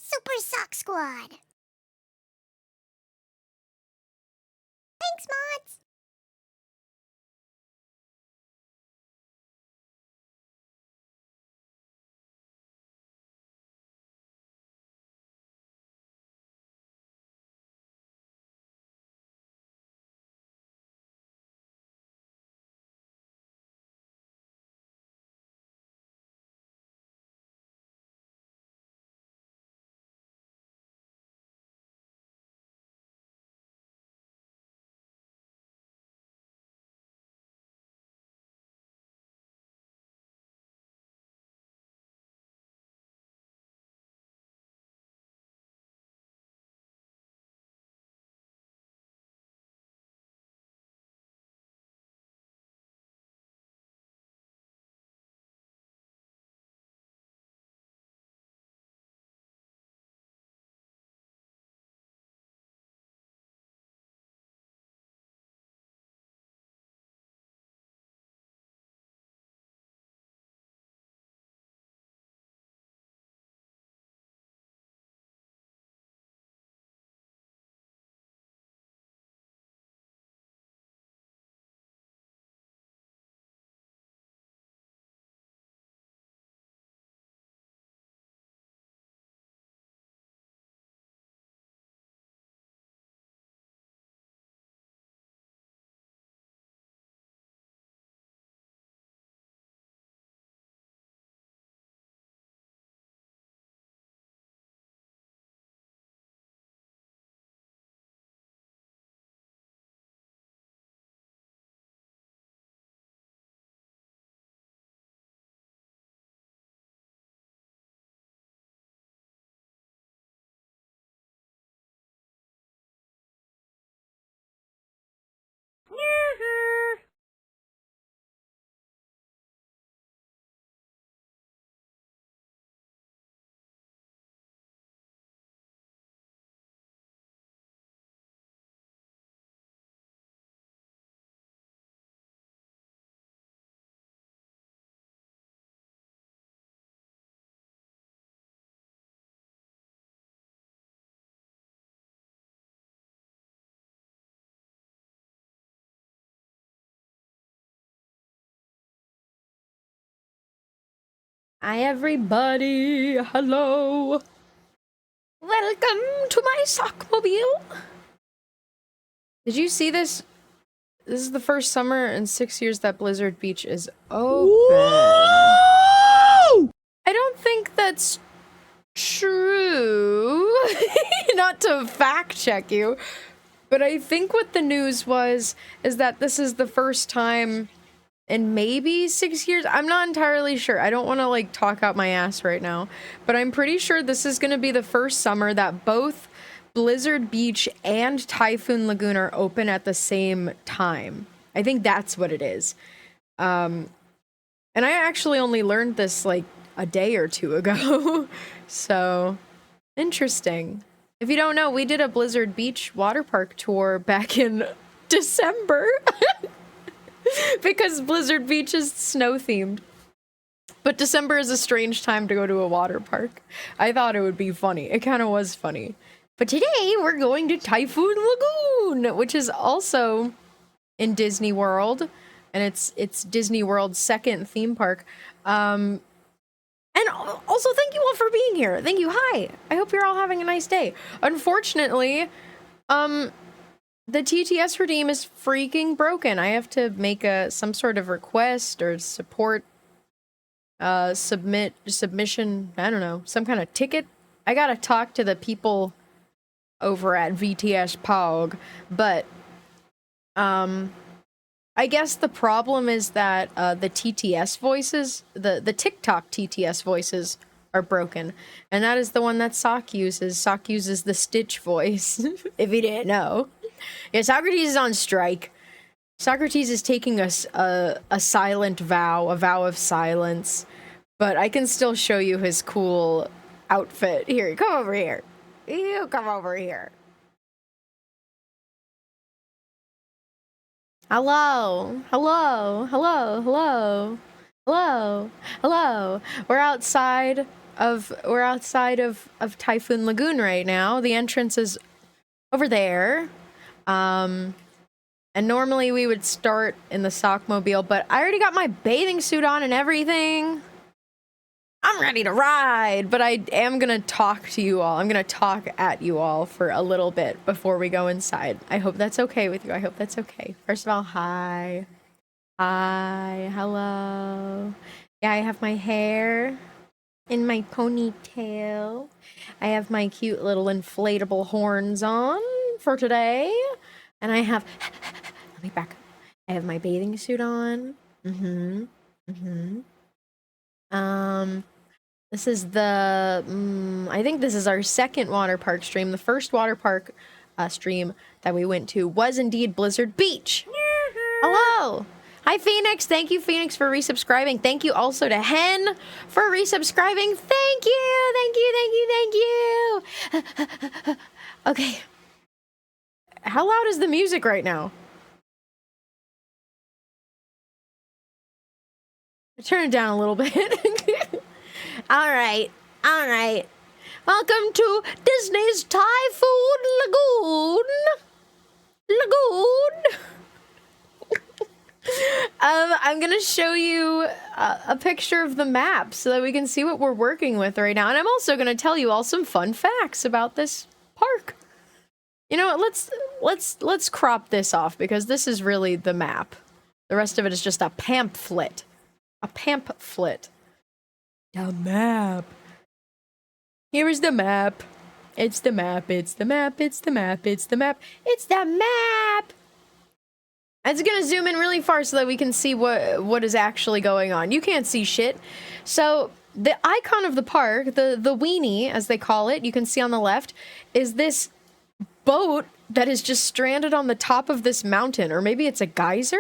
Super Sock Squad. Thanks, mods. Hi everybody, hello. Welcome to my sockmobile. Did you see this? This is the first summer in 6 years that Blizzard Beach is open. Whoa! I don't think that's true. Not to fact check you, but I think what the news was is that this is the first time in maybe 6 years. I'm not entirely sure. I don't want to like talk out my ass right now, but I'm pretty sure this is going to be the first summer that both Blizzard Beach and Typhoon Lagoon are open at the same time. I think that's what it is. And I actually only learned this like a day or two ago. So interesting. If you don't know, we did a Blizzard Beach water park tour back in December. Because Blizzard Beach is snow themed. But December is a strange time to go to a water park. I thought it would be funny. It kind of was funny. But today we're going to Typhoon Lagoon, which is also in Disney World, and it's Disney World's second theme park. And also thank you all for being here. Thank you. Hi. I hope you're all having a nice day. Unfortunately, the TTS redeem is freaking broken. I have to make some sort of request or support submission, I don't know, some kind of ticket. I gotta talk to the people over at VTS Pog, but I guess the problem is that the TTS voices, the TikTok TTS voices are broken, and that is the one that Sock uses. Sock uses the Stitch voice, if you didn't know. Yeah, Socrates is on strike. Socrates is taking a silent vow, a vow of silence. But I can still show you his cool outfit. Here, come over here. You come over here. Hello. Hello. Hello. Hello. Hello. Hello. We're outside we're outside of Typhoon Lagoon right now. The entrance is over there. And normally we would start in the Sockmobile, but I already got my bathing suit on and everything. I'm ready to ride, but I am gonna talk to you all. I'm gonna talk at you all for a little bit before we go inside. I hope that's okay with you. I hope that's okay. First of all, hi. Hi, hello. Yeah, I have my hair in my ponytail. I have my cute little inflatable horns on for today. And I have, let me back up. I have my bathing suit on. This is the, I think this is our second water park stream. The first water park stream that we went to was indeed Blizzard Beach. Hello. Hi, Phoenix. Thank you, Phoenix, for resubscribing. Thank you also to Hen for resubscribing. Thank you. Thank you. Thank you. Thank you. Okay. How loud is the music right now? Turn it down a little bit. All right. All right. Welcome to Disney's Typhoon Lagoon. I'm gonna show you a picture of the map so that we can see what we're working with right now. And I'm also gonna tell you all some fun facts about this park. You know what, let's crop this off because this is really the map. The rest of it is just a pamphlet. A pamphlet. The map. Here is the map. It's the map, it's the map, it's the map, it's the map, it's the map! It's gonna zoom in really far so that we can see what is actually going on. You can't see shit. So, the icon of the park, the weenie, as they call it, you can see on the left, is this boat that is just stranded on the top of this mountain. Or maybe it's a geyser?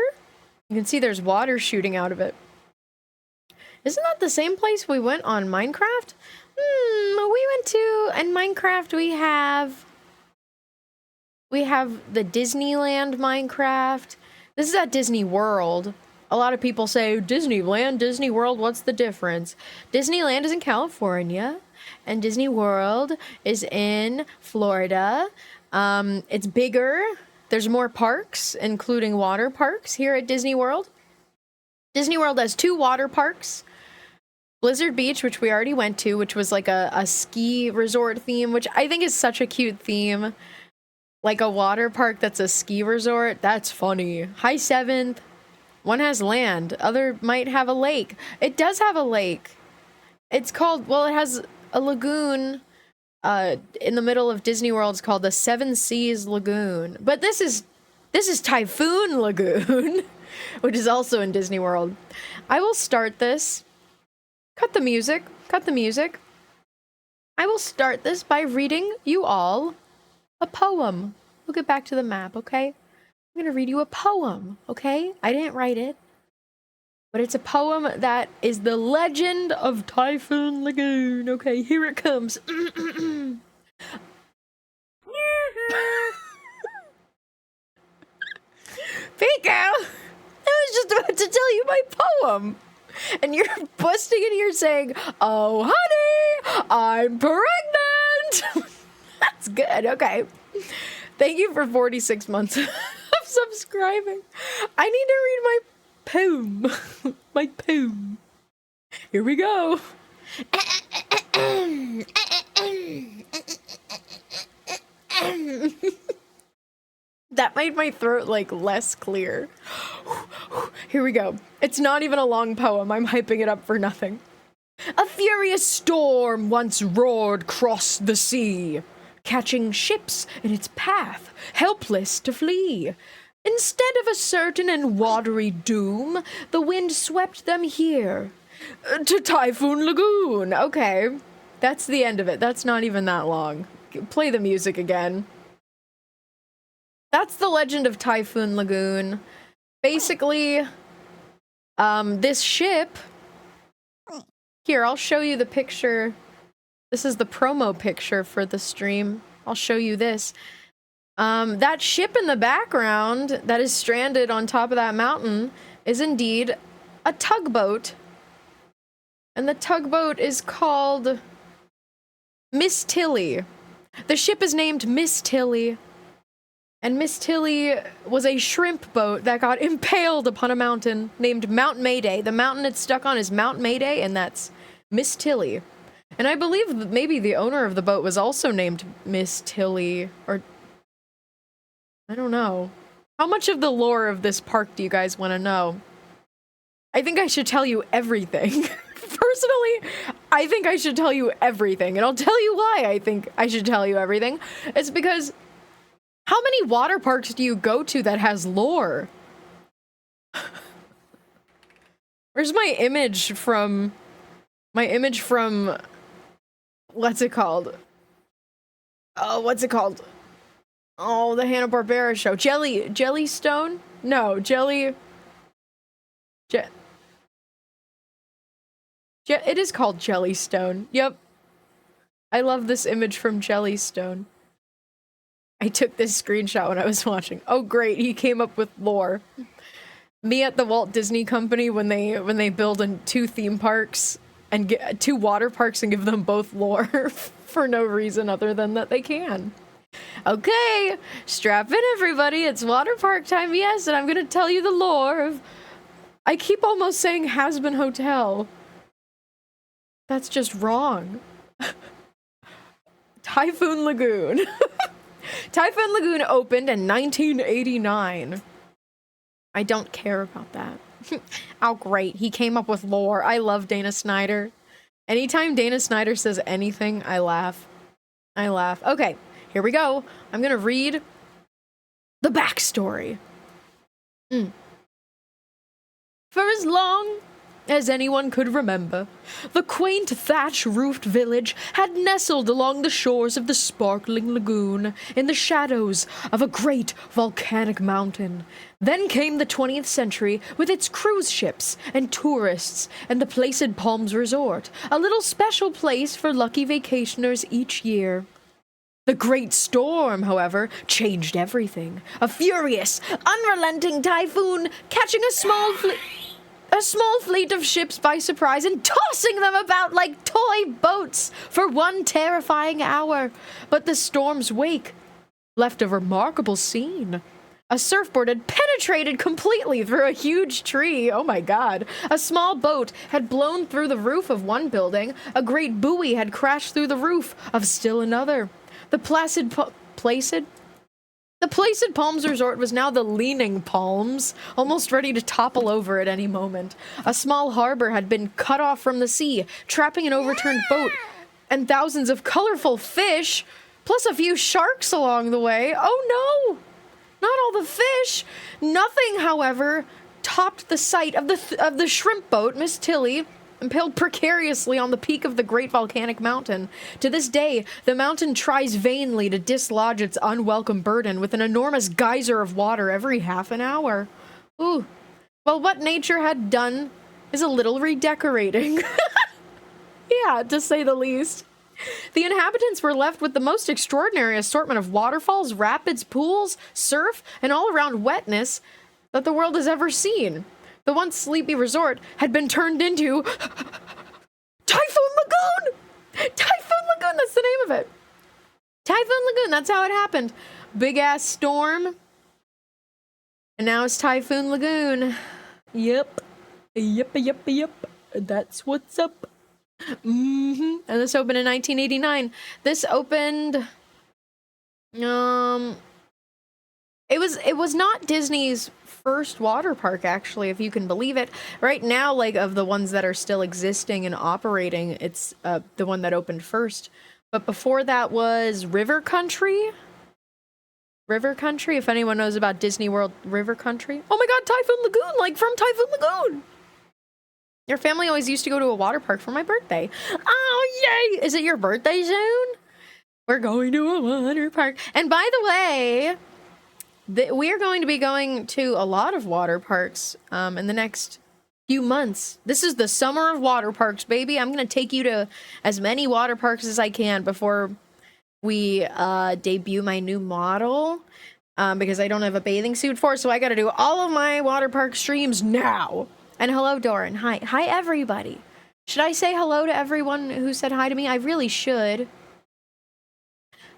You can see there's water shooting out of it. Isn't that the same place we went on Minecraft? We went to, in Minecraft we have the Disneyland Minecraft. This is at Disney World. A lot of people say, Disneyland, Disney World, what's the difference? Disneyland is in California, and Disney World is in Florida. It's bigger. There's more parks, including water parks here at Disney World. Disney World has 2 water parks. Blizzard Beach, which we already went to, which was like a ski resort theme, which I think is such a cute theme. Like a water park that's a ski resort. That's funny. High 7th. One has land. Other might have a lake. It does have a lake. It's called, well, it has a lagoon in the middle of Disney World. It's called the Seven Seas Lagoon. But this is Typhoon Lagoon, which is also in Disney World. I will start this. Cut the music. Cut the music. I will start this by reading you all a poem. We'll get back to the map, okay? I'm gonna read you a poem, okay? I didn't write it. But it's a poem that is the legend of Typhoon Lagoon. Okay, here it comes. Pico! I was just about to tell you my poem. And you're busting in here saying, oh, honey, I'm pregnant. That's good. Okay. Thank you for 46 months of subscribing. I need to read my poem. My poem. Here we go. That made my throat, like, less clear. Here we go. It's not even a long poem. I'm hyping it up for nothing. A furious storm once roared across the sea, catching ships in its path, helpless to flee. Instead of a certain and watery doom, the wind swept them here, to Typhoon Lagoon. Okay, that's the end of it. That's not even that long. Play the music again. That's the legend of Typhoon Lagoon. Basically, this ship... Here, I'll show you the picture. This is the promo picture for the stream. I'll show you this. That ship in the background that is stranded on top of that mountain is indeed a tugboat. And the tugboat is called Miss Tilly. The ship is named Miss Tilly. And Miss Tilly was a shrimp boat that got impaled upon a mountain named Mount Mayday. The mountain it's stuck on is Mount Mayday, and that's Miss Tilly. And I believe that maybe the owner of the boat was also named Miss Tilly, or I don't know. How much of the lore of this park do you guys want to know? I think I should tell you everything. Personally, I think I should tell you everything, and I'll tell you why I think I should tell you everything. It's because how many water parks do you go to that has lore? Where's my image from? What's it called? Oh, what's it called? Oh, the Hanna-Barbera show. Jellystone? No, it is called Jellystone. Yep. I love this image from Jellystone. I took this screenshot when I was watching. Oh, great. He came up with lore. Me at the Walt Disney Company when they build two theme parks and get two water parks and give them both lore for no reason other than that they can. Okay, strap in everybody. It's water park time, yes, and I'm gonna tell you the lore of... I keep almost saying Has-Been Hotel. That's just wrong. Typhoon Lagoon. Typhoon Lagoon opened in 1989. I don't care about that. Oh, great. He came up with lore. I love Dana Snyder. Anytime Dana Snyder says anything, I laugh. I laugh. Okay, here we go. I'm gonna read the backstory. For as long as anyone could remember, the quaint thatch-roofed village had nestled along the shores of the sparkling lagoon in the shadows of a great volcanic mountain. Then came the 20th century with its cruise ships and tourists and the Placid Palms Resort, a little special place for lucky vacationers each year. The Great Storm, however, changed everything. A furious, unrelenting typhoon catching a small fleet of ships by surprise and tossing them about like toy boats for one terrifying hour. But the storm's wake left a remarkable scene. A surfboard had penetrated completely through a huge tree. Oh my god. A small boat had blown through the roof of one building. A great buoy had crashed through the roof of still another. The Placid Palms Resort was now the Leaning Palms, almost ready to topple over at any moment. A small harbor had been cut off from the sea, trapping an overturned boat and thousands of colorful fish, plus a few sharks along the way. Oh no! Not all the fish! Nothing, however, topped the sight of the shrimp boat, Miss Tilly, impaled precariously on the peak of the great volcanic mountain. To this day, the mountain tries vainly to dislodge its unwelcome burden with an enormous geyser of water every half an hour. Ooh. Well, what nature had done is a little redecorating. Yeah, to say the least. The inhabitants were left with the most extraordinary assortment of waterfalls, rapids, pools, surf, and all-around wetness that the world has ever seen. The once sleepy resort had been turned into Typhoon Lagoon! Typhoon Lagoon, that's the name of it. Typhoon Lagoon, that's how it happened. Big ass storm. And now it's Typhoon Lagoon. Yep. Yep. That's what's up. And this opened in 1989. This opened it was not Disney's first water park, actually, if you can believe it. Right now, like, of the ones that are still existing and operating, it's the one that opened first. But before that was River Country. River Country, if anyone knows about Disney World River Country. Oh my god, Typhoon Lagoon, like from Typhoon Lagoon! Your family always used to go to a water park for my birthday. Oh, yay! Is it your birthday soon? We're going to a water park. And by the way, we are going to be going to a lot of water parks in the next few months. This is the summer of water parks, baby. I'm going to take you to as many water parks as I can before we debut my new model. Because I don't have a bathing suit for it, so I got to do all of my water park streams now. And hello, Doran. Hi. Hi, everybody. Should I say hello to everyone who said hi to me? I really should.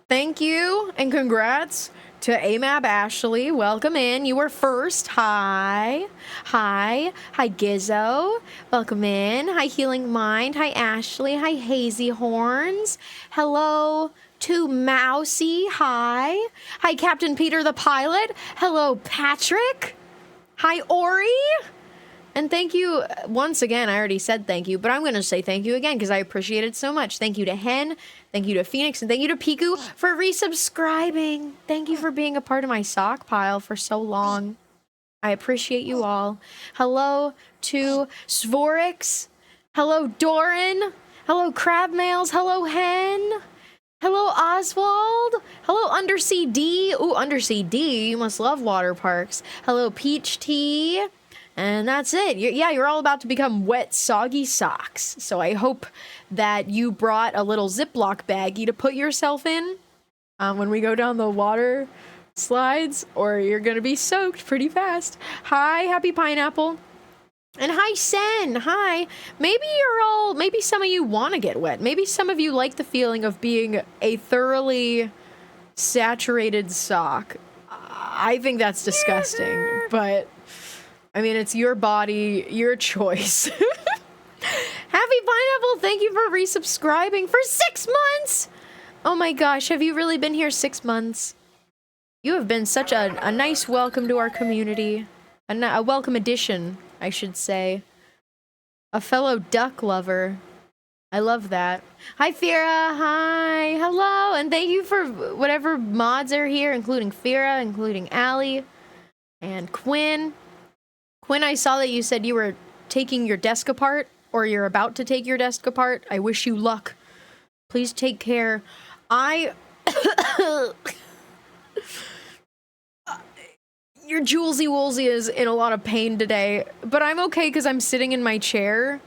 Thank you and congrats to AMAB Ashley. Welcome in. You were first. Hi. Hi. Hi, Gizzo. Welcome in. Hi, Healing Mind. Hi, Ashley. Hi, Hazy Horns. Hello to Mousy. Hi. Hi, Captain Peter the Pilot. Hello, Patrick. Hi, Ori. And thank you once again. I already said thank you, but I'm going to say thank you again because I appreciate it so much. Thank you to Hen, thank you to Phoenix, and thank you to Piku for resubscribing. Thank you for being a part of my sock pile for so long. I appreciate you all. Hello to Svorix. Hello, Doran. Hello, Crabmails. Hello, Hen. Hello, Oswald. Hello, Undersea D. Ooh, Undersea D. You must love water parks. Hello, Peach Tea. And that's it. You're all about to become wet, soggy socks. So I hope that you brought a little Ziploc baggie to put yourself in when we go down the water slides, or you're going to be soaked pretty fast. Hi, Happy Pineapple. And hi, Sen. Hi. Maybe some of you want to get wet. Maybe some of you like the feeling of being a thoroughly saturated sock. I think that's disgusting, but I mean, it's your body, your choice. Happy Pineapple, thank you for resubscribing for 6 months. Oh my gosh, have you really been here 6 months? You have been such a nice welcome to our community. A welcome addition, I should say. A fellow duck lover. I love that. Hi, Fira. Hi. Hello. And thank you for whatever mods are here, including Fira, including Allie, and Quinn. Quinn, I saw that you said you were taking your desk apart, or you're about to take your desk apart. I wish you luck. Please take care. Your Julesy Woolsey is in a lot of pain today, but I'm okay because I'm sitting in my chair.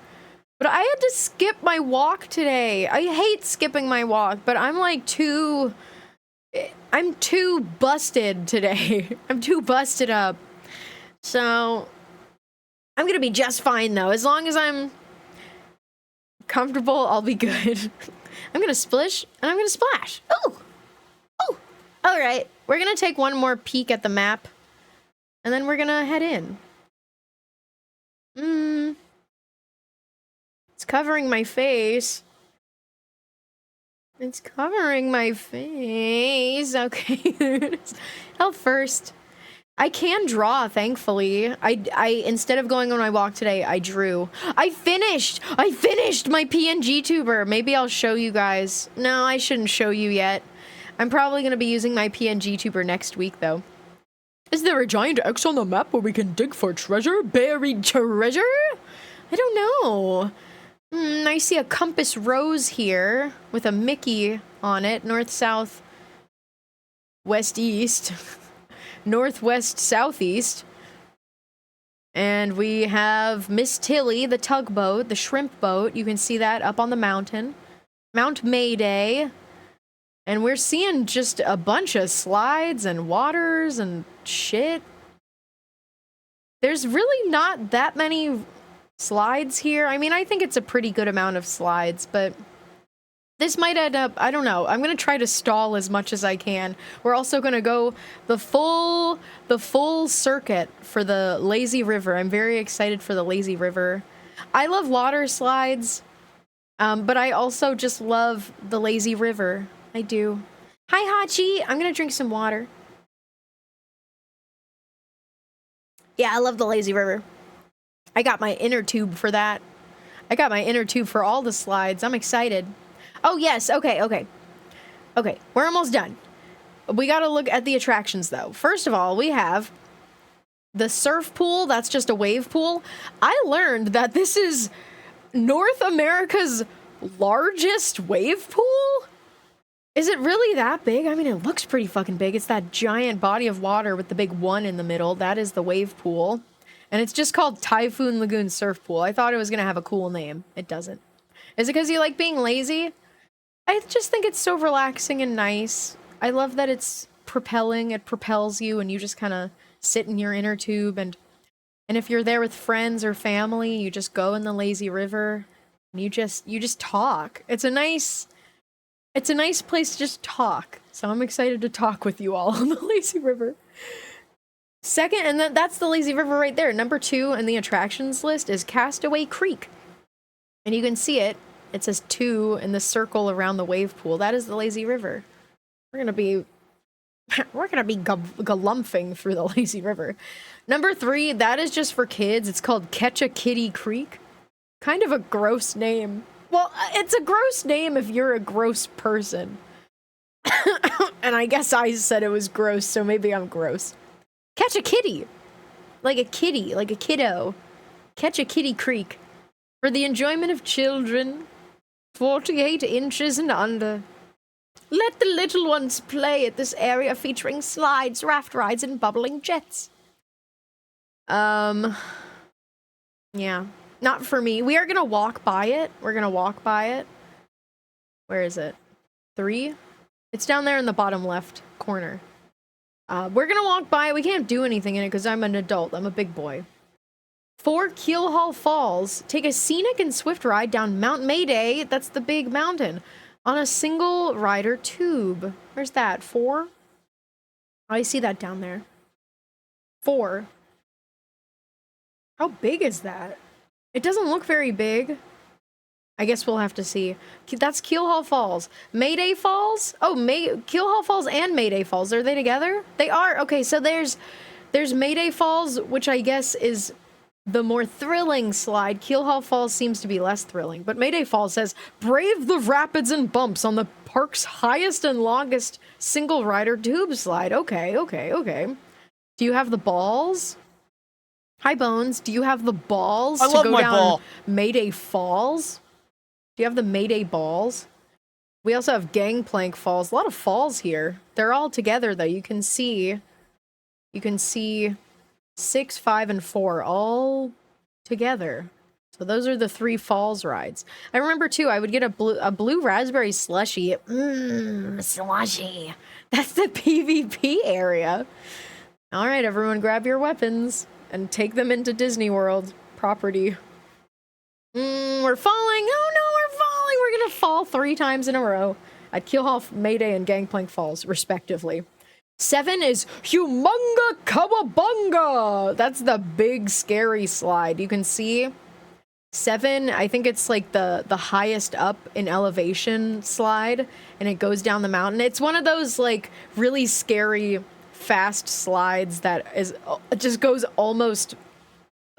But I had to skip my walk today. I hate skipping my walk, but I'm too busted today. I'm too busted up. So I'm gonna be just fine though. As long as I'm comfortable, I'll be good. I'm gonna splish and I'm gonna splash. Ooh! Ooh! Alright, we're gonna take one more peek at the map. And then we're gonna head in. It's covering my face. It's covering my face. Okay, there it is. Health first. I can draw, thankfully. I instead of going on my walk today, I drew. I finished my PNG tuber. Maybe I'll show you guys. No, I shouldn't show you yet. I'm probably gonna be using my PNG tuber next week, though. Is there a giant X on the map where we can dig for treasure? Buried treasure? I don't know. I see a compass rose here with a Mickey on it. North, south, west, east. Northwest, southeast. And we have Miss Tilly, the tugboat, the shrimp boat. You can see that up on the mountain. Mount Mayday. And we're seeing just a bunch of slides and waters and shit. There's really not that many slides here. I mean, I think it's a pretty good amount of slides, but this might end up, I don't know. I'm going to try to stall as much as I can. We're also going to go the full circuit for the Lazy River. I'm very excited for the Lazy River. I love water slides, but I also just love the Lazy River. I do. Hi, Hachi. I'm gonna drink some water. Yeah, I love the Lazy River. I got my inner tube for that. I got my inner tube for all the slides. I'm excited. Oh, yes. Okay. We're almost done. We gotta look at the attractions, though. First of all, we have the surf pool. That's just a wave pool. I learned that this is North America's largest wave pool. Is it really that big? I mean, it looks pretty fucking big. It's that giant body of water with the big one in the middle. That is the wave pool. And it's just called Typhoon Lagoon Surf Pool. I thought it was going to have a cool name. It doesn't. Is it because you like being lazy? I just think it's so relaxing and nice. I love that it's propelling. It propels you and you just kind of sit in your inner tube. And if you're there with friends or family, you just go in the lazy river and you just talk. It's a nice place to just talk. So I'm excited to talk with you all on the lazy river. Second, and that's the lazy river right there. Number 2 in the attractions list is Castaway Creek. And you can see it. It says 2 in the circle around the wave pool. That is the lazy river. We're gonna be galumphing through the lazy river. Number 3, that is just for kids. It's called Catch a Kitty Creek. Kind of a gross name. Well, it's a gross name if you're a gross person. And I guess I said it was gross, so maybe I'm gross. Catch a kitty. Like a kitty, like a kiddo. Catch a Kitty Creek. For the enjoyment of children, 48 inches and under. Let the little ones play at this area featuring slides, raft rides, and bubbling jets. Yeah. Not for me. We are gonna walk by it. We're gonna walk by it. Where is it? 3? It's down there in the bottom left corner. We're gonna walk by it. We can't do anything in it because I'm an adult. I'm a big boy. 4, Keelhaul Falls. Take a scenic and swift ride down Mount Mayday. That's the big mountain. On a single rider tube. Where's that? 4? Oh, I see that down there. 4. How big is that? It doesn't look very big. I guess we'll have to see. That's Keelhaul Falls. Mayday Falls? Oh, Keelhaul Falls and Mayday Falls. Are they together? They are. Okay, so there's Mayday Falls, which I guess is the more thrilling slide. Keelhaul Falls seems to be less thrilling. But Mayday Falls says, brave the rapids and bumps on the park's highest and longest single rider tube slide. Okay. Do you have the balls? Hi, Bones. Do you have the balls to go down Mayday Falls? Do you have the Mayday balls? We also have Gangplank Falls. A lot of falls here. They're all together, though. You can see 6, 5, and 4 all together. So those are the 3 falls rides. I remember, too, I would get a blue raspberry slushy. Slushy. That's the PvP area. All right, everyone, grab your weapons and take them into Disney World property. We're falling. Oh, no, we're falling. We're going to fall 3 times in a row at Keelhaul, Mayday, and Gangplank Falls, respectively. 7 is Humunga Kawabunga. That's the big, scary slide. You can see 7, I think it's like the highest up in elevation slide, and it goes down the mountain. It's one of those, like, really scary, fast slides that just goes almost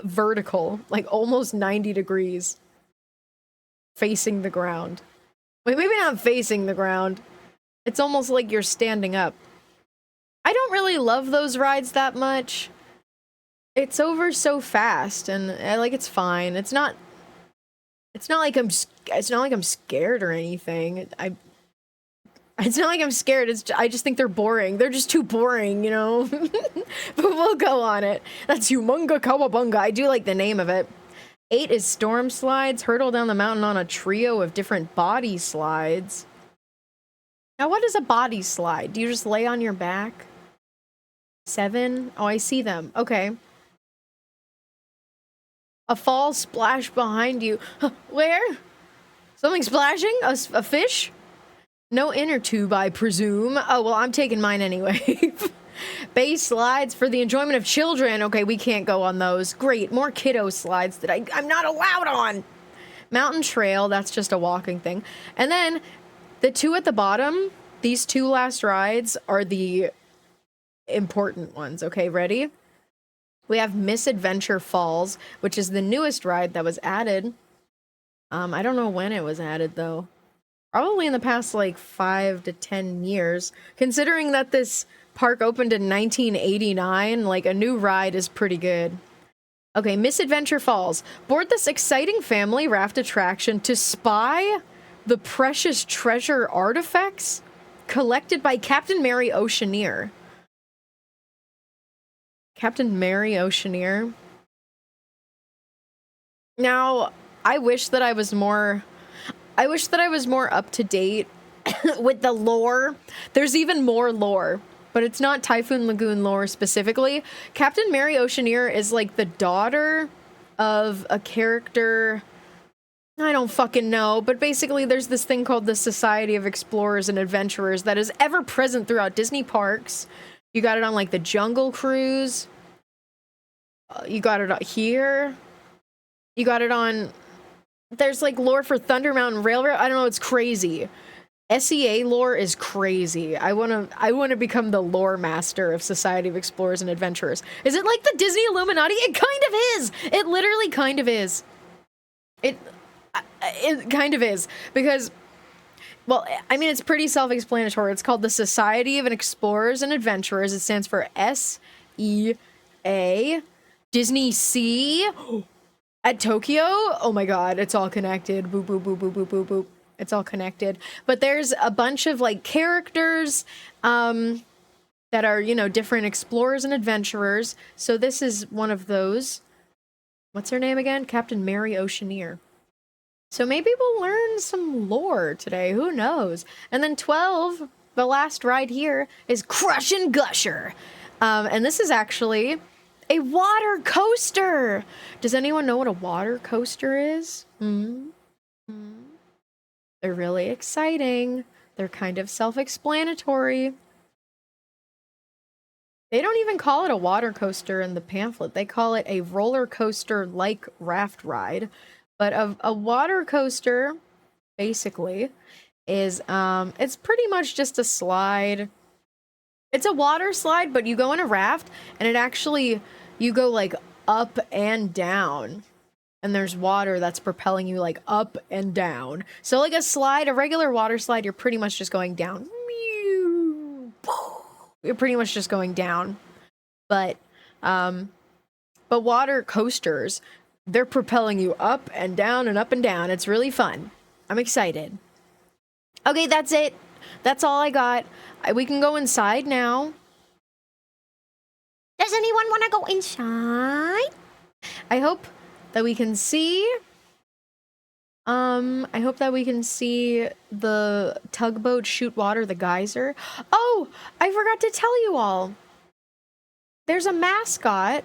vertical, like almost 90 degrees, facing the ground. Wait, maybe not facing the ground. It's almost like you're standing up. I don't really love those rides that much. It's over so fast, and like it's fine. It's not like I'm scared or anything. It's not like I'm scared. I just think they're boring. They're just too boring, you know? But we'll go on it. That's Humunga Kawabunga. I do like the name of it. 8 is Storm Slides. Hurtle down the mountain on a trio of different body slides. Now, what is a body slide? Do you just lay on your back? 7? Oh, I see them. Okay. A fall splash behind you. Where? Something splashing? A fish? No inner tube, I presume. Oh, well, I'm taking mine anyway. Base slides for the enjoyment of children. Okay, we can't go on those. Great, more kiddo slides that I'm not allowed on. Mountain trail, that's just a walking thing. And then the 2 at the bottom, these 2 last rides are the important ones. Okay, ready? We have Misadventure Falls, which is the newest ride that was added. I don't know when it was added, though. Probably in the past, like, 5 to 10 years. Considering that this park opened in 1989, like, a new ride is pretty good. Okay, Misadventure Falls. Board this exciting family raft attraction to spy the precious treasure artifacts collected by Captain Mary Oceaneer. Captain Mary Oceaneer. Now, I wish that I was more up to date with the lore. There's even more lore, but it's not Typhoon Lagoon lore specifically. Captain Mary Oceaneer is like the daughter of a character. I don't fucking know, but basically there's this thing called the Society of Explorers and Adventurers that is ever present throughout Disney parks. You got it on like the Jungle Cruise. You got it here. You got it on... There's like lore for Thunder Mountain Railroad. I don't know, it's crazy. SEA lore is crazy. I wanna become the lore master of Society of Explorers and Adventurers. Is it like the Disney Illuminati? It kind of is! It literally kind of is. It kind of is. Because, well, I mean, it's pretty self-explanatory. It's called the Society of Explorers and Adventurers. It stands for SEA. Disney Sea. At Tokyo? Oh my god, it's all connected. Boop, boop, boop, boop, boop, boop, boop. It's all connected. But there's a bunch of, like, characters, that are, you know, different explorers and adventurers. So this is one of those. What's her name again? Captain Mary Oceaneer. So maybe we'll learn some lore today. Who knows? And then 12, the last ride here, is Crush and Gusher. And this is actually... a water coaster! Does anyone know what a water coaster is? They're really exciting. They're kind of self-explanatory. They don't even call it a water coaster in the pamphlet. They call it a roller coaster-like raft ride. But a water coaster, basically, is, it's pretty much just a slide. It's a water slide, but you go in a raft, and it actually... you go, like, up and down. And there's water that's propelling you, like, up and down. So, like, a slide, a regular water slide, you're pretty much just going down. You're pretty much just going down. But water coasters, they're propelling you up and down and up and down. It's really fun. I'm excited. Okay, that's it. That's all I got. We can go inside now. Does anyone want to go inside? I hope that we can see... I hope that we can see the tugboat shoot water, the geyser. Oh! I forgot to tell you all! There's a mascot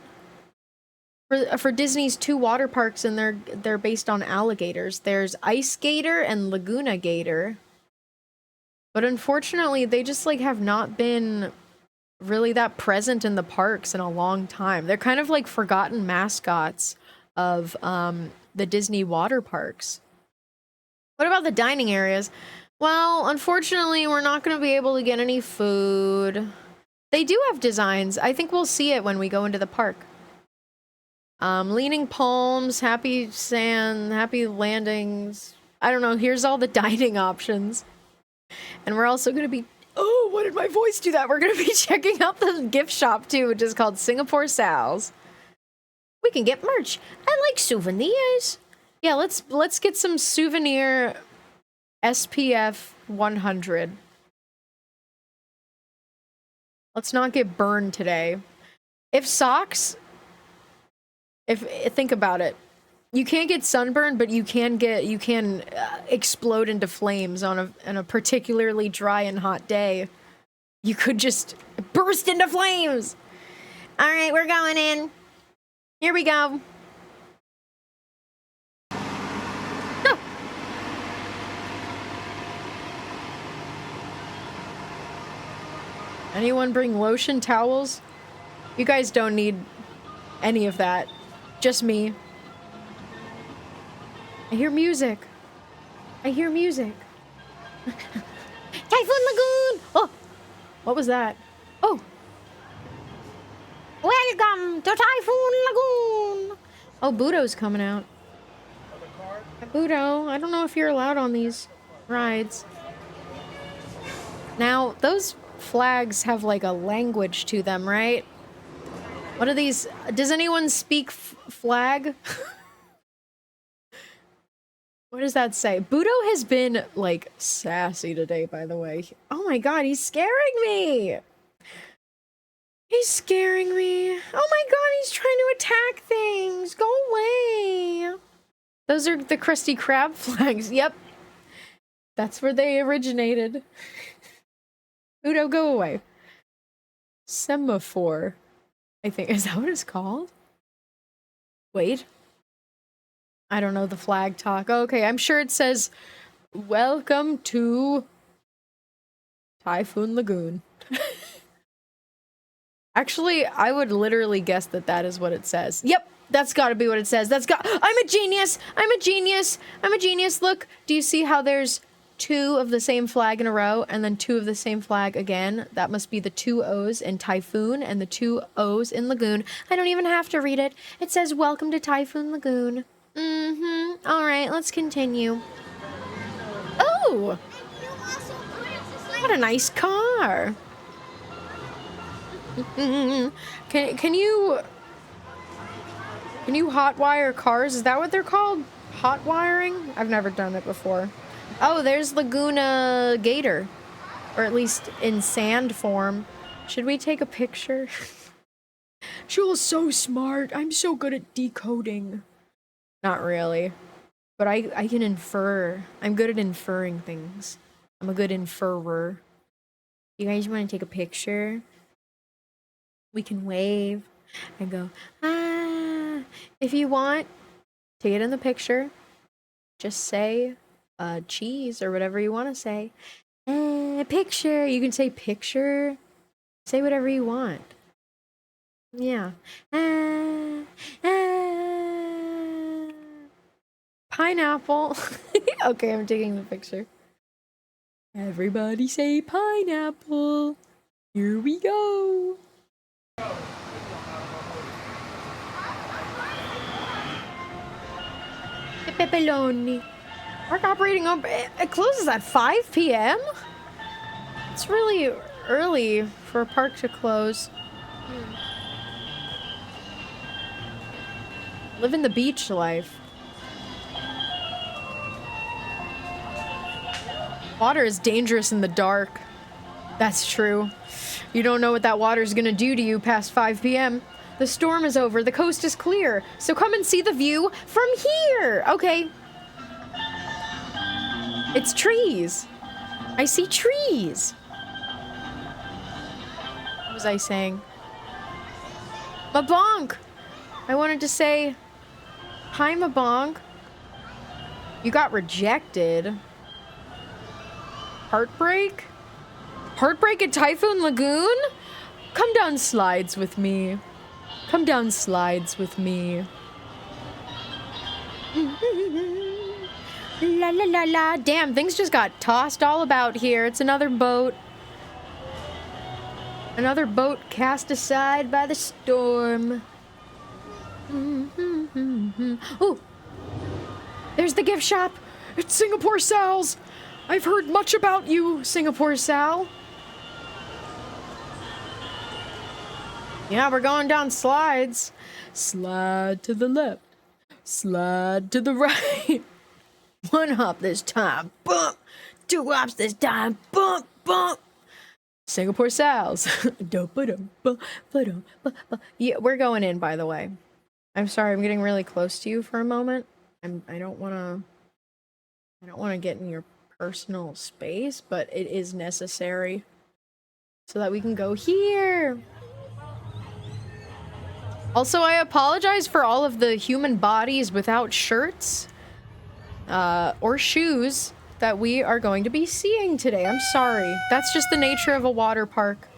for Disney's 2 water parks, and they're based on alligators. There's Ice Gator and Laguna Gator. But unfortunately, they just, like, have not been... really that present in the parks in a long time. They're kind of like forgotten mascots of the Disney water parks. What about the dining areas? Well, unfortunately, we're not going to be able to get any food. They do have designs. I think we'll see it when we go into the park. Leaning palms, happy sand, happy landings. I don't know. Here's all the dining options. And we're also going to be... oh, what did my voice do that? We're going to be checking out the gift shop, too, which is called Singapore Sal's. We can get merch. I like souvenirs. Yeah, let's get some souvenir SPF 100. Let's not get burned today. If socks... think about it. You can't get sunburned, but you can explode into flames on a particularly dry and hot day. You could just burst into flames. All right, we're going in. Here we go. Oh. Anyone bring lotion, towels? You guys don't need any of that. Just me. I hear music. I hear music. Typhoon Lagoon! Oh! What was that? Oh! Welcome to Typhoon Lagoon! Oh, Budo's coming out. Budo, I don't know if you're allowed on these rides. Now, those flags have like a language to them, right? What are these? Does anyone speak flag? What does that say? Budo has been, like, sassy today, by the way. Oh my god, he's scaring me! He's scaring me. Oh my god, he's trying to attack things! Go away! Those are the Krusty Krab flags. Yep. That's where they originated. Budo, go away. Semaphore. I think. Is that what it's called? Wait. I don't know the flag talk. Okay, I'm sure it says, "Welcome to Typhoon Lagoon." Actually, I would literally guess that that is what it says. Yep, that's gotta be what it says. I'm a genius! I'm a genius! I'm a genius! Look, do you see how there's 2 of the same flag in a row and then 2 of the same flag again? That must be the 2 O's in Typhoon and the 2 O's in Lagoon. I don't even have to read it. It says, "Welcome to Typhoon Lagoon." Alright, let's continue. Oh! What a nice car! Can you hotwire cars? Is that what they're called? Hot wiring? I've never done it before. Oh, there's Laguna Gator. Or at least in sand form. Should we take a picture? Jules so smart. I'm so good at decoding. Not really. But I can infer. I'm good at inferring things. I'm a good inferrer. You guys want to take a picture? We can wave and go, ah. If you want to get in the picture, just say cheese or whatever you want to say. Picture. You can say picture. Say whatever you want. Yeah. Pineapple. Okay, I'm taking the picture. Everybody say pineapple. Here we go. Pepperoni. Park operating it closes at 5 p.m. It's really early for a park to close. Living the beach life. Water is dangerous in the dark. That's true. You don't know what that water is gonna do to you past 5 p.m. The storm is over. The coast is clear. So come and see the view from here. Okay. It's trees. I see trees. What was I saying? Mabonk. I wanted to say, hi, Mabonk. You got rejected. Heartbreak? Heartbreak at Typhoon Lagoon? Come down slides with me. Come down slides with me. La la la la. Damn, things just got tossed all about here. It's another boat. Another boat cast aside by the storm. Ooh. There's the gift shop. It's Singapore Sal's. I've heard much about you, Singapore Sal. Yeah, we're going down slides. Slide to the left. Slide to the right. 1 hop this time. Bump. 2 hops this time. Bump, bump. Singapore Sal's. Yeah, we're going in, by the way. I'm sorry, I'm getting really close to you for a moment. I don't want to get in your personal space, but it is necessary so that we can go here. Also, I apologize for all of the human bodies without shirts or shoes that we are going to be seeing today. I'm sorry. That's just the nature of a water park.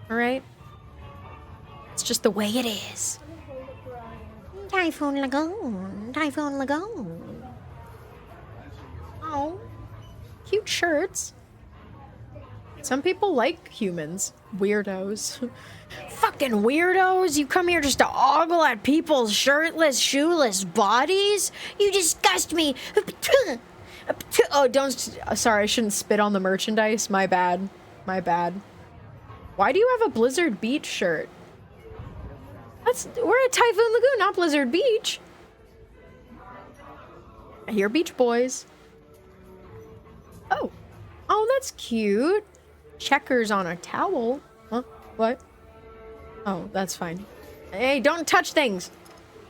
All right? It's just the way it is. Typhoon Lagoon. Typhoon Lagoon. Oh, cute shirts. Some people like humans. Weirdos. Fucking weirdos! You come here just to ogle at people's shirtless, shoeless bodies? You disgust me! Oh, don't... Sorry, I shouldn't spit on the merchandise. My bad. My bad. Why do you have a Blizzard Beach shirt? We're at Typhoon Lagoon, not Blizzard Beach. I hear Beach Boys. Oh. Oh, that's cute. Checkers on a towel. Huh? What? Oh, that's fine. Hey, don't touch things.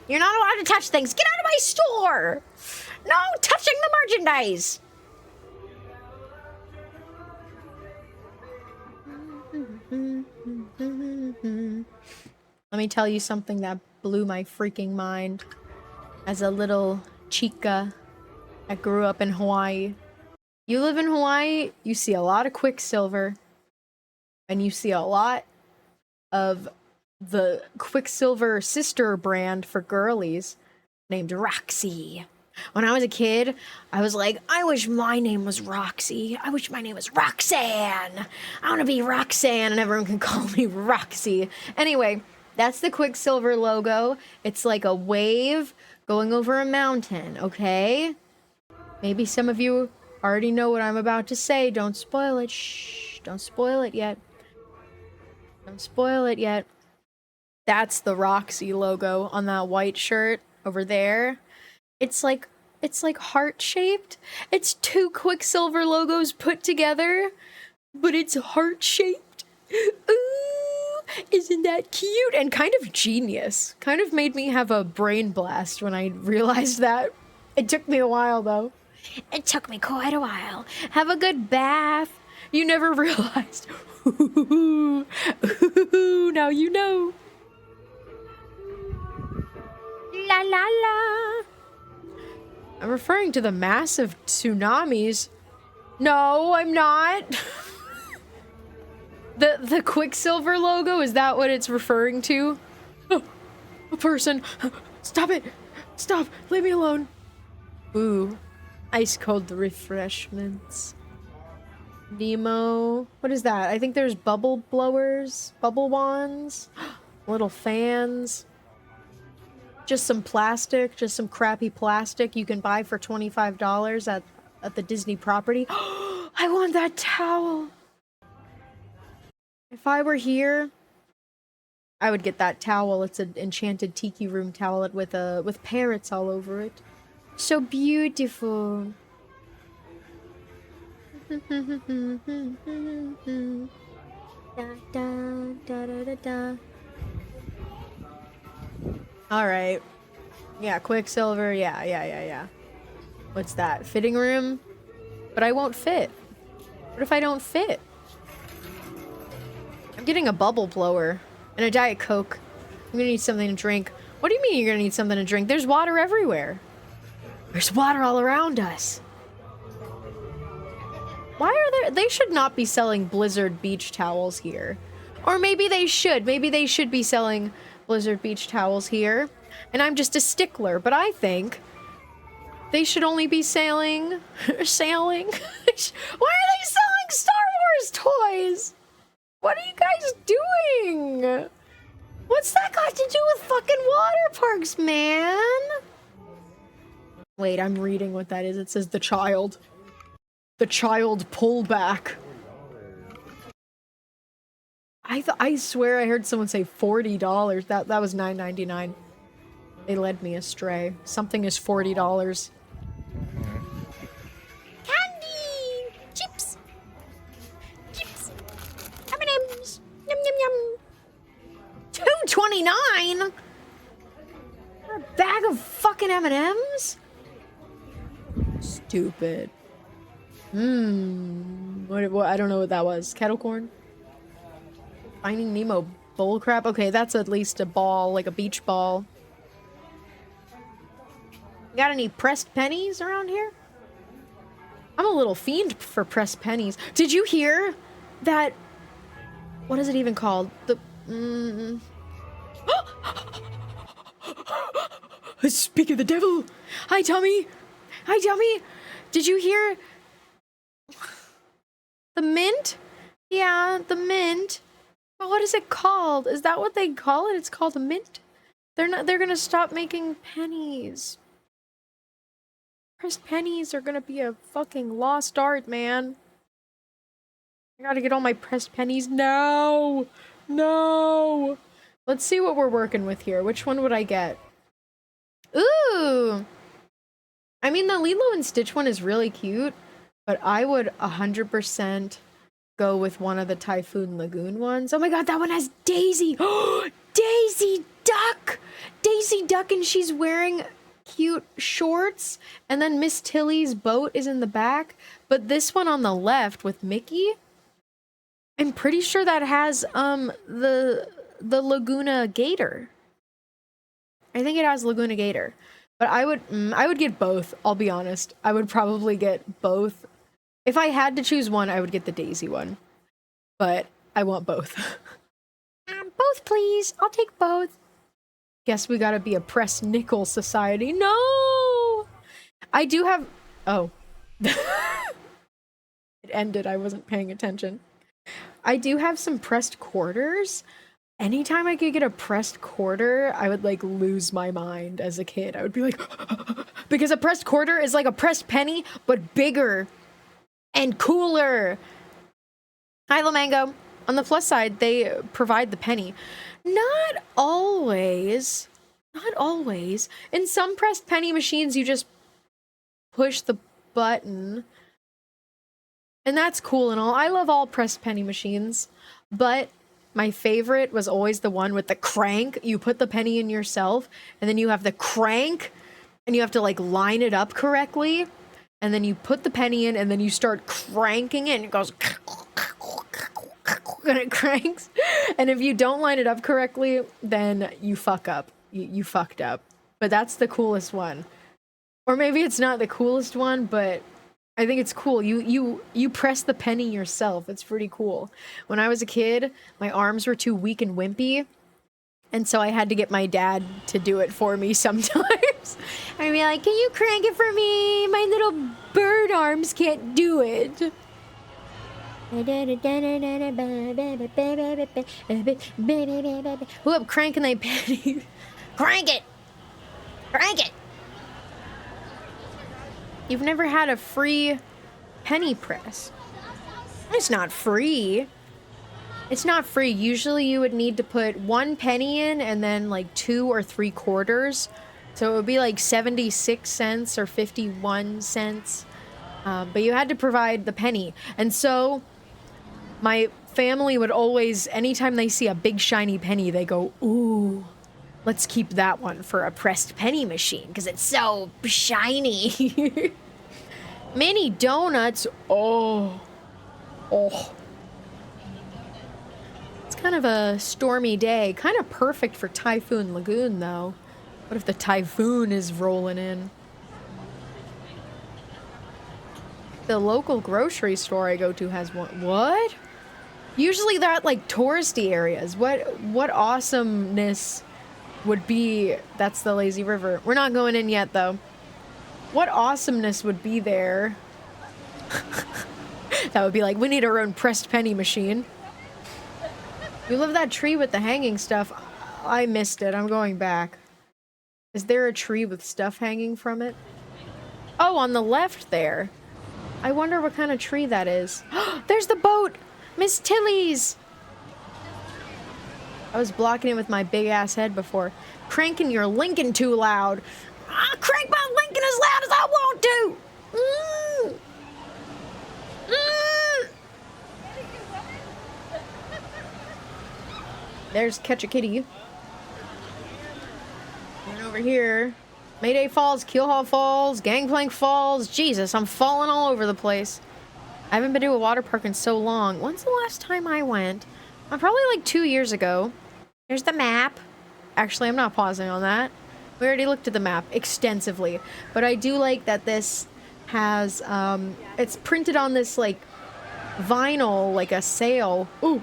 You're not allowed to touch things. Get out of my store! No touching the merchandise! Let me tell you something that blew my freaking mind. As a little chica that grew up in Hawaii. You live in Hawaii, you see a lot of Quicksilver, and you see a lot of the Quicksilver sister brand for girlies named Roxy. When I was a kid, I was like, I wish my name was Roxy. I wish my name was Roxanne. I want to be Roxanne and everyone can call me Roxy. Anyway, that's the Quicksilver logo. It's like a wave going over a mountain, okay? Maybe some of you already know what I'm about to say. Don't spoil it. Shh. Don't spoil it yet. Don't spoil it yet. That's the Roxy logo on that white shirt over there. It's like heart-shaped. It's two Quicksilver logos put together, but it's heart-shaped. Ooh, isn't that cute? And kind of genius. Kind of made me have a brain blast when I realized that. It took me a while, though. It took me quite a while. Have a good bath. You never realized. Now you know. La la la. I'm referring to the massive tsunamis. No, I'm not. The Quicksilver logo, is that what it's referring to? Oh, a person. Stop it. Stop. Leave me alone. Ooh. Ice cold refreshments. Nemo. What is that? I think there's bubble blowers, bubble wands, little fans. Just some plastic, just some crappy plastic you can buy for $25 at the Disney property. I want that towel. If I were here, I would get that towel. It's an enchanted tiki room towel with parrots all over it. So beautiful. Da, da, da, da, da, da. Alright. Yeah, Quicksilver. Yeah. What's that? Fitting room? But I won't fit. What if I don't fit? I'm getting a bubble blower and a Diet Coke. I'm gonna need something to drink. What do you mean you're gonna need something to drink? There's water everywhere. There's water all around us. Why are there... They should not be selling Blizzard beach towels here. Or maybe they should. Maybe they should be selling Blizzard beach towels here. And I'm just a stickler, but I think they should only be sailing... sailing? Why are they selling Star Wars toys? What are you guys doing? What's that got to do with fucking water parks, man? Wait, I'm reading what that is. It says the child. The child pullback. I swear I heard someone say $40. That was $9.99. They led me astray. Something is $40. Candy! Chips! Chips! M&M's! Yum yum yum! $2.29? A bag of fucking M&M's? Stupid. What I don't know what that was. Kettle corn? Finding Nemo bowl crap? Okay, that's at least a ball, like a beach ball. Got any pressed pennies around here? I'm a little fiend for pressed pennies. Did you hear that? What is it even called? The Speak of the devil. Hi, Tommy. Hi, Tommy. Did you hear? The mint? Yeah, the mint. But what is it called? Is that what they call it? It's called a mint? They're gonna stop making pennies. Pressed pennies are gonna be a fucking lost art, man. I gotta get all my pressed pennies now. No. Let's see what we're working with here. Which one would I get? Ooh. I mean, the Lilo and Stitch one is really cute, but I would 100% go with one of the Typhoon Lagoon ones. Oh my god, that one has Daisy! Daisy Duck! Daisy Duck, and she's wearing cute shorts, and then Miss Tilly's boat is in the back, but this one on the left with Mickey, I'm pretty sure that has, the Laguna Gator. I think it has Laguna Gator. But I would get both. I'll be honest. I would probably get both. If I had to choose one, I would get the Daisy one. But I want both. Both, please. I'll take both. Guess we gotta be a pressed nickel society. No! I do have... Oh. It ended. I wasn't paying attention. I do have some pressed quarters. Anytime I could get a pressed quarter, I would like lose my mind as a kid. I would be like, because a pressed quarter is like a pressed penny, but bigger and cooler. Hi, Lamango. On the plus side, they provide the penny. Not always. Not always. In some pressed penny machines, you just push the button. And that's cool and all. I love all pressed penny machines, but my favorite was always the one with the crank. You put the penny in yourself, and then you have the crank, and you have to like line it up correctly, and then you put the penny in, and then you start cranking it, and it goes, and it cranks. And if you don't line it up correctly, then you fuck up. You fucked up. But that's the coolest one. Or maybe it's not the coolest one, but I think it's cool. You press the penny yourself. It's pretty cool. When I was a kid, my arms were too weak and wimpy, and so I had to get my dad to do it for me sometimes. I'd be like, "Can you crank it for me? My little bird arms can't do it." Who up cranking they penny? Crank it! Crank it! You've never had a free penny press. It's not free. It's not free. Usually you would need to put 1 penny in and then like 2 or 3 quarters. So it would be like 76 cents or 51 cents. But you had to provide the penny. And so my family would always, anytime they see a big shiny penny, they go, "Ooh, let's keep that one for a pressed penny machine because it's so shiny." Mini donuts. Oh. It's kind of a stormy day. Kind of perfect for Typhoon Lagoon, though. What if the typhoon is rolling in? The local grocery store I go to has one. What? Usually they're at like touristy areas. What awesomeness would be... That's the lazy river. We're not going in yet, though. What awesomeness would be there? That would be like, we need our own pressed penny machine. You love that tree with the hanging stuff. I missed it. I'm going back. Is there a tree with stuff hanging from it? Oh, on the left there. I wonder what kind of tree that is. There's the boat! Miss Tilly's! I was blocking it with my big ass head before. Cranking your Lincoln too loud. Crank my Lincoln as loud as I want to! There's Catch a Kitty. And over here, Mayday Falls, Keelhaul Falls, Gangplank Falls. Jesus, I'm falling all over the place. I haven't been to a water park in so long. When's the last time I went? Probably like 2 years ago. There's the map. Actually, I'm not pausing on that. We already looked at the map extensively. But I do like that this has, it's printed on this, like, vinyl, like a sail. Ooh.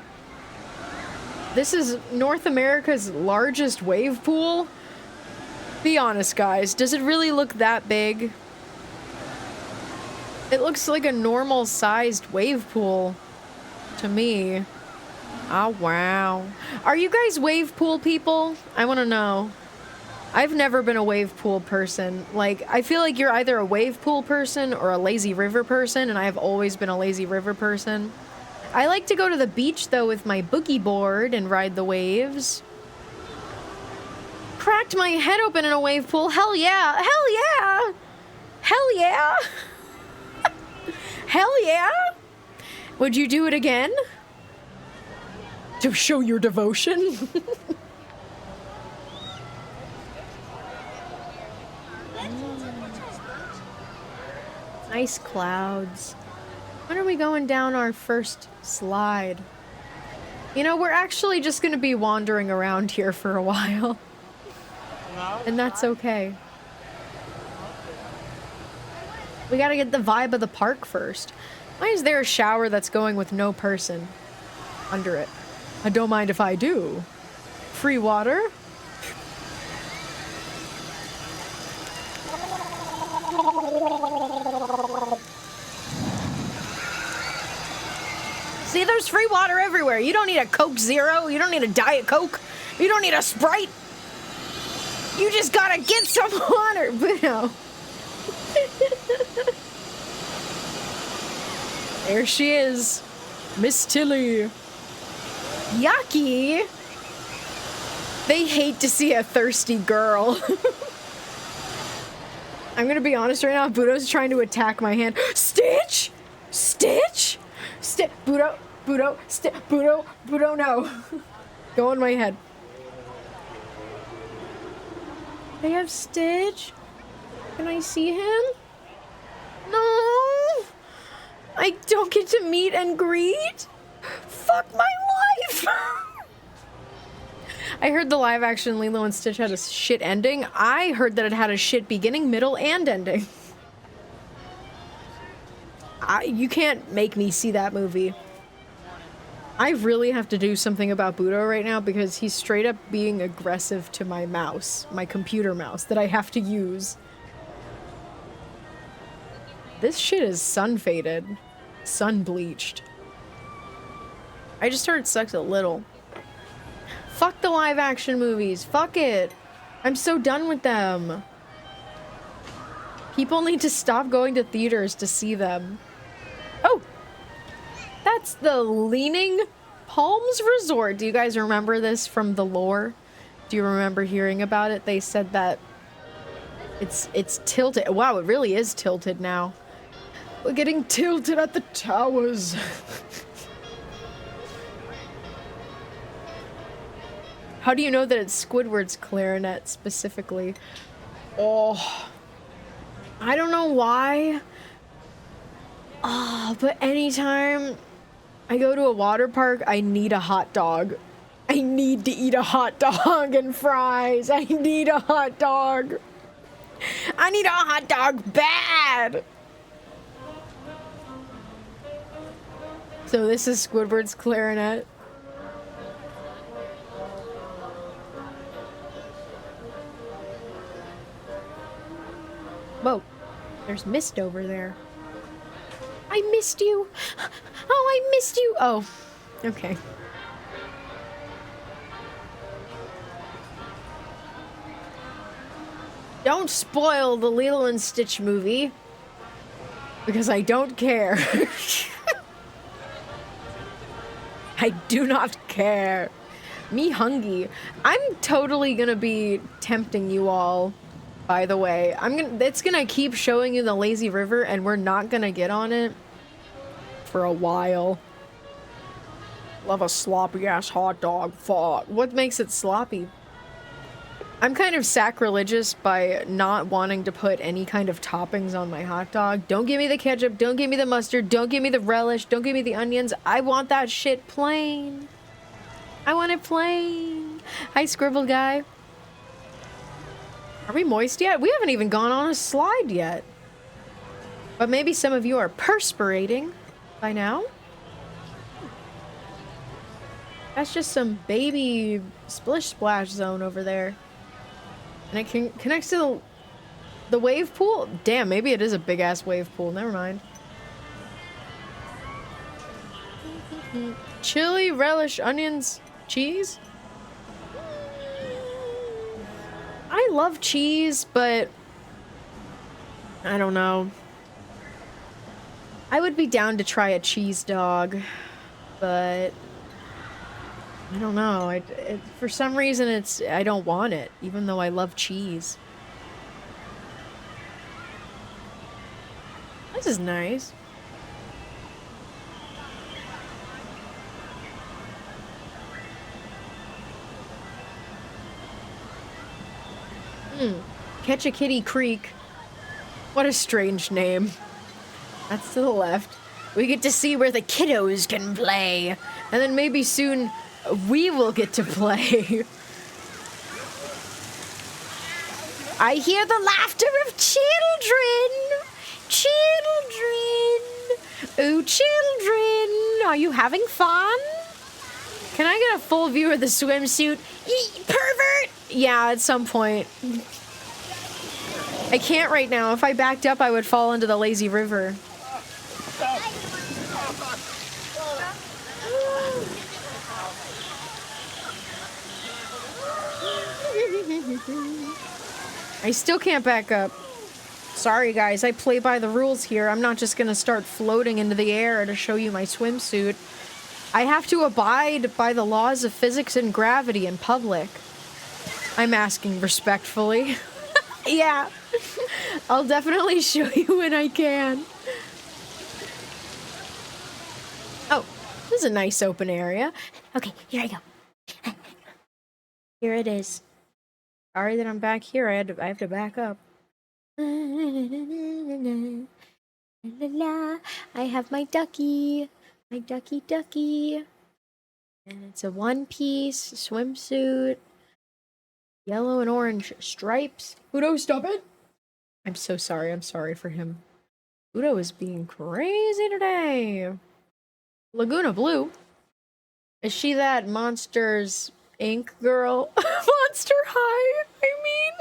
This is North America's largest wave pool. Be honest, guys. Does it really look that big? It looks like a normal-sized wave pool to me. Oh, wow. Are you guys wave pool people? I want to know. I've never been a wave pool person. Like, I feel like you're either a wave pool person or a lazy river person, and I have always been a lazy river person. I like to go to the beach, though, with my boogie board and ride the waves. Cracked my head open in a wave pool. Hell yeah. Hell yeah. Hell yeah. Hell yeah. Would you do it again? To show your devotion? Nice clouds. When are we going down our first slide? You know, we're actually just gonna be wandering around here for a while. And that's okay. We gotta get the vibe of the park first. Why is there a shower that's going with no person under it? I don't mind if I do. Free water? See, there's free water everywhere. You don't need a Coke Zero. You don't need a Diet Coke. You don't need a Sprite. You just gotta get some water. But no. There she is. Miss Tilly. Yucky. They hate to see a thirsty girl. I'm gonna be honest right now. Budo's trying to attack my hand. Stitch! Stitch! Budo, Budo, no. Go in my head. They have Stitch? Can I see him? No! I don't get to meet and greet? Fuck my life! I heard the live action Lilo and Stitch had a shit ending. I heard that it had a shit beginning, middle, and ending. You can't make me see that movie. I really have to do something about Budo right now because he's straight up being aggressive to my mouse, my computer mouse that I have to use. This shit is sun faded, sun bleached. I just heard sucks a little. Fuck the live action movies. Fuck it. I'm so done with them. People need to stop going to theaters to see them. Oh, that's the Leaning Palms Resort. Do you guys remember this from the lore? Do you remember hearing about it? They said that it's tilted. Wow, it really is tilted now. We're getting tilted at the towers. How do you know that it's Squidward's clarinet specifically? Oh, I don't know why. Oh, but anytime I go to a water park, I need a hot dog. I need to eat a hot dog and fries. I need a hot dog. I need a hot dog bad. So this is Squidward's clarinet. Whoa, there's mist over there. I missed you. Oh, I missed you. Oh, okay. Don't spoil the Lilo and Stitch movie. Because I don't care. I do not care. Me hungry. I'm totally gonna be tempting you all. By the way, it's gonna keep showing you the lazy river and we're not gonna get on it for a while. Love a sloppy ass hot dog. Fuck. What makes it sloppy? I'm kind of sacrilegious by not wanting to put any kind of toppings on my hot dog. Don't give me the ketchup, don't give me the mustard, don't give me the relish, don't give me the onions. I want that shit plain. I want it plain. Hi, Scribble Guy. Are we moist yet? We haven't even gone on a slide yet. But maybe some of you are perspirating by now. That's just some baby splish splash zone over there. And it connects to the wave pool? Damn, maybe it is a big ass wave pool. Never mind. Chili, relish, onions, cheese? I love cheese, but I don't know. I would be down to try a cheese dog, but I don't know. For some reason, I don't want it, even though I love cheese. This is nice. Catch a Kitty Creek. What a strange name. That's to the left. We get to see where the kiddos can play. And then maybe soon we will get to play. I hear the laughter of children. Children! Oh, children! Are you having fun? Can I get a full view of the swimsuit? Pervert! Yeah, at some point. I can't right now. If I backed up, I would fall into the lazy river. I still can't back up. Sorry, guys. I play by the rules here. I'm not just gonna start floating into the air to show you my swimsuit. I have to abide by the laws of physics and gravity in public. I'm asking respectfully. Yeah. I'll definitely show you when I can. Oh, this is a nice open area. Okay, here I go. Here it is. Sorry that I'm back here. I have to back up. I have my ducky. My ducky. And it's a one-piece swimsuit. Yellow and orange stripes. Udo, stop it! I'm so sorry. I'm sorry for him. Udo is being crazy today. Laguna Blue. Is she that Monsters Inc. girl? Monster High, I mean.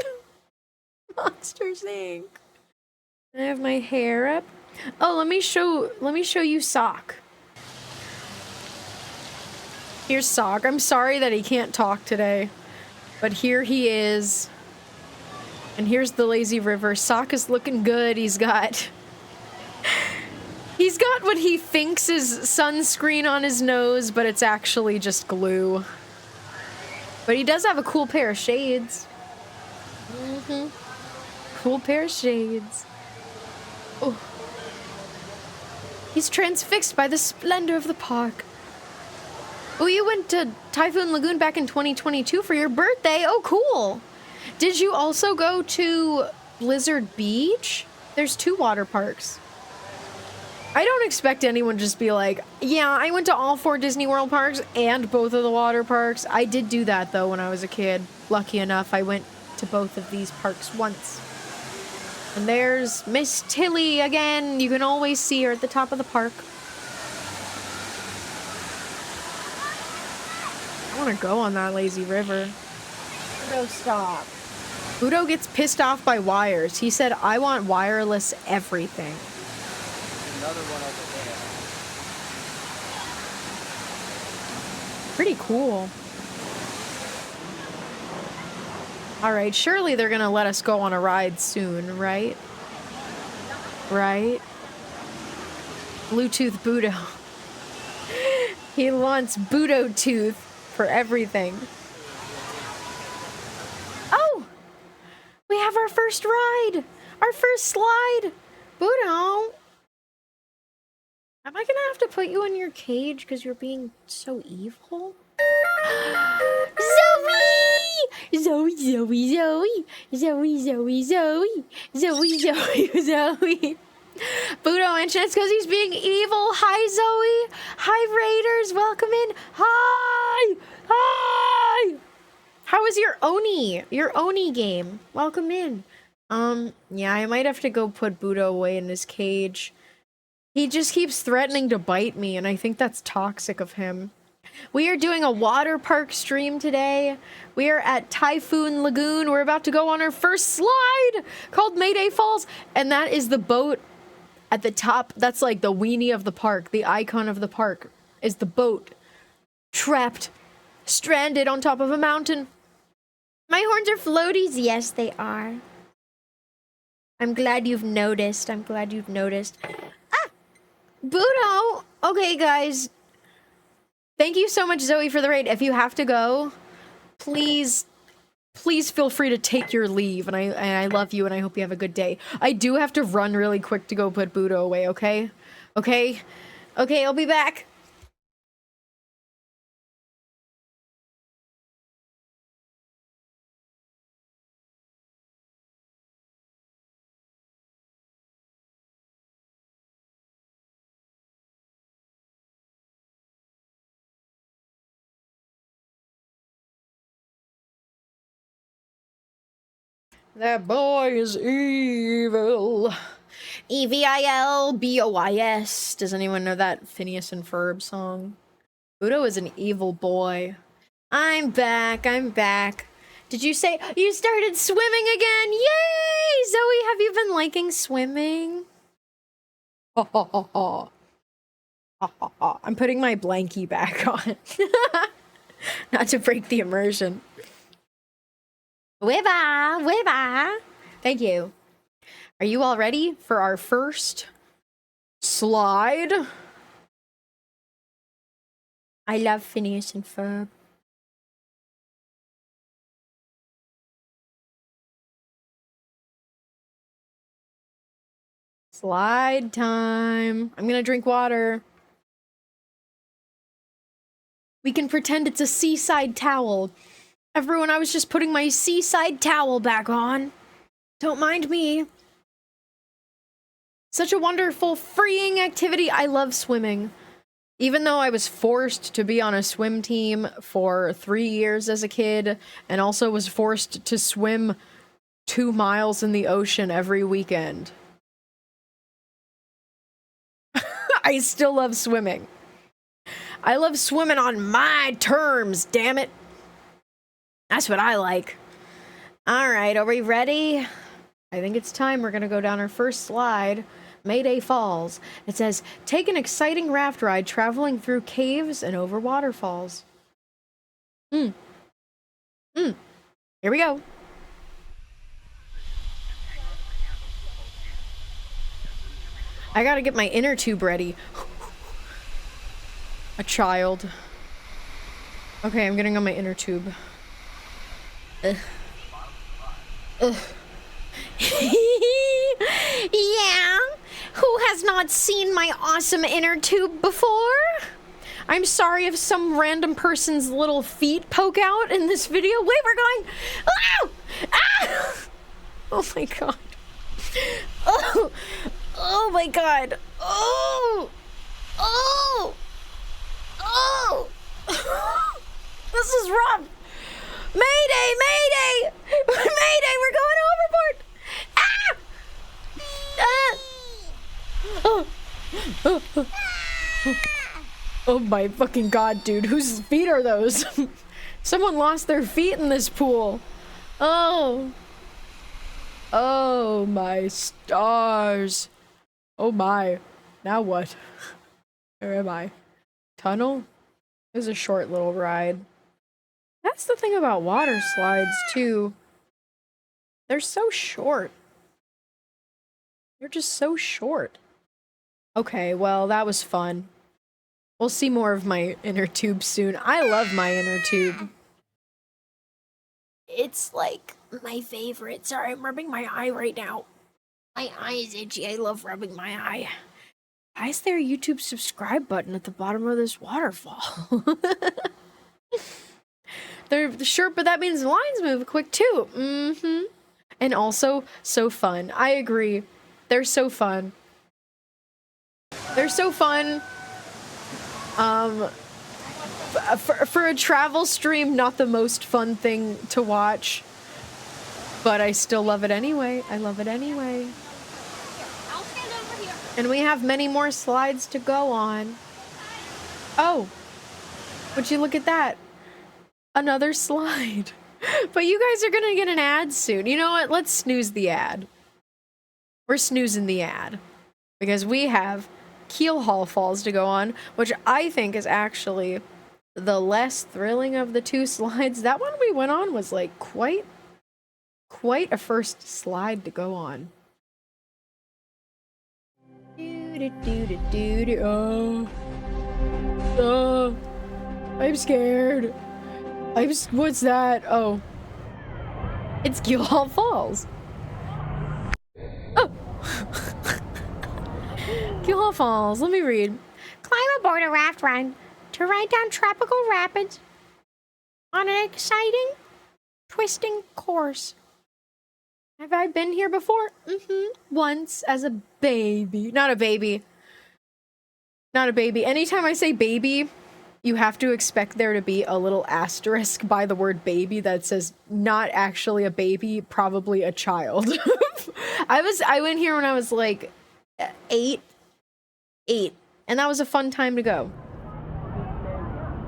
Monsters Inc. I have my hair up. Oh, let me show you Sock. Here's Sock. I'm sorry that he can't talk today, but here he is. And here's the lazy river. Sock is looking good. He's got what he thinks is sunscreen on his nose, but it's actually just glue. But he does have a cool pair of shades. Cool pair of shades. Oh. He's transfixed by the splendor of the park. Oh, you went to Typhoon Lagoon back in 2022 for your birthday? Oh, cool. Did you also go to Blizzard Beach? There's 2 water parks. I don't expect anyone to just be like, yeah, I went to all 4 Disney World parks and both of the water parks. I did do that, though, when I was a kid. Lucky enough, I went to both of these parks once. And there's Miss Tilly again. You can always see her at the top of the park. I want to go on that lazy river. Udo, stop. Udo gets pissed off by wires. He said, I want wireless everything. Another one over there. Pretty cool. Alright, surely they're gonna let us go on a ride soon, right? Right? Bluetooth Budo. He wants Budo Tooth for everything. Oh! We have our first ride! Our first slide! Budo! Am I gonna have to put you in your cage because you're being so evil? Zoe! Zoe, Zoe, Zoe! Zoe, Zoe, Zoe! Zoe, Zoe, Zoe! Budo mentioned it's because he's being evil. Hi, Zoe! Hi, Raiders! Welcome in! Hi! Hi! How was your Oni? Your Oni game? Welcome in. Yeah, I might have to go put Budo away in his cage. He just keeps threatening to bite me, and I think that's toxic of him. We are doing a water park stream today. We are at Typhoon Lagoon. We're about to go on our first slide called Mayday Falls, and that is the boat at the top. That's like the weenie of the park. The icon of the park is the boat. Trapped, stranded on top of a mountain. My horns are floaties. Yes, they are. I'm glad you've noticed. I'm glad you've noticed. Ah! Budo! Okay, guys. Thank you so much, Zoe, for the raid. If you have to go, please feel free to take your leave. And I love you, and I hope you have a good day. I do have to run really quick to go put Budo away, okay? Okay? Okay, I'll be back. That boy is evil. Evilboys. Does anyone know that Phineas and Ferb song? Udo is an evil boy. I'm back. I'm back. Did you say you started swimming again? Yay! Zoe, have you been liking swimming? Ha ha ha ha. Ha ha ha. I'm putting my blankie back on. Not to break the immersion. Wiba! Wiba! Thank you. Are you all ready for our first slide? I love Phineas and Ferb. Slide time. I'm gonna drink water. We can pretend it's a seaside towel. Everyone, I was just putting my seaside towel back on. Don't mind me. Such a wonderful, freeing activity. I love swimming. Even though I was forced to be on a swim team for 3 years as a kid, and also was forced to swim 2 miles in the ocean every weekend. I still love swimming. I love swimming on my terms, damn it. That's what I like. All right, are we ready? I think it's time. We're gonna go down our first slide. Mayday Falls. It says, take an exciting raft ride traveling through caves and over waterfalls. Here we go. I gotta get my inner tube ready. A child. Okay, I'm getting on my inner tube. Ugh. Ugh. Yeah? Who has not seen my awesome inner tube before? I'm sorry if some random person's little feet poke out in this video. Wait, we're going... Oh! Ah! Oh my god. Oh! Oh my god. Oh! Oh! Oh! This is rough. Mayday! Mayday! Mayday! We're going overboard! Ah! Ah! Oh. Oh. Oh. Oh my fucking god, dude. Whose feet are those? Someone lost their feet in this pool. Oh. Oh my stars. Oh my. Now what? Where am I? Tunnel? It was a short little ride. That's the thing about water slides, too. They're so short. They're just so short. Okay, well, that was fun. We'll see more of my inner tube soon. I love my inner tube. It's like my favorite. Sorry, I'm rubbing my eye right now. My eye is itchy. I love rubbing my eye. Why is there a YouTube subscribe button at the bottom of this waterfall? They're sure, but that means the lines move quick too. And also, so fun. I agree. They're so fun. They're so fun. For a travel stream, not the most fun thing to watch. But I still love it anyway. I love it anyway. I'll stand over here. And we have many more slides to go on. Oh. Would you look at that? Another slide. But you guys are gonna get an ad soon. You know what? Let's snooze the ad. We're snoozing the ad. Because we have Keelhaul Falls to go on, which I think is actually the less thrilling of the two slides. That one we went on was like quite a first slide to go on. Oh, I'm scared. What's that? Oh, it's Keelhaul Falls. Oh, Keelhaul Falls. Let me read. Climb aboard a raft ride to ride down tropical rapids on an exciting, twisting course. Have I been here before? Once as a baby. Not a baby. Not a baby. Anytime I say baby, you have to expect there to be a little asterisk by the word baby that says not actually a baby, probably a child. I went here when I was like 8. And that was a fun time to go.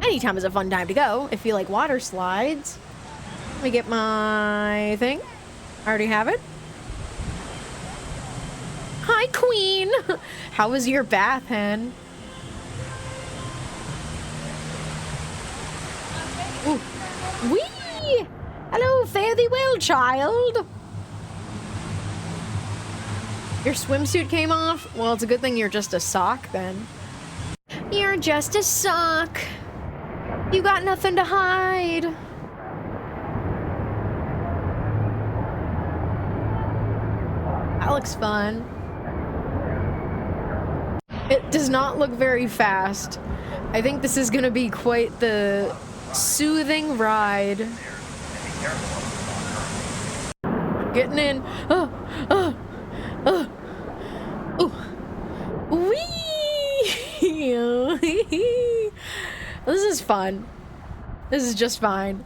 Anytime is a fun time to go if you like water slides. Let me get my thing. I already have it. Hi, Queen. How was your bath, hen? Ooh. Whee! Hello, fare thee well, child. Your swimsuit came off? Well, it's a good thing you're just a sock, then. You're just a sock. You got nothing to hide. That looks fun. It does not look very fast. I think this is gonna be quite the soothing ride. Getting in. Wee! This is fun. This is just fine.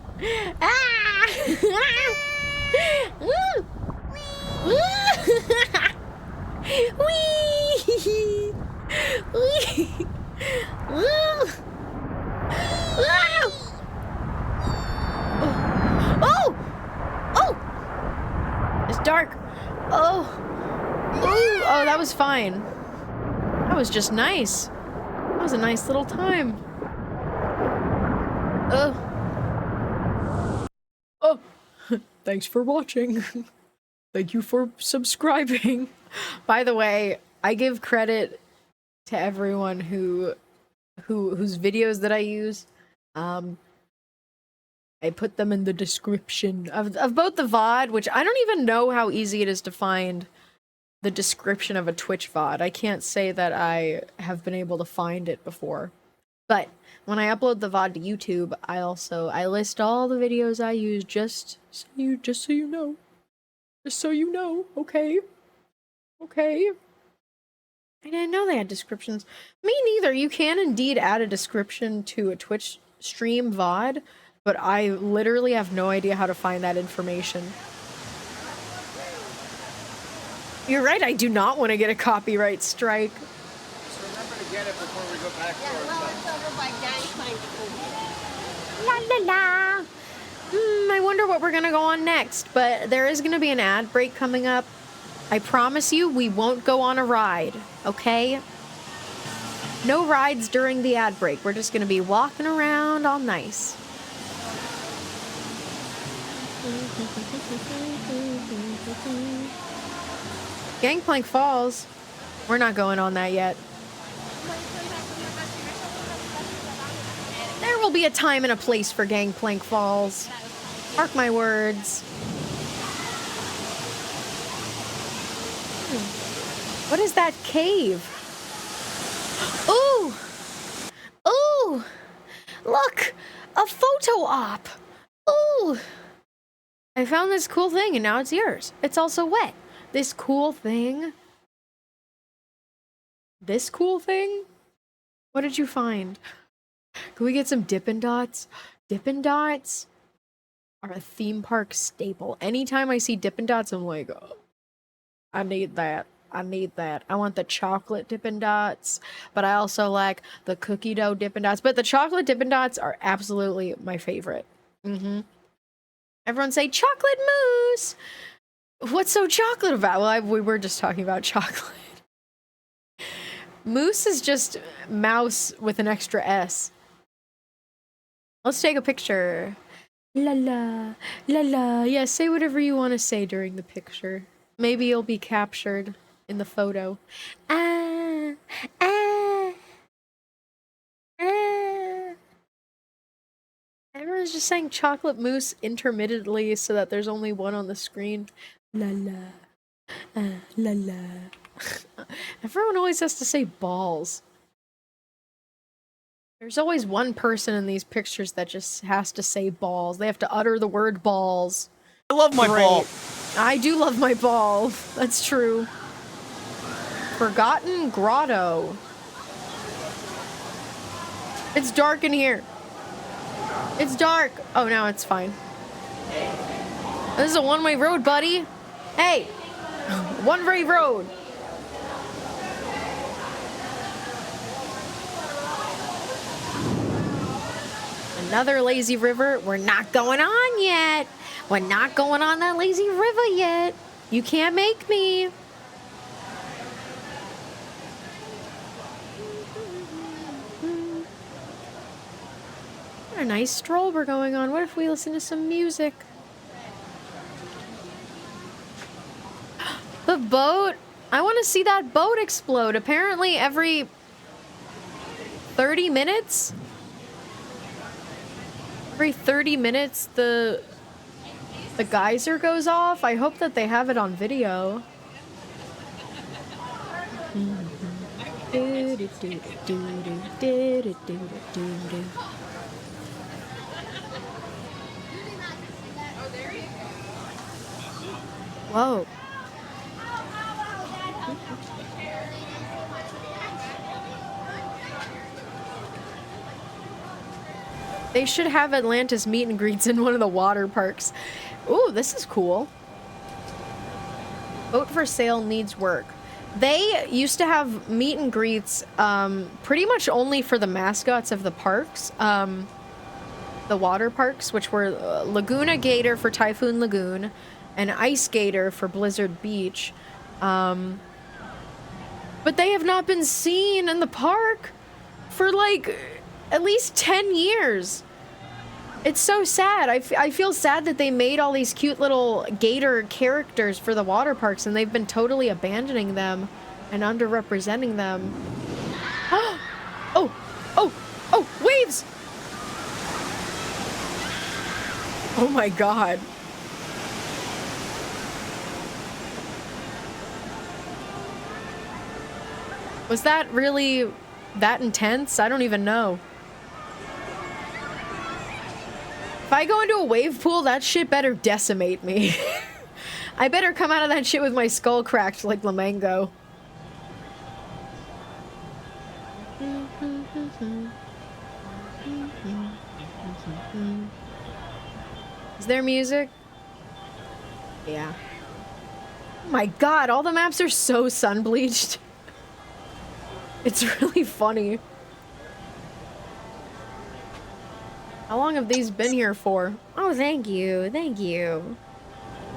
Ah! Wee! Oh! It's dark. Oh, that was fine. That was just nice. That was a nice little time. Oh, thanks for watching. Thank you for subscribing. By the way, I give credit to everyone whose videos that I use. I put them in the description of both the VOD, which I don't even know how easy it is to find the description of a Twitch VOD. I can't say that I have been able to find it before. But when I upload the VOD to YouTube, I list all the videos I use just so you know. Just so you know, okay? Okay. I didn't know they had descriptions. Me neither. You can indeed add a description to a Twitch stream VOD, but I literally have no idea how to find that information. You're right, I do not want to get a copyright strike. Just remember to get it before we go back Yeah, to well, our it's over by Gangplank. La la la. I wonder what we're gonna go on next, but there is gonna be an ad break coming up. I promise you, we won't go on a ride, okay? No rides during the ad break. We're just gonna be walking around all nice. Gangplank Falls. We're not going on that yet. There will be a time and a place for Gangplank Falls. Mark my words. What is that cave? Ooh! Ooh! Look! A photo op! Ooh! I found this cool thing and now it's yours. It's also wet. This cool thing? This cool thing? What did you find? Can we get some Dippin' Dots? Dippin' Dots are a theme park staple. Anytime I see Dippin' Dots, I'm like, oh, I need that. I need that. I want the chocolate Dippin' Dots, but I also like the cookie dough Dippin' Dots. But the chocolate Dippin' Dots are absolutely my favorite. Everyone say chocolate mousse! What's so chocolate about? Well, we were just talking about chocolate. Moose is just mouse with an extra S. Let's take a picture. La la, la la. Yeah, say whatever you want to say during the picture. Maybe you'll be captured in the photo. Ah, ah, ah. Everyone's just saying chocolate mousse intermittently so that there's only one on the screen. La la, la la. Everyone always has to say balls. There's always one person in these pictures that just has to say balls. They have to utter the word balls. I love my ball. I do love my ball. That's true. Forgotten Grotto. It's dark in here. It's dark. Oh, no, it's fine. This is a one-way road, buddy. Hey, one-way road. Another lazy river. We're not going on yet. We're not going on that lazy river yet. You can't make me. What a nice stroll we're going on. What if we listen to some music? The boat. I want to see that boat explode. Apparently every 30 minutes? Every 30 minutes the geyser goes off. I hope that they have it on video. Whoa. They should have Atlantis meet and greets in one of the water parks. Ooh, this is cool. Boat for sale needs work. They used to have meet and greets pretty much only for the mascots of the parks. The water parks, which were Laguna Gator for Typhoon Lagoon and Ice Gator for Blizzard Beach. But they have not been seen in the park for like at least 10 years. It's so sad. I feel sad that they made all these cute little gator characters for the water parks and they've been totally abandoning them and underrepresenting them. Oh, waves! Oh my god. Was that really that intense? I don't even know. If I go into a wave pool, that shit better decimate me. I better come out of that shit with my skull cracked like Lamango. Is there music? Yeah. Oh my god, all the maps are so sun-bleached. It's really funny. How long have these been here for? Oh, thank you. Thank you.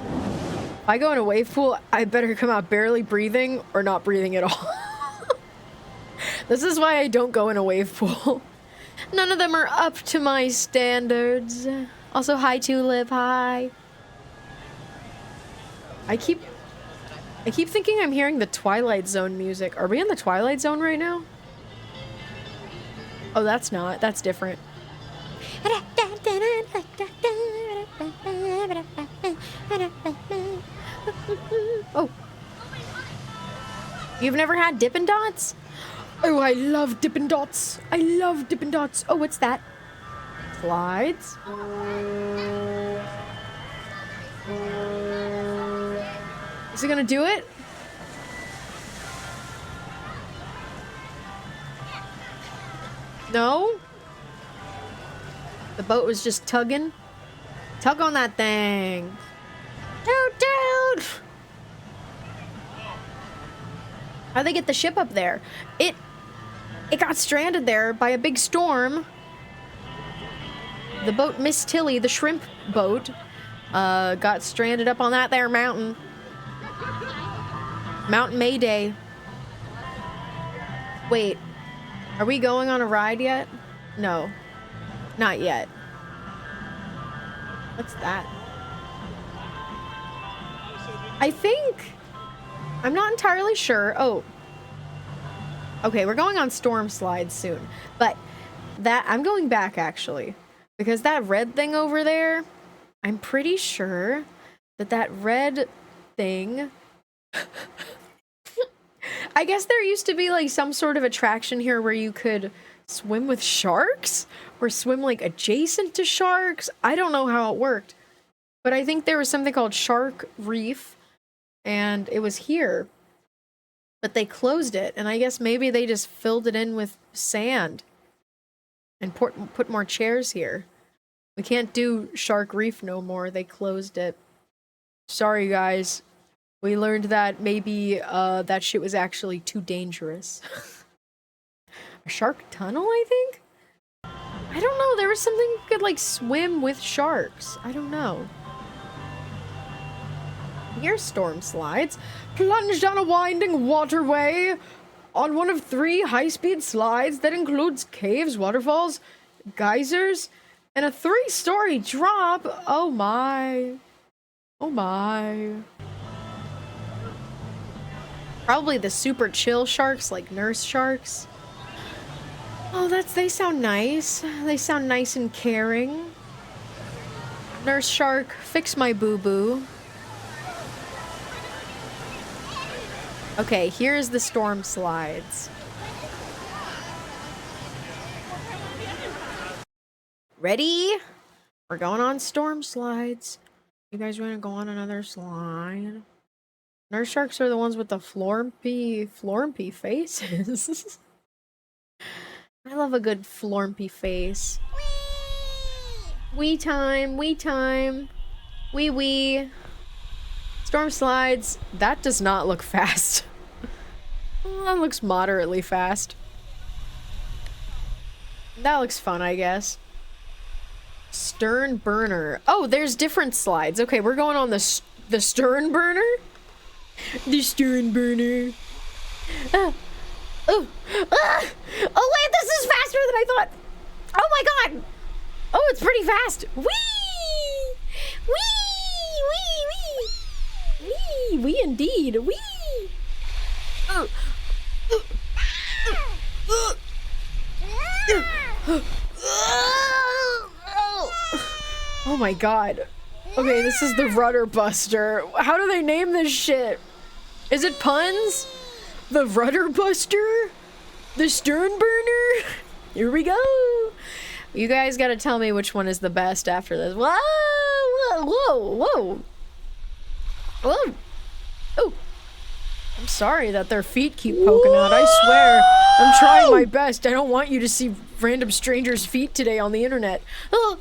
If I go in a wave pool, I better come out barely breathing or not breathing at all. This is why I don't go in a wave pool. None of them are up to my standards. Also, hi, Tulip. Hi. I keep thinking I'm hearing the Twilight Zone music. Are we in the Twilight Zone right now? Oh, that's not. That's different. Oh. You've never had Dippin' Dots? Oh, I love Dippin' Dots. I love Dippin' Dots. Oh, what's that? Slides. Is it gonna do it? No? The boat was just tugging. Tug on that thing. Toot toot! How'd they get the ship up there? It got stranded there by a big storm. The boat Miss Tilly, the shrimp boat, got stranded up on that there mountain. Mount Mayday. Wait, are we going on a ride yet? No, not yet. What's that? I think, I'm not entirely sure. Oh, okay, we're going on storm slides soon, but that, I'm going back actually, because that red thing over there, I'm pretty sure that that red thing, I guess there used to be like some sort of attraction here where you could swim with sharks or swim like adjacent to sharks. I don't know how it worked, but I think there was something called Shark Reef and it was here, but they closed it. And I guess maybe they just filled it in with sand and put more chairs here. We can't do Shark Reef no more. They closed it. Sorry, guys. We learned that maybe that shit was actually too dangerous. A shark tunnel, I think? I don't know. There was something you could like swim with sharks. I don't know. Here's storm slides. Plunge down a winding waterway on one of 3 high-speed slides that includes caves, waterfalls, geysers, and a 3-story drop. Oh my. Oh my. Probably the super chill sharks like nurse sharks. Oh, they sound nice. They sound nice and caring. Nurse shark, fix my boo-boo. Okay, here's the storm slides. Ready? We're going on storm slides. You guys want to go on another slide? Nurse sharks are the ones with the flormpy faces. I love a good flormpy face. Wee time, wee time. Wee wee. Storm slides. That does not look fast. Well, that looks moderately fast. That looks fun, I guess. Stern burner. Oh, there's different slides. Okay, we're going on the stern burner? The stern burner. Oh, wait, this is faster than I thought. Oh my god. Oh, it's pretty fast. Whee! Whee! Whee! Whee! Wee indeed. Wee! Oh my god. Okay, this is the rudder buster. How do they name this shit? Is it puns? The rudder buster? The stern burner? Here we go. You guys gotta tell me which one is the best after this. Whoa! Whoa! Whoa! Whoa! Whoa! Oh! I'm sorry that their feet keep poking out. I swear. I'm trying my best. I don't want you to see random strangers' feet today on the internet. Oh!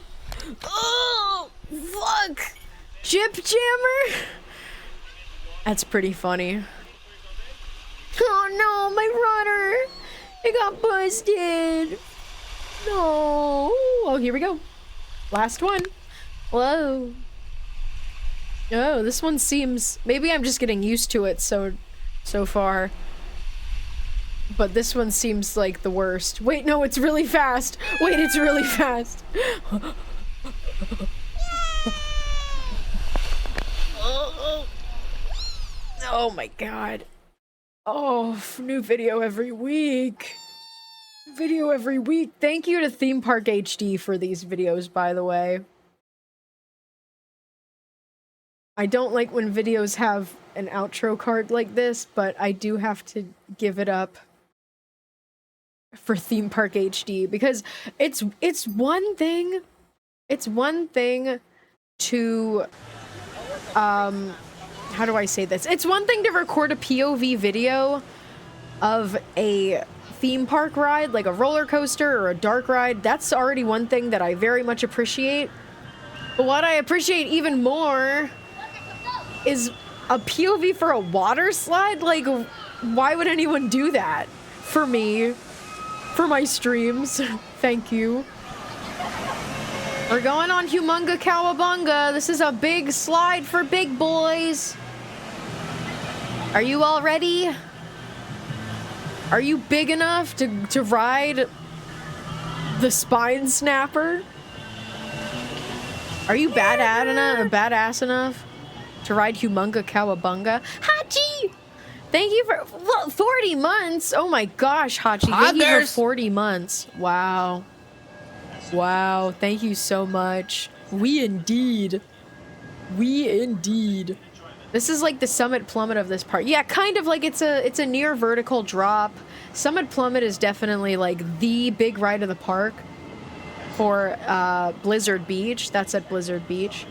Oh! Fuck! Chip jammer? That's pretty funny. Oh no, my rudder! It got busted! No! Oh, here we go. Last one. Whoa. Oh, this one seems... Maybe I'm just getting used to it so far. But this one seems like the worst. Wait, no, it's really fast. Wait, it's really fast. Oh my god. Oh, new video every week. Video every week. Thank you to Theme Park HD for these videos, by the way. I don't like when videos have an outro card like this, but I do have to give it up for Theme Park HD because it's one thing to how do I say this? It's one thing to record a POV video of a theme park ride, like a roller coaster or a dark ride. That's already one thing that I very much appreciate. But what I appreciate even more is a POV for a water slide. Like, why would anyone do that? For me. For my streams. Thank you. We're going on Humunga Cowabunga. This is a big slide for big boys. Are you all ready? Are you big enough to ride the spine snapper? Are you badass enough to ride Humunga Cowabunga? Hachi! Thank you for 40 months. Oh my gosh, Hachi. Thank you for 40 months. Wow. Wow, thank you so much. We indeed. We indeed. This is like the summit plummet of this part. Yeah, kind of like it's a near vertical drop. Summit plummet is definitely like the big ride of the park for Blizzard Beach. That's at Blizzard Beach.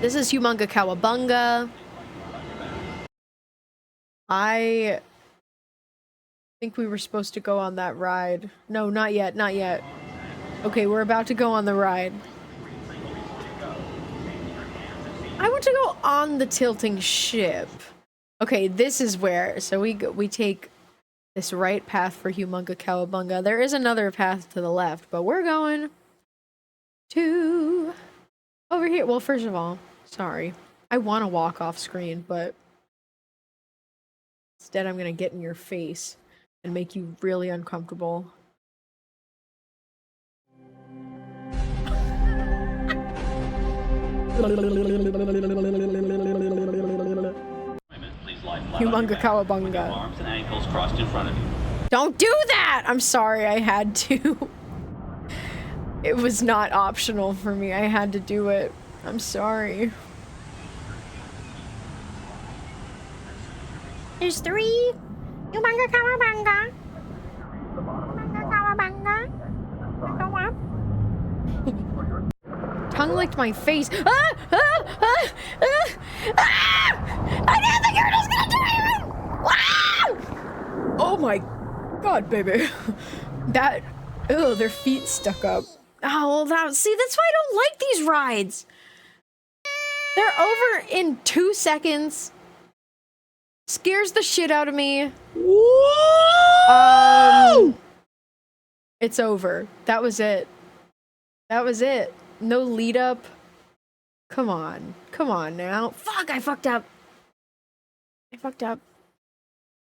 This is Humunga Cowabunga. I think we were supposed to go on that ride. No, not yet, not yet. Okay, we're about to go on the ride. I want to go on the tilting ship. Okay, this is where. So we take this right path for Humunga Cowabunga. There is another path to the left, but we're going to over here. Well, first of all, sorry. I want to walk off screen, but instead I'm going to get in your face and make you really uncomfortable. Humunga Cowabunga. Arms and ankles crossed in front of you. Don't do that! I'm sorry, I had to. It was not optional for me. I had to do it. I'm sorry. There's 3. Humunga Cowabunga. Humunga Cowabunga. Go up. Tongue licked my face. Ah! Ah! Ah! Ah! Ah! I didn't think you were just gonna do it! Ah! Oh my god, baby. That. Ugh, their feet stuck up. Oh, see, that's why I don't like these rides. They're over in 2 seconds. Scares the shit out of me. It's over. That was it. That was it. No lead up. Come on. Come on now. Fuck, I fucked up. I fucked up.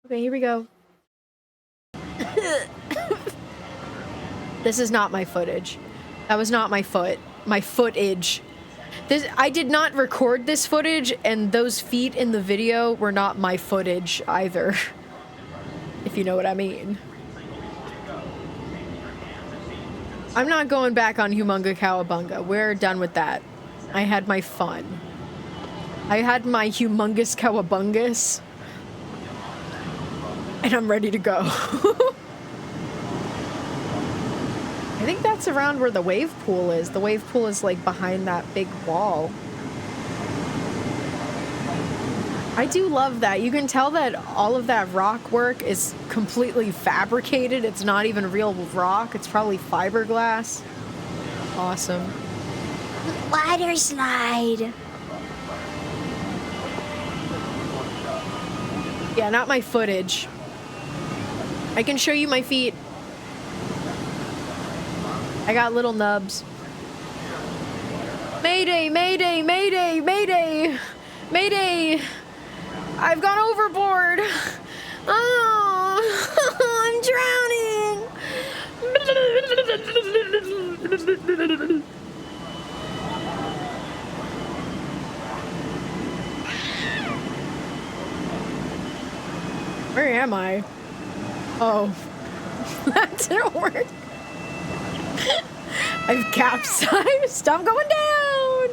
Okay, here we go. This is not my footage. That was not my footage. I did not record this footage, and those feet in the video were not my footage either. If you know what I mean. I'm not going back on Humunga Cowabunga. We're done with that. I had my fun. I had my humongous cowabungus. And I'm ready to go. I think that's around where the wave pool is. The wave pool is like behind that big wall. I do love that. You can tell that all of that rock work is completely fabricated. It's not even real rock. It's probably fiberglass. Awesome. Water slide. Yeah, not my footage. I can show you my feet. I got little nubs. Mayday, mayday, mayday, mayday, mayday. I've gone overboard. Oh, I'm drowning. Where am I? Oh, that didn't work. I've capsized. I'm going down.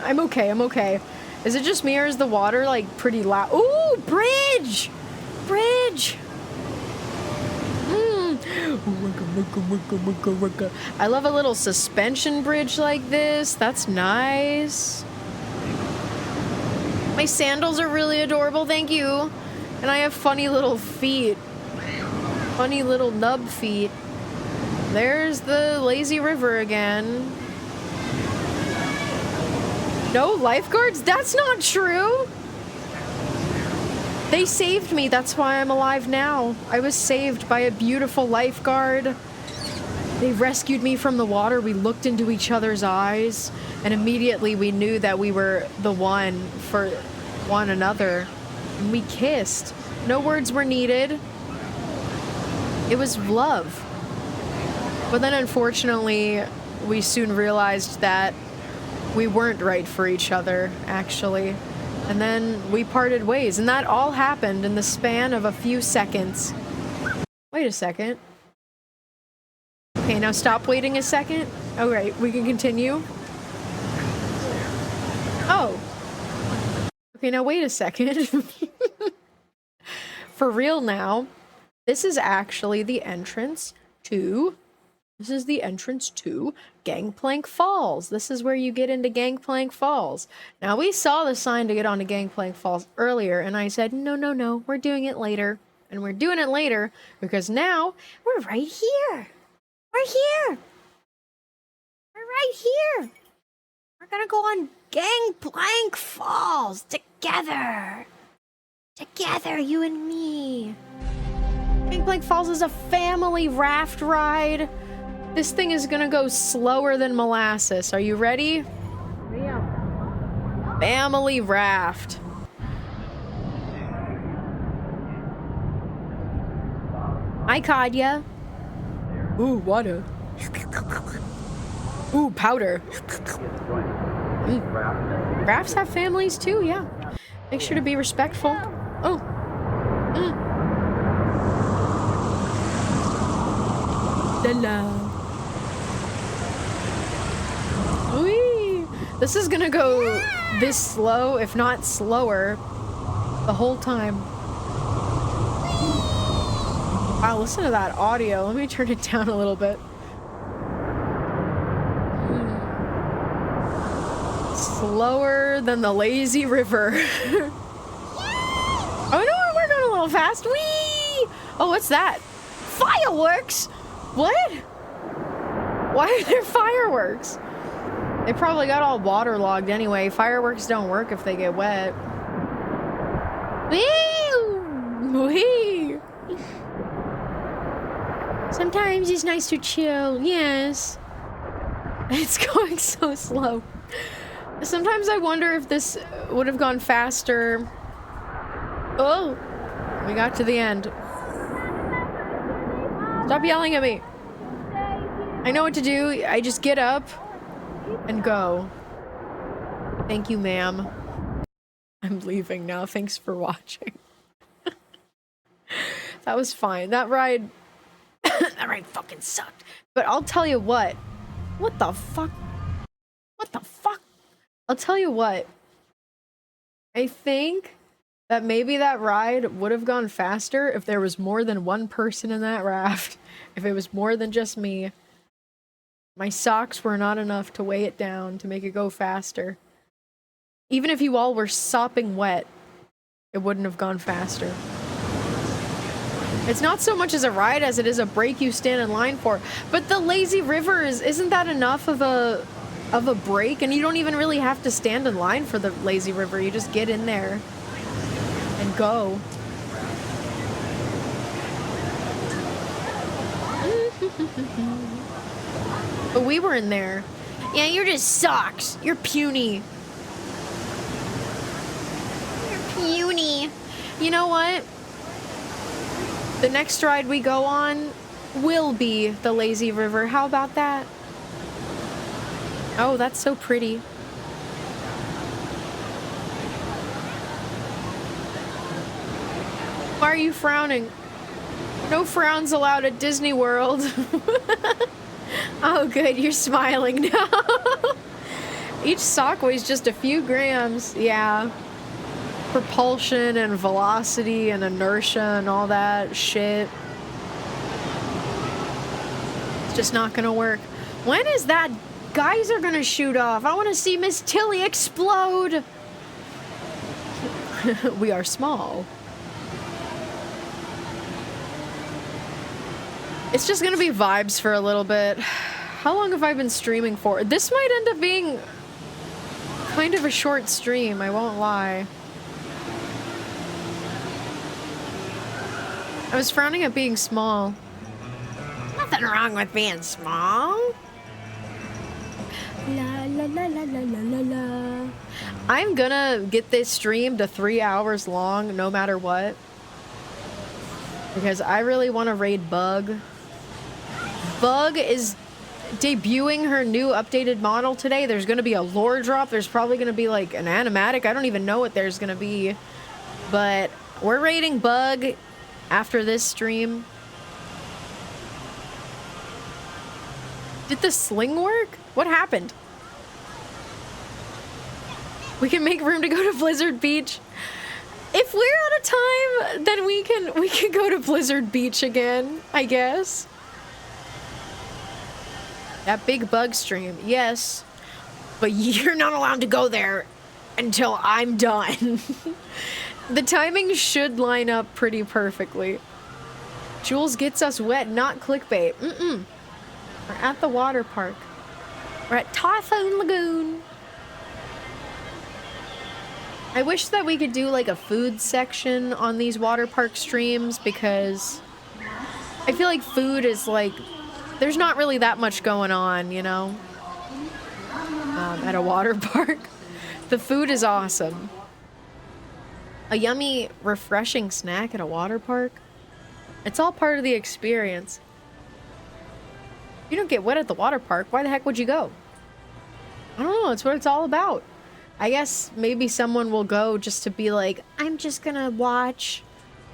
I'm okay. I'm okay. Is it just me or is the water like pretty loud? Ooh, bridge! Bridge! I love a little suspension bridge like this. That's nice. My sandals are really adorable, thank you. And I have funny little feet. Funny little nub feet. There's the lazy river again. No lifeguards? That's not true! They saved me, that's why I'm alive now. I was saved by a beautiful lifeguard. They rescued me from the water, we looked into each other's eyes, and immediately we knew that we were the one for one another. And we kissed. No words were needed. It was love. But then unfortunately, we soon realized that we weren't right for each other, actually. And then we parted ways, and that all happened in the span of a few seconds. Wait a second. Okay, now stop waiting a second. All right, we can continue. Oh. Okay, now wait a second. For real now, this is actually the entrance to... This is the entrance to Gangplank Falls. This is where you get into Gangplank Falls. Now, we saw the sign to get onto Gangplank Falls earlier, and I said, no, no, no, we're doing it later. And we're doing it later because now we're right here. We're here. We're right here. We're gonna go on Gangplank Falls together. Together, you and me. Gangplank Falls is a family raft ride. This thing is gonna go slower than molasses. Are you ready? Yeah. Family raft. Hi, Kadya. Ooh, water. Ooh, powder. Rafts have families too, yeah. Make sure to be respectful. Oh. La. Whee! This is gonna go this slow, if not slower, the whole time. Wow, listen to that audio. Let me turn it down a little bit. Slower than the lazy river. Oh no, we're going a little fast. Whee! Oh, what's that? Fireworks? What? Why are there fireworks? They probably got all waterlogged anyway. Fireworks don't work if they get wet. Whee! Whee! Sometimes it's nice to chill, yes. It's going so slow. Sometimes I wonder if this would have gone faster. Oh, we got to the end. Stop yelling at me. I know what to do. I just get up and go. Thank you, ma'am. I'm leaving now. Thanks for watching. That was fine. That ride that ride fucking sucked. But I'll tell you what. What the fuck? What the fuck? I'll tell you what. I think that maybe that ride would have gone faster if there was more than one person in that raft. If it was more than just me. My socks were not enough to weigh it down to make it go faster. Even if you all were sopping wet, it wouldn't have gone faster. It's not so much as a ride as it is a break you stand in line for. But the lazy river isn't that enough of a break? And you don't even really have to stand in line for the lazy river. You just get in there and go. But we were in there. Yeah, you're just socks. You're puny. You're puny. You know what? The next ride we go on will be the lazy river. How about that? Oh, that's so pretty. Why are you frowning? No frowns allowed at Disney World. Oh, good. You're smiling now. Each sock weighs just a few grams. Yeah. Propulsion and velocity and inertia and all that shit. It's just not gonna work. When is that geyser gonna shoot off? I want to see Miss Tilly explode. We are small. It's just gonna be vibes for a little bit. How long have I been streaming for? This might end up being kind of a short stream, I won't lie. I was frowning at being small. Nothing wrong with being small. La la la la la la la la. I'm gonna get this stream to 3 hours long, no matter what. Because I really want to raid Bug. Bug is debuting her new updated model today. There's gonna be a lore drop. There's probably gonna be like an animatic. I don't even know what there's gonna be. But we're raiding Bug after this stream. Did the sling work? What happened? We can make room to go to Blizzard Beach. If we're out of time, then we can go to Blizzard Beach again, I guess. That big Bug stream, yes. But you're not allowed to go there until I'm done. The timing should line up pretty perfectly. Jules gets us wet, not clickbait. We're at the water park. We're at Typhoon Lagoon. I wish that we could do like a food section on these water park streams, because I feel like food is like, there's not really that much going on, you know, at a water park. The food is awesome. A yummy, refreshing snack at a water park. It's all part of the experience. You don't get wet at the water park. Why the heck would you go? I don't know. It's what it's all about. I guess maybe someone will go just to be like, I'm just gonna watch.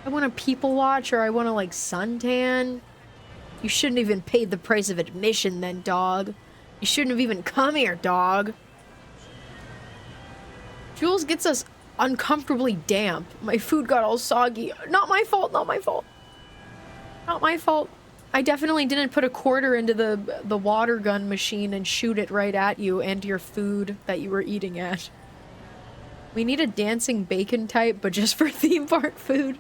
I want to people watch, or I want to like suntan. You shouldn't even pay the price of admission then, dog. You shouldn't have even come here, dog. Jules gets us uncomfortably damp. My food got all soggy. Not my fault, not my fault. Not my fault. I definitely didn't put a quarter into the water gun machine and shoot it right at you and your food that you were eating at. We need a dancing bacon type, but just for theme park food.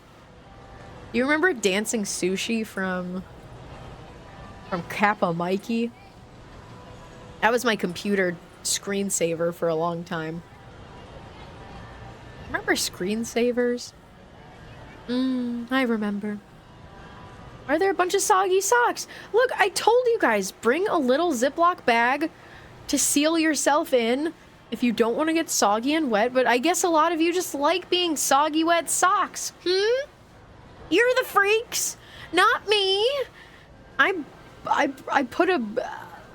You remember dancing sushi from Kappa Mikey? That was my computer screensaver for a long time. Remember screensavers? I remember. Are there a bunch of soggy socks? Look, I told you guys, bring a little Ziploc bag to seal yourself in if you don't want to get soggy and wet, but I guess a lot of you just like being soggy wet socks. You're the freaks, not me. I put a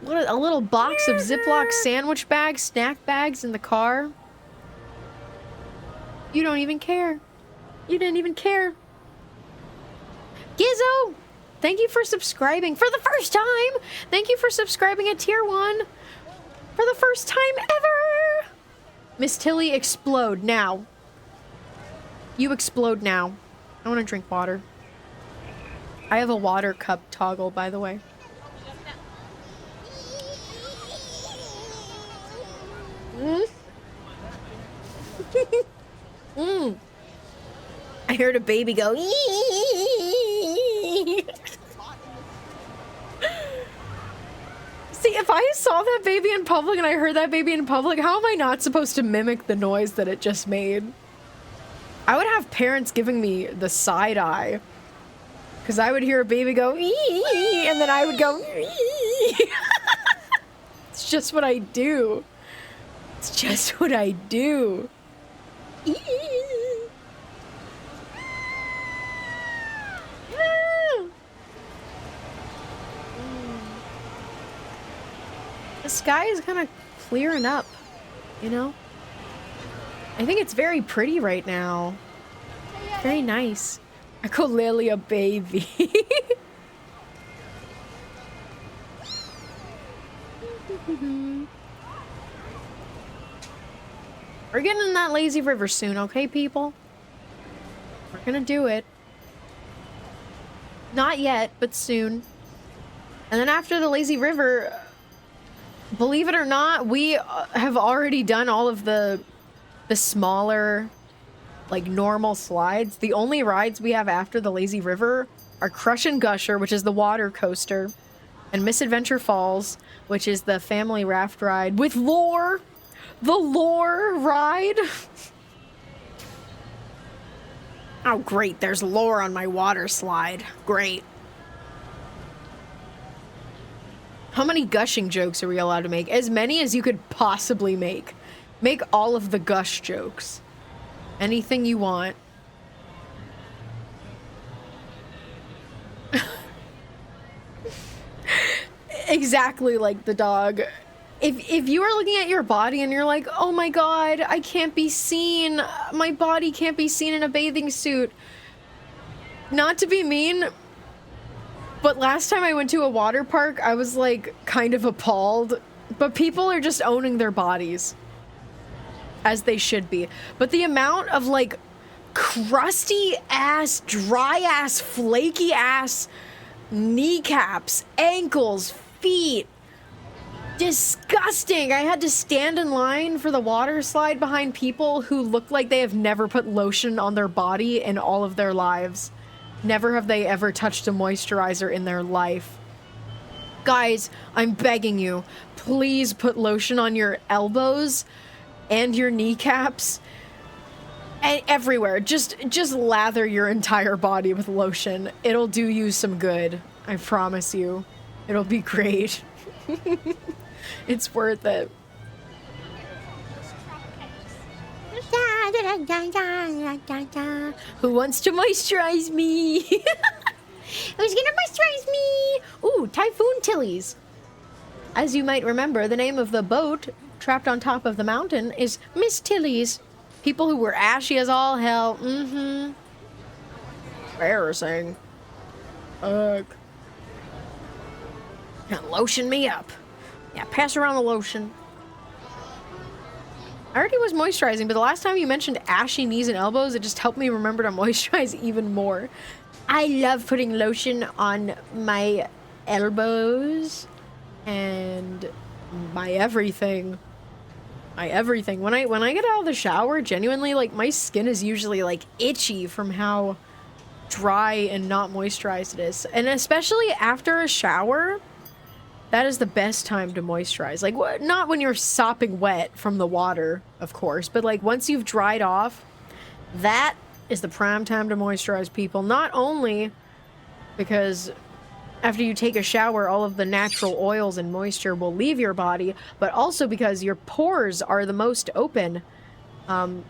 little box of Ziploc sandwich bags, snack bags in the car. You don't even care. You didn't even care. Gizzo, thank you for subscribing for the first time. Thank you for subscribing at tier 1 for the first time ever. Miss Tilly, explode now. You explode now. I want to drink water. I have a water cup toggle, by the way. I heard a baby go. See, if I saw that baby in public and I heard that baby in public, how am I not supposed to mimic the noise that it just made? I would have parents giving me the side eye. Because I would hear a baby go, ee, and then I would go, ee. It's just what I do. It's just what I do. Ee. The sky is kind of clearing up, you know? I think it's very pretty right now. Very nice. I call Lily a baby. We're getting in that lazy river soon, okay, people? We're gonna do it. Not yet, but soon. And then after the lazy river, believe it or not, we have already done all of the smaller, like, normal slides. The only rides we have after the lazy river are Crush and Gusher, which is the water coaster, and Misadventure Falls, which is the family raft ride with lore. The lore ride. Oh, great. There's lore on my water slide. Great. How many gushing jokes are we allowed to make? As many as you could possibly make. Make all of the gush jokes. Anything you want. Exactly like the dog. If you are looking at your body and you're like, oh my god, I can't be seen. My body can't be seen in a bathing suit. Not to be mean, but last time I went to a water park, I was like kind of appalled. But people are just owning their bodies. As they should be. But the amount of like crusty ass, dry ass, flaky ass kneecaps, ankles, feet. Disgusting. I had to stand in line for the water slide behind people who look like they have never put lotion on their body in all of their lives. Never have they ever touched a moisturizer in their life. Guys, I'm begging you, please put lotion on your elbows and your kneecaps Everywhere. Just lather your entire body with lotion. It'll do you some good. I promise you. It'll be great. It's worth it. Who wants to moisturize me? Who's gonna moisturize me? Ooh, Typhoon Tillies. As you might remember, the name of the boat trapped on top of the mountain is Miss Tillies. People who were ashy as all hell. Mm-hmm. Embarrassing. Ugh. Now lotion me up. Yeah, pass around the lotion. I already was moisturizing, but the last time you mentioned ashy knees and elbows, it just helped me remember to moisturize even more. I love putting lotion on my elbows and my everything. My everything. When I get out of the shower, genuinely, like, my skin is usually, like, itchy from how dry and not moisturized it is. And especially after a shower, that is the best time to moisturize. Like, not when you're sopping wet from the water, of course, but, like, once you've dried off, that is the prime time to moisturize, people. Not only because after you take a shower, all of the natural oils and moisture will leave your body, but also because your pores are the most open. And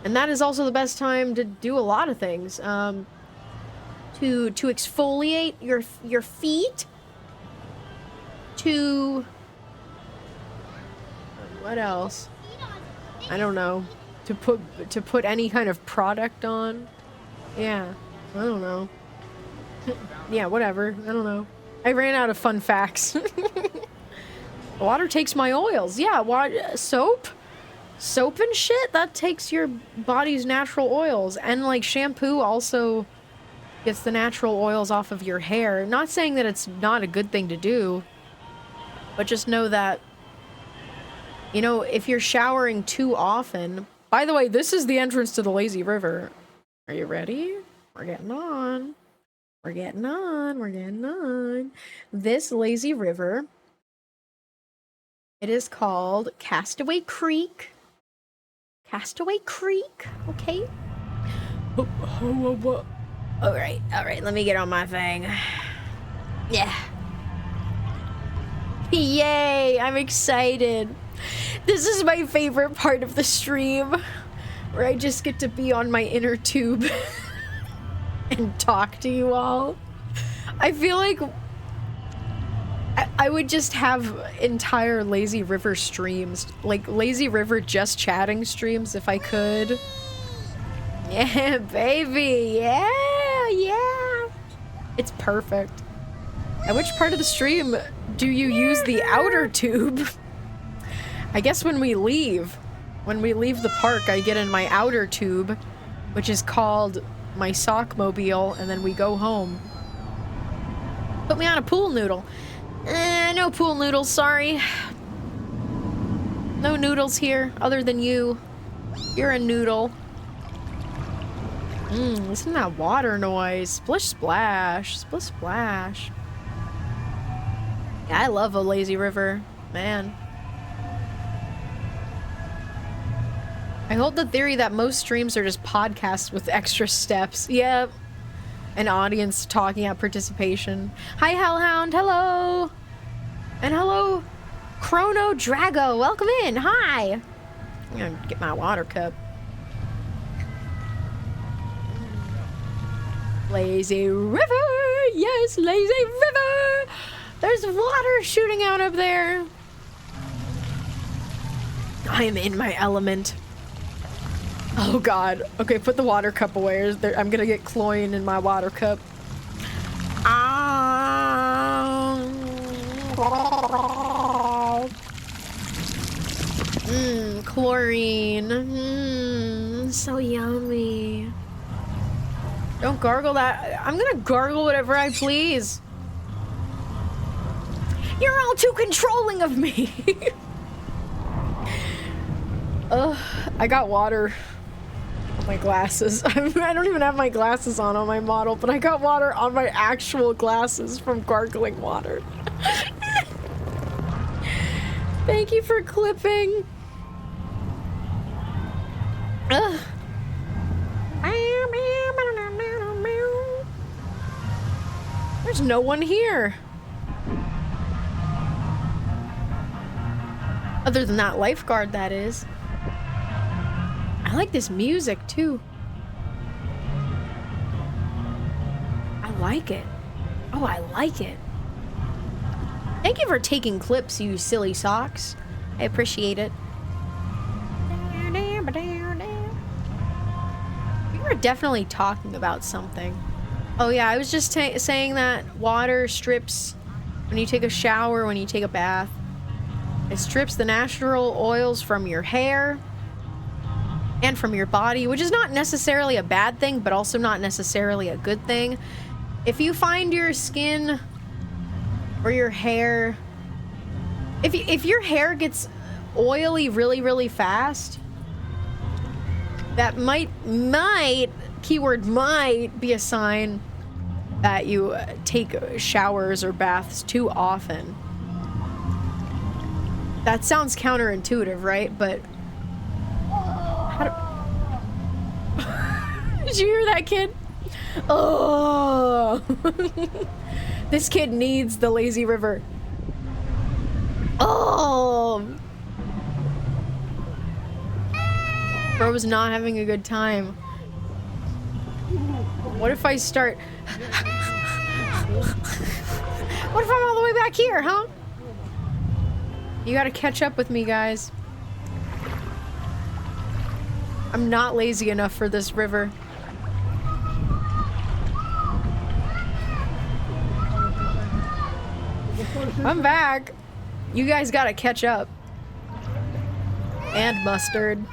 that is also the best time to do a lot of things. To exfoliate your feet. To... what else? I don't know. To put any kind of product on. Yeah, I don't know. Yeah, whatever. I don't know. I ran out of fun facts. Water takes my oils. Yeah, soap? Soap and shit? That takes your body's natural oils. And, like, shampoo also gets the natural oils off of your hair. Not saying that it's not a good thing to do, but just know that, you know, if you're showering too often... By the way, this is the entrance to the lazy river. Are you ready? We're getting on. We're getting on. We're getting on. This lazy river, it is called Castaway Creek. Castaway Creek, okay? All right, let me get on my thing. Yeah. Yay, I'm excited. This is my favorite part of the stream, where I just get to be on my inner tube and talk to you all. I feel like I would just have entire Lazy River streams, like Lazy River just chatting streams if I could. Yeah, baby, yeah. It's perfect. At which part of the stream do you use the outer tube? I guess when we leave the park, I get in my outer tube, which is called my sock mobile, and then we go home. Put me on a pool noodle. No pool noodles, sorry. No noodles here, other than you. You're a noodle. Listen to that water noise. Splish splash, splish splash. Yeah, I love a lazy river, man. I hold the theory that most streams are just podcasts with extra steps. Yep. An audience talking at participation. Hi, Hellhound. Hello. And hello, Chrono Drago. Welcome in. Hi. I'm gonna get my water cup. Lazy river. Yes, lazy river. There's water shooting out up there. I am in my element. Oh god. Okay, put the water cup away. I'm gonna get chlorine in my water cup. Chlorine. So yummy. Don't gargle that. I'm gonna gargle whatever I please. You're all too controlling of me. I got water on my glasses. I don't even have my glasses on my model, but I got water on my actual glasses from gargling water. Thank you for clipping. There's no one here. Other than that lifeguard, that is. I like this music, too. I like it. Oh, I like it. Thank you for taking clips, you silly socks. I appreciate it. We were definitely talking about something. Oh yeah, I was just saying that water strips when you take a shower, when you take a bath. It strips the natural oils from your hair and from your body, which is not necessarily a bad thing, but also not necessarily a good thing. If you find your skin or your hair, if your hair gets oily really fast, that might, keyword might, be a sign that you take showers or baths too often. That sounds counterintuitive, right? But did you hear that, kid? Oh, this kid needs the lazy river. Oh, bro's not having a good time. What if I start? What if I'm all the way back here, huh? You gotta catch up with me, guys. I'm not lazy enough for this river. I'm back. You guys gotta catch up. And mustard.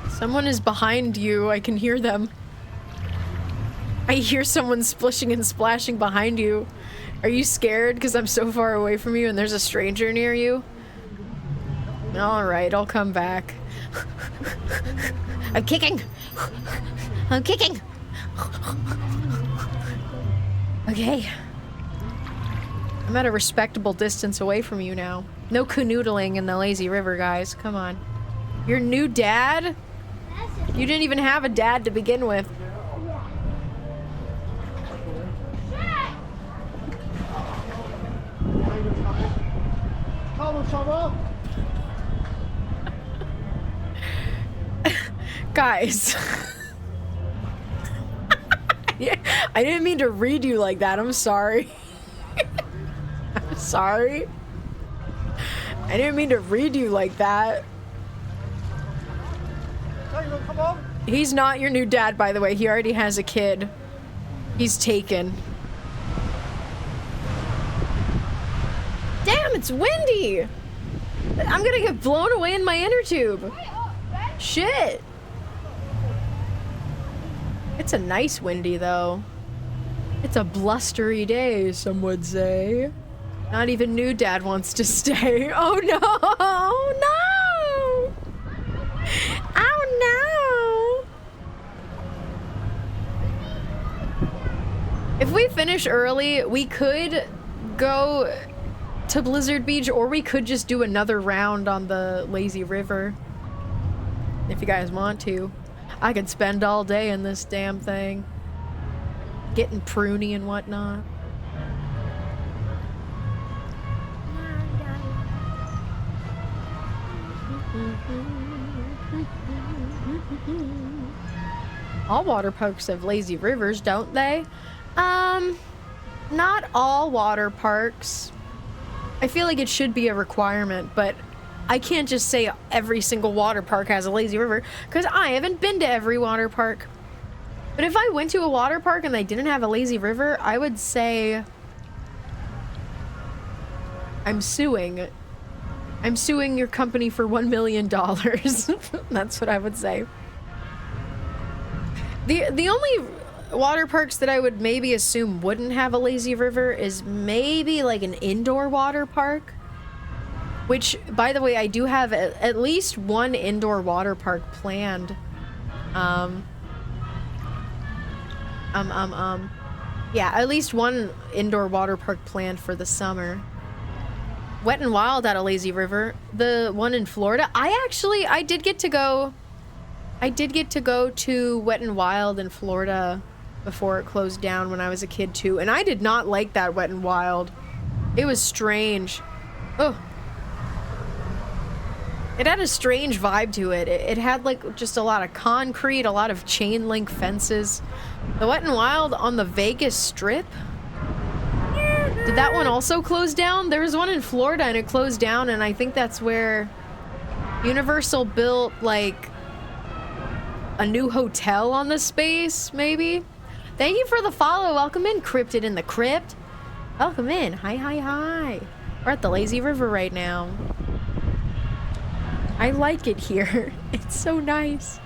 Someone is behind you. I can hear them. I hear someone splishing and splashing behind you. Are you scared because I'm so far away from you and there's a stranger near you? Alright, I'll come back. I'm kicking! I'm kicking! Okay. I'm at a respectable distance away from you now. No canoodling in the lazy river, guys. Come on. Your new dad? You didn't even have a dad to begin with. Guys. Yeah, I didn't mean to read you like that. I'm sorry. I'm sorry. I didn't mean to read you like that. He's not your new dad, by the way. He already has a kid. He's taken. Damn, it's windy! I'm gonna get blown away in my inner tube. Shit. It's a nice windy, though. It's a blustery day, some would say. Not even new dad wants to stay. Oh no! No! Oh no! If we finish early, we could go to Blizzard Beach, or we could just do another round on the lazy river. If you guys want to. I could spend all day in this damn thing. Getting pruny and whatnot. All water parks have lazy rivers, don't they? Not all water parks. I feel like it should be a requirement, but I can't just say every single water park has a lazy river, because I haven't been to every water park. But if I went to a water park and they didn't have a lazy river, I would say I'm suing. I'm suing your company for $1 million. That's what I would say. The only water parks that I would maybe assume wouldn't have a lazy river is maybe like an indoor water park. Which, by the way, I do have at least one indoor water park planned. Yeah, at least one indoor water park planned for the summer. Wet and Wild at a lazy river. The one in Florida. I did get to go to Wet and Wild in Florida before it closed down when I was a kid too, and I did not like that Wet and Wild. It was strange. Oh. It had a strange vibe to it. It had like just a lot of concrete, a lot of chain link fences. The Wet and Wild on the Vegas Strip? Did that one also close down? There was one in Florida and it closed down, and I think that's where Universal built like a new hotel on the space, maybe? Thank you for the follow. Welcome in, Cryptid in the Crypt. Welcome in. Hi, hi, hi. We're at the Lazy River right now. I like it here. It's so nice.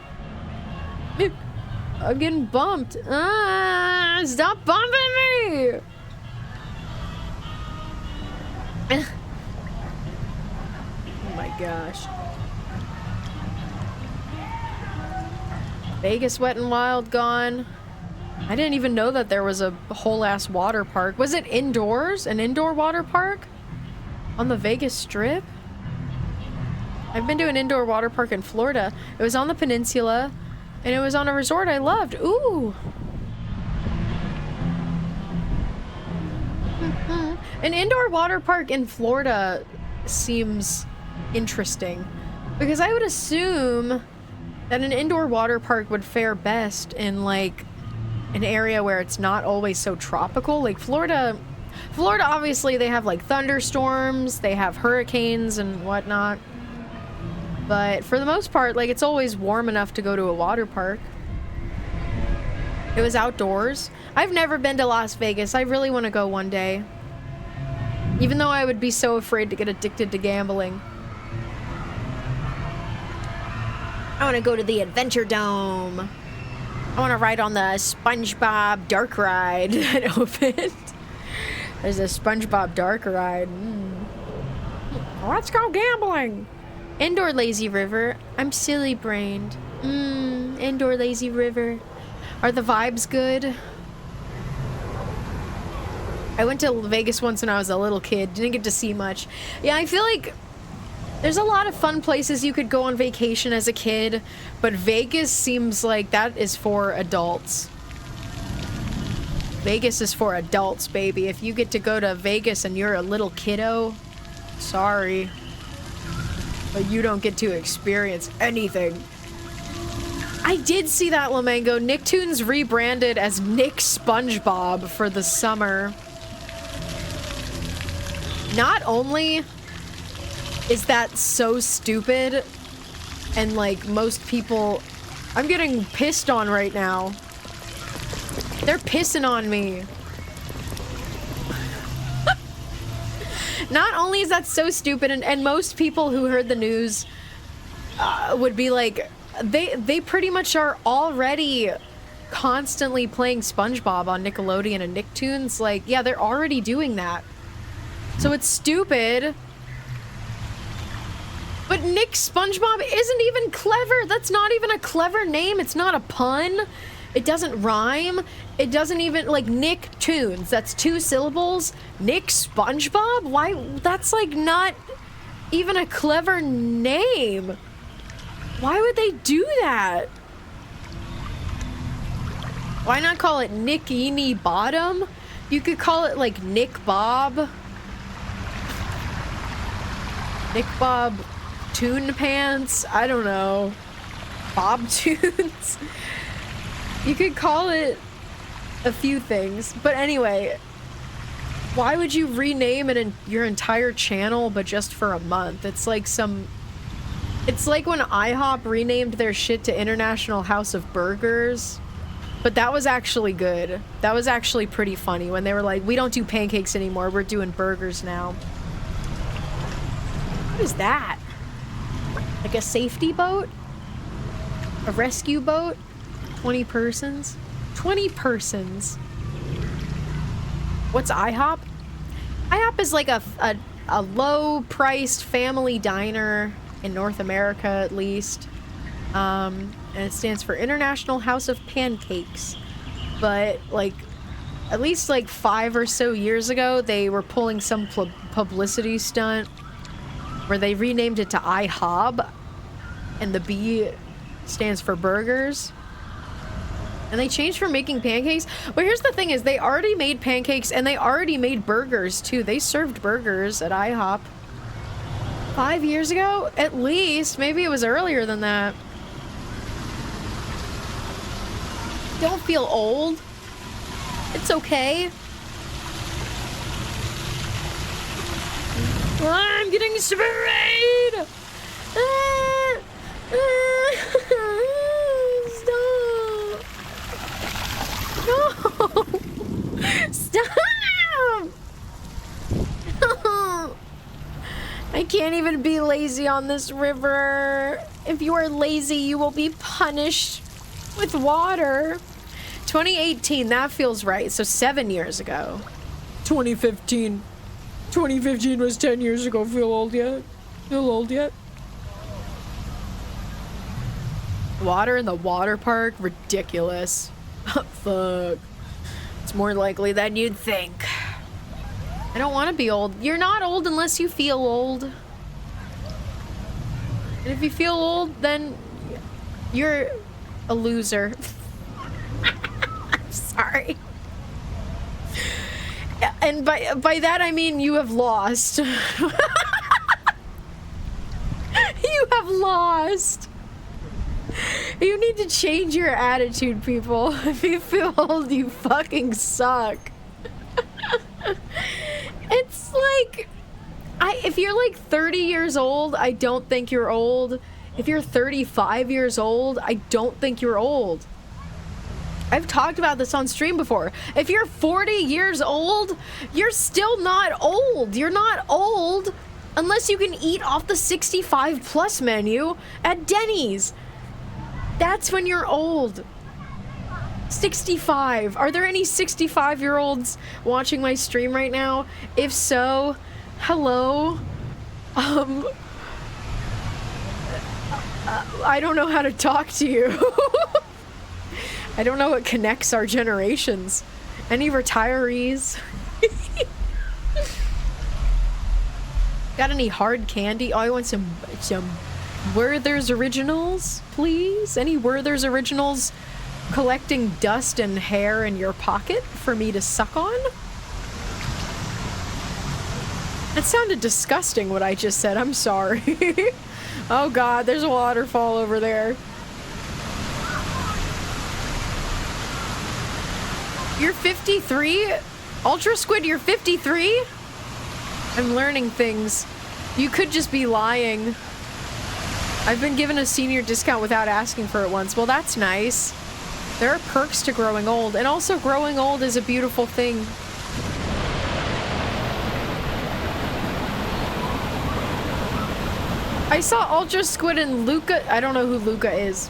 I'm getting bumped. Stop bumping me! Oh my gosh. Vegas Wet and Wild gone. I didn't even know that there was a whole ass water park. Was it indoors? An indoor water park? On the Vegas Strip? I've been to an indoor water park in Florida. It was on the peninsula, and it was on a resort I loved. Ooh. An indoor water park in Florida seems interesting, because I would assume that an indoor water park would fare best in like an area where it's not always so tropical. Like Florida obviously they have like thunderstorms, they have hurricanes and whatnot. But for the most part, like, it's always warm enough to go to a water park. It was outdoors. I've never been to Las Vegas. I really want to go one day. Even though I would be so afraid to get addicted to gambling. I want to go to the Adventure Dome. I want to ride on the SpongeBob Dark Ride that opened. There's a SpongeBob Dark Ride. Let's go gambling. Indoor Lazy River. I'm silly brained. Indoor Lazy River. Are the vibes good? I went to Vegas once when I was a little kid. Didn't get to see much. Yeah, I feel like there's a lot of fun places you could go on vacation as a kid, but Vegas seems like that is for adults. Vegas is for adults, baby. If you get to go to Vegas and you're a little kiddo, sorry. But you don't get to experience anything. I did see that, Lamango. Nicktoons rebranded as Nick SpongeBob for the summer. Not only is that so stupid, and like most people, I'm getting pissed on right now. They're pissing on me. Not only is that so stupid, and most people who heard the news would be like, they pretty much are already constantly playing SpongeBob on Nickelodeon and Nicktoons. Like, yeah, they're already doing that. So it's stupid. But Nick SpongeBob isn't even clever. That's not even a clever name. It's not a pun. It doesn't rhyme. It doesn't even, like, Nicktoons. That's 2 syllables. Nick SpongeBob? Why? That's, like, not even a clever name. Why would they do that? Why not call it Nick Eeny Bottom? You could call it, like, Nick Bob. Nick Bob Toon Pants? I don't know. Bob Tunes? You could call it a few things. But anyway, why would you rename it in your entire channel but just for a month? It's like some... It's like when IHOP renamed their shit to International House of Burgers. But that was actually good. That was actually pretty funny when they were like, we don't do pancakes anymore, we're doing burgers now. What is that? Like a safety boat? A rescue boat? 20 persons? 20 persons. What's IHOP? IHOP is like a low-priced family diner in North America, at least. And it stands for International House of Pancakes. But, like, at least, like, 5 or so years ago, they were pulling some publicity stunt where they renamed it to IHOB, and the B stands for burgers. And they changed from making pancakes. But here's the thing is they already made pancakes and they already made burgers too. They served burgers at IHOP 5 years ago? At least. Maybe it was earlier than that. Don't feel old. It's okay. I'm getting sprayed! Stop! No! Stop! No! I can't even be lazy on this river. If you are lazy, you will be punished with water. 2018, that feels right. So 7 years ago. 2015. 2015 was 10 years ago. Feel old yet? Feel old yet? Water in the water park? Ridiculous. Fuck. It's more likely than you'd think. I don't want to be old. You're not old unless you feel old. And if you feel old, then you're a loser. I'm sorry. And by that I mean you have lost. You have lost. You need to change your attitude, people. If you feel old, you fucking suck. It's like, if you're like 30 years old, I don't think you're old. If you're 35 years old, I don't think you're old. I've talked about this on stream before. If you're 40 years old, you're still not old. You're not old unless you can eat off the 65 plus menu at Denny's. That's when you're old. 65. Are there any 65-year-olds watching my stream right now? If so, hello. I don't know how to talk to you. I don't know what connects our generations. Any retirees? Got any hard candy? Oh, I want some Werther's Originals, please. Any Werther's Originals collecting dust and hair in your pocket for me to suck on? That sounded disgusting what I just said. I'm sorry. Oh god, there's a waterfall over there. You're 53? Ultra Squid, you're 53? I'm learning things. You could just be lying. I've been given a senior discount without asking for it once. Well, that's nice. There are perks to growing old, and also growing old is a beautiful thing. I saw Ultra Squid and Luca. I don't know who Luca is.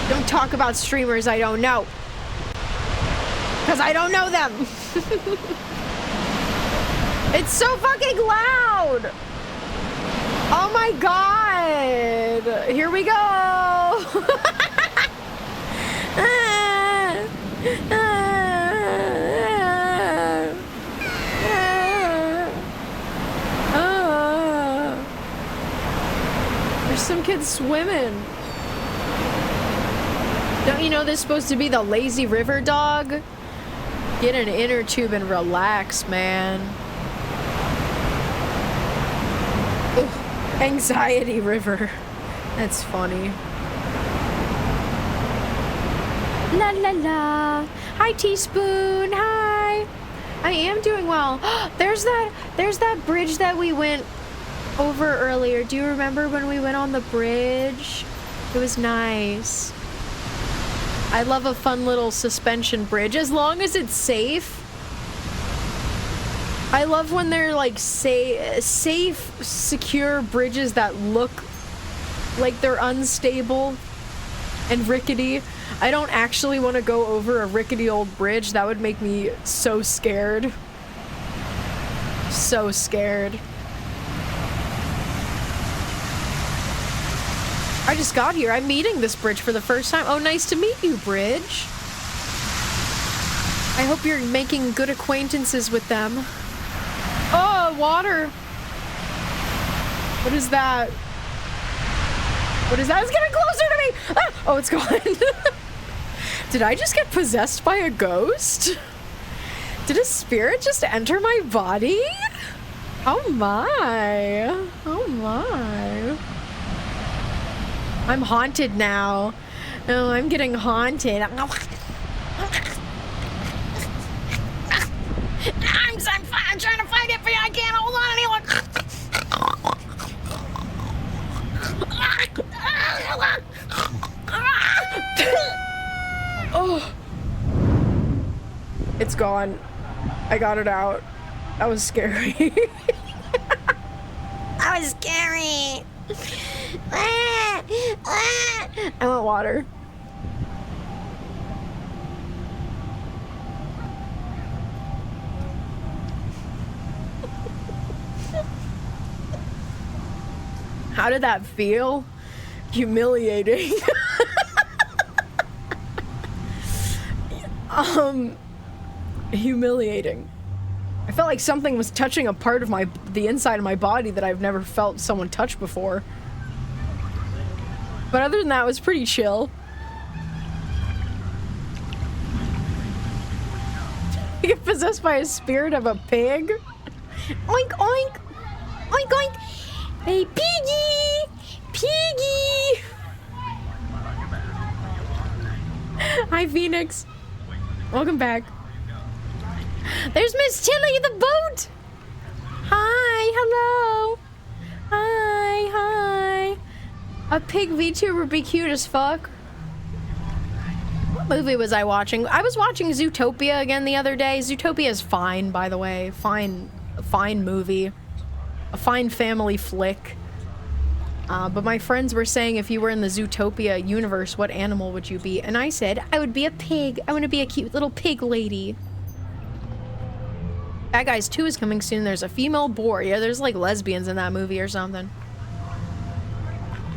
Don't talk about streamers I don't know. Because I don't know them. It's so fucking loud. Oh my god. Here we go. There's some kids swimming. Don't you know this is supposed to be the lazy river dog? Get an inner tube and relax, man. Ugh. Anxiety river. That's funny. La la la. Hi, Teaspoon. Hi. I am doing well. There's that bridge that we went over earlier. Do you remember when we went on the bridge? It was nice. I love a fun little suspension bridge, as long as it's safe. I love when they're like safe, secure bridges that look like they're unstable and rickety. I don't actually want to go over a rickety old bridge. That would make me so scared. So scared. I just got here. I'm meeting this bridge for the first time. Oh, nice to meet you, bridge. I hope you're making good acquaintances with them. Oh, water. What is that? What is that? It's getting closer to me! Ah! Oh, it's gone. Did I just get possessed by a ghost? Did a spirit just enter my body? Oh my. Oh my. I'm haunted now. Oh, I'm getting haunted. I'm trying to find it for you. I can't hold on anymore. Oh. It's gone. I got it out. That was scary. That was scary. I want water. How did that feel? Humiliating. Humiliating. I felt like something was touching a part of the inside of my body that I've never felt someone touch before. But other than that, it was pretty chill. I get possessed by a spirit of a pig. Oink, oink. Oink, oink. Hey, piggy! Piggy! Hi, Phoenix. Welcome back. There's Miss Tilly the boat! Hi, hello. Hi, hi. A pig VTuber would be cute as fuck. What movie was I watching? I was watching Zootopia again the other day. Zootopia is fine, by the way. Fine movie. A fine family flick. But my friends were saying if you were in the Zootopia universe, what animal would you be? And I said, I would be a pig. I want to be a cute little pig lady. Bad Guys 2 is coming soon. There's a female boar. Yeah, there's like lesbians in that movie or something.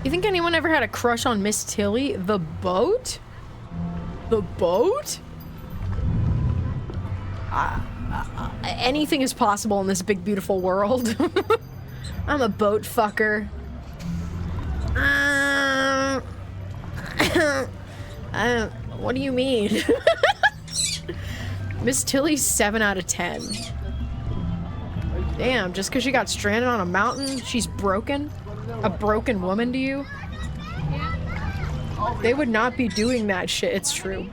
You think anyone ever had a crush on Miss Tilly? The boat? The boat? Anything is possible in this big, beautiful world. I'm a boat fucker. What do you mean? Miss Tilly's 7 out of 10. Damn, just because she got stranded on a mountain, she's broken? A broken woman to you? They would not be doing that shit. It's true.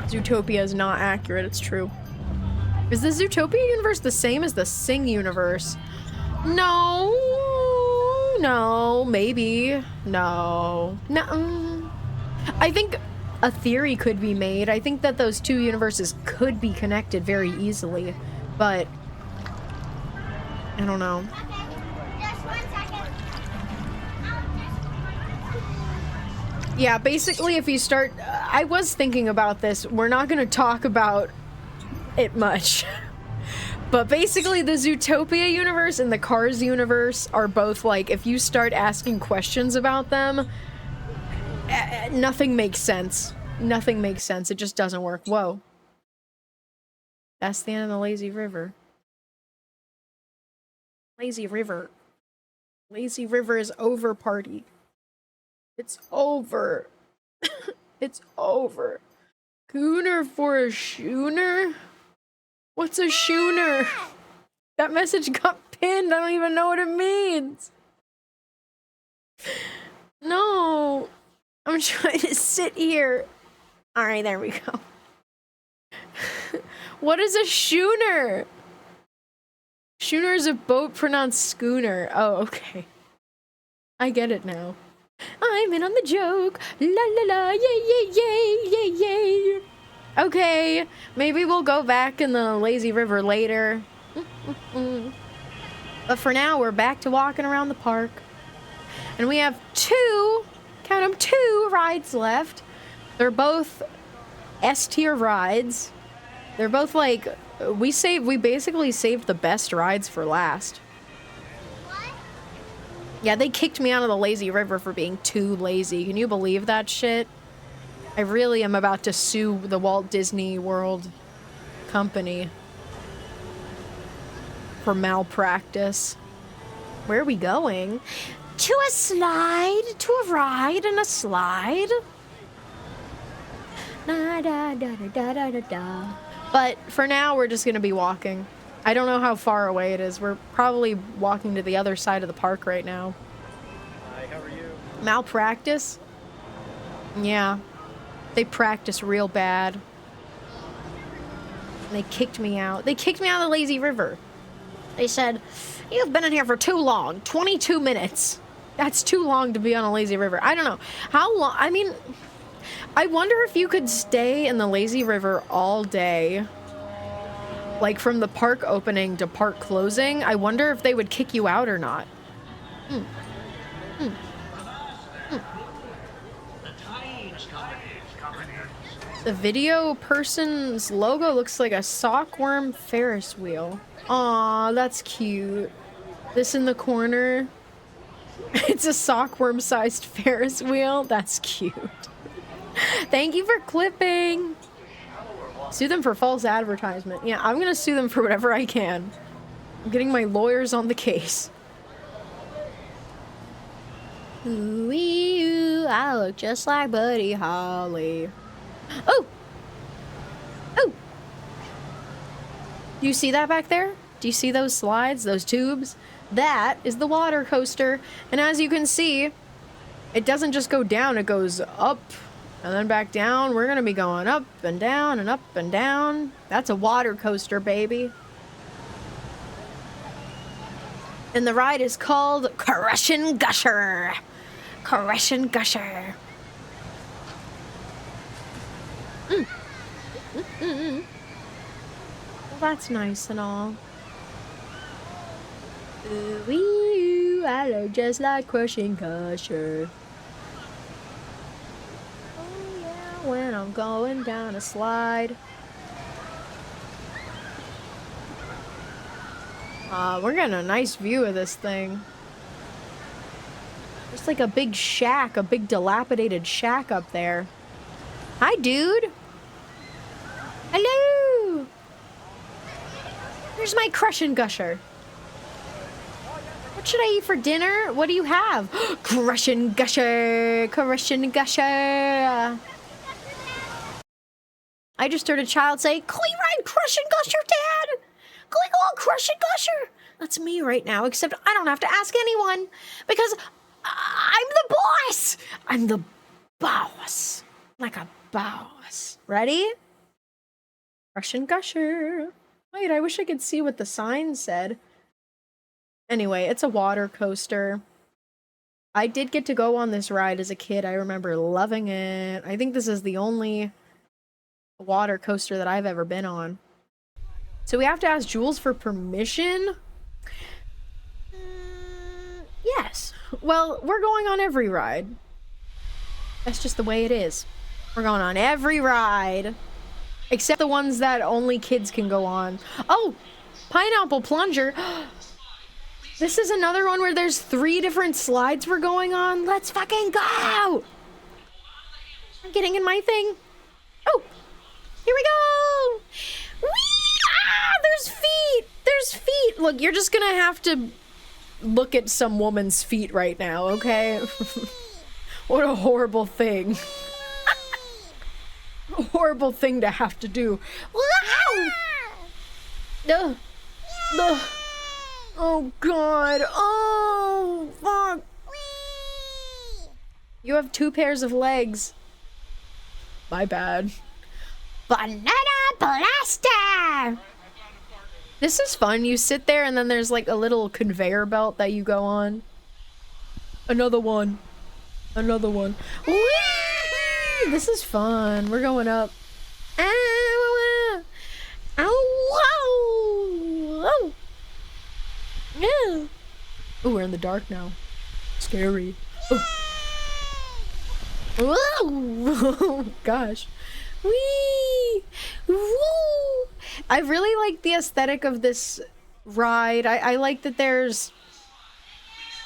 Zootopia is not accurate. It's true. Is the Zootopia universe the same as the Sing universe? No. No. Maybe. No. No. I think a theory could be made. I think that those two universes could be connected very easily. But I don't know. Yeah, basically if you start... I was thinking about this. We're not going to talk about it much. But basically the Zootopia universe and the Cars universe are both like, if you start asking questions about them, nothing makes sense. Nothing makes sense. It just doesn't work. Whoa. That's the end of the lazy river. Lazy river. Lazy river is over, party. It's over. It's over. Gooner for a schooner? What's a schooner? That message got pinned. I don't even know what it means. No. I'm trying to sit here. Alright, there we go. What is a schooner? Schooner is a boat pronounced schooner. Oh, okay. I get it now. I'm in on the joke. La la la, yay, yay, yay, yay, yay. Okay, maybe we'll go back in the lazy river later. But for now, we're back to walking around the park. And we have two, count them, 2 rides left. They're both S-tier rides. They're both like, we basically saved the best rides for last. Yeah, they kicked me out of the lazy river for being too lazy. Can you believe that shit? I really am about to sue the Walt Disney World Company for malpractice. Where are we going? To a slide, to a ride and a slide. Da, da, da, da, da, da, da. But for now, we're just gonna be walking. I don't know how far away it is. We're probably walking to the other side of the park right now. Hi, how are you? Malpractice? Yeah. They practice real bad. And they kicked me out. They kicked me out of the lazy river. They said, you've been in here for too long. 22 minutes. That's too long to be on a lazy river. I don't know. How long? I mean, I wonder if you could stay in the lazy river all day. Like from the park opening to park closing. I wonder if they would kick you out or not. The video person's logo looks like a sockworm Ferris wheel. Aw, that's cute. This in the corner. It's a sockworm-sized Ferris wheel. That's cute. Thank you for clipping. Sue them for false advertisement. Yeah, I'm gonna sue them for whatever I can. I'm getting my lawyers on the case. Ooh, I look just like Buddy Holly. Oh! Oh! Do you see that back there? Do you see those slides, those tubes? That is the water coaster. And as you can see, it doesn't just go down, it goes up and then back down. We're gonna be going up and down and up and down. That's a water coaster, baby. And the ride is called Crush-n' Gusher. Crush-n' Gusher. Well, that's nice and all. Ooh, I look just like Crush-n' Gusher. Oh yeah, when I'm going down a slide. We're getting a nice view of this thing. There's like a big shack, a big dilapidated shack up there. Hi, dude. Hello. Here's my Crush-n' Gusher. What should I eat for dinner? What do you have? Crush-n' Gusher. Crush-n' Gusher. I just heard a child say, "Can we ride Crush-n' Gusher, Dad? Can we go on Crush-n' Gusher?" That's me right now, except I don't have to ask anyone because I'm the boss. I'm the boss. Like a boss. Ready? Crush-n' Gusher. Wait, I wish I could see what the sign said. Anyway, it's a water coaster. I did get to go on this ride as a kid. I remember loving it. I think this is the only water coaster that I've ever been on. So we have to ask Jules for permission? Yes. Well, we're going on every ride. That's just the way it is. We're going on every ride. Except the ones that only kids can go on. Oh! Pineapple Plunger! This is another one where there's 3 different slides we're going on. Let's fucking go! I'm getting in my thing. Oh! Here we go! Whee! Ah! There's feet! There's feet! Look, you're just gonna have to look at some woman's feet right now, okay? What a horrible thing. A horrible thing to have to do. Wow! Ugh. Ugh. Oh god. Oh, fuck. You have 2 pairs of legs. My bad. Banana Blaster! This is fun. You sit there and then there's like a little conveyor belt that you go on. Another one. Another one. Whee! This is fun. We're going up. Ow! Ow! Ow! Yeah. Oh, we're in the dark now. Scary. Oh. Whoa! Gosh. Whee! Woo! I really like the aesthetic of this ride. I like that there's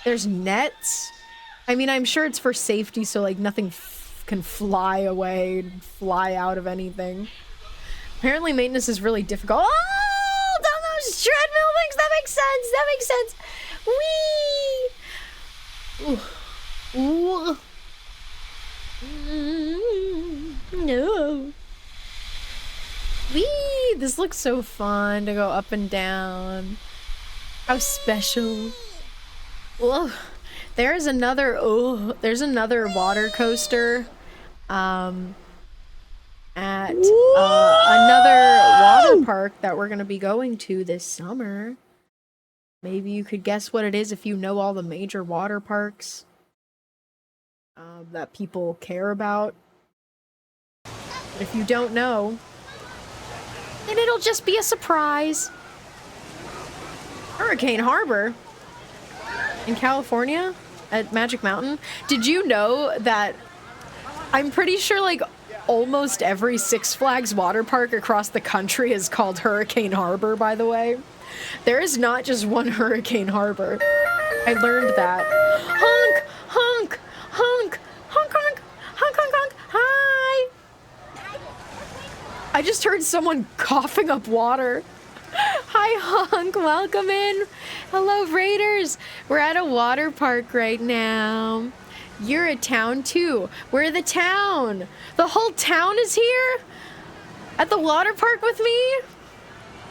nets. I mean, I'm sure it's for safety, so like nothing can fly away and fly out of anything. Apparently maintenance is really difficult. Oh! Down those treadmill things! That makes sense! That makes sense! Whee! Ooh. No. Whee! This looks so fun to go up and down. How special. Whoa. There's another water coaster at another water park that we're gonna be going to this summer. Maybe you could guess what it is if you know all the major water parks that people care about. But if you don't know, then it'll just be a surprise. Hurricane Harbor in California at Magic Mountain. Did you know that I'm pretty sure like almost every Six Flags water park across the country is called Hurricane Harbor, by the way? There is not just one Hurricane Harbor. I learned that. Honk! Honk! Honk! Honk! Honk! Honk! Honk! Honk! Hi! I just heard someone coughing up water. Hi, Honk. Welcome in. Hello, Raiders. We're at a water park right now. You're a town, too. We're the town. The whole town is here? At the water park with me?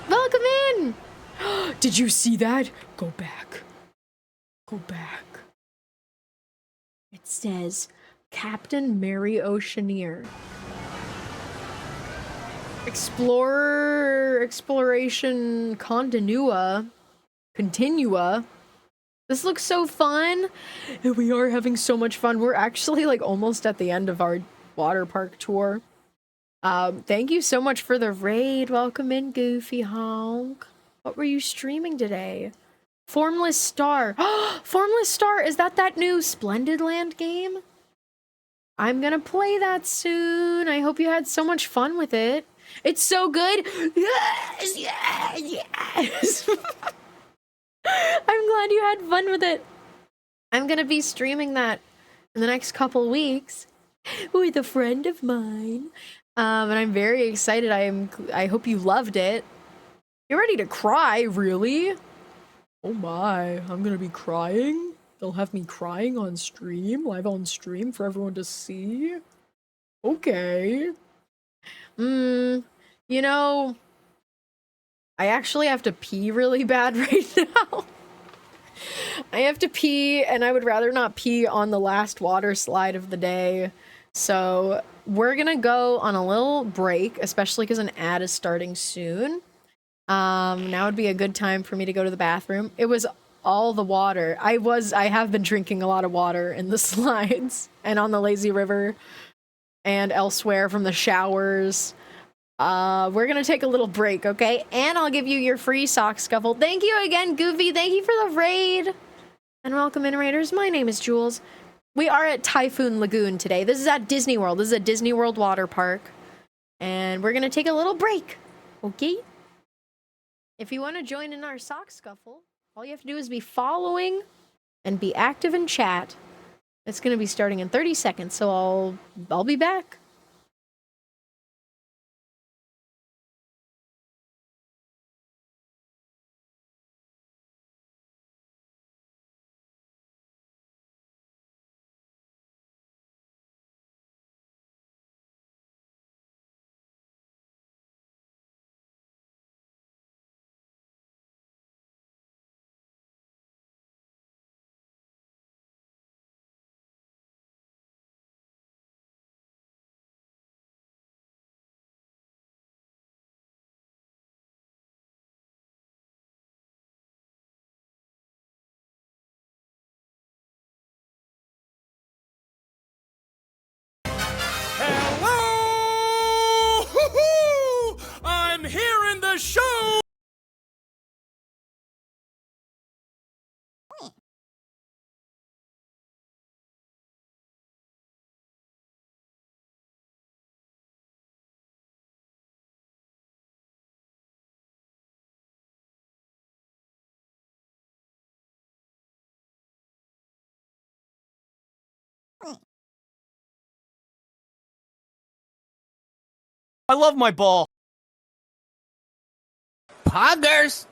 Welcome in. Did you see that? Go back. Go back. It says Captain Mary Oceaneer. Exploration Continua. This looks so fun. And we are having so much fun. We're actually like almost at the end of our water park tour. Thank you so much for the raid. Welcome in, Goofy Honk. What were you streaming today? Formless Star. Formless Star, is that new Splendid Land game? I'm gonna play that soon. I hope you had so much fun with it. It's so good. Yes, yes, yes. I'm glad you had fun with it. I'm gonna be streaming that in the next couple weeks with a friend of mine. And I'm very excited. I hope you loved it. You're ready to cry, really? Oh my, I'm gonna be crying? They'll have me crying on stream, live on stream for everyone to see? Okay. You know, I actually have to pee really bad right now. I have to pee, and I would rather not pee on the last water slide of the day. So we're gonna go on a little break, especially because an ad is starting soon. Now would be a good time for me to go to the bathroom. It was all the water. I have been drinking a lot of water in the slides and on the lazy river and elsewhere from the showers. We're gonna take a little break, okay? And I'll give you your free sock scuffle. Thank you again, Goofy. Thank you for the raid. And welcome in, Raiders. My name is Jules. We are at Typhoon Lagoon today. This is at Disney World. This is a Disney World water park. And we're gonna take a little break, okay? If you want to join in our sock scuffle, all you have to do is be following and be active in chat. It's going to be starting in 30 seconds, so I'll be back. Hello! I'm here in the show! I love my ball. Poggers!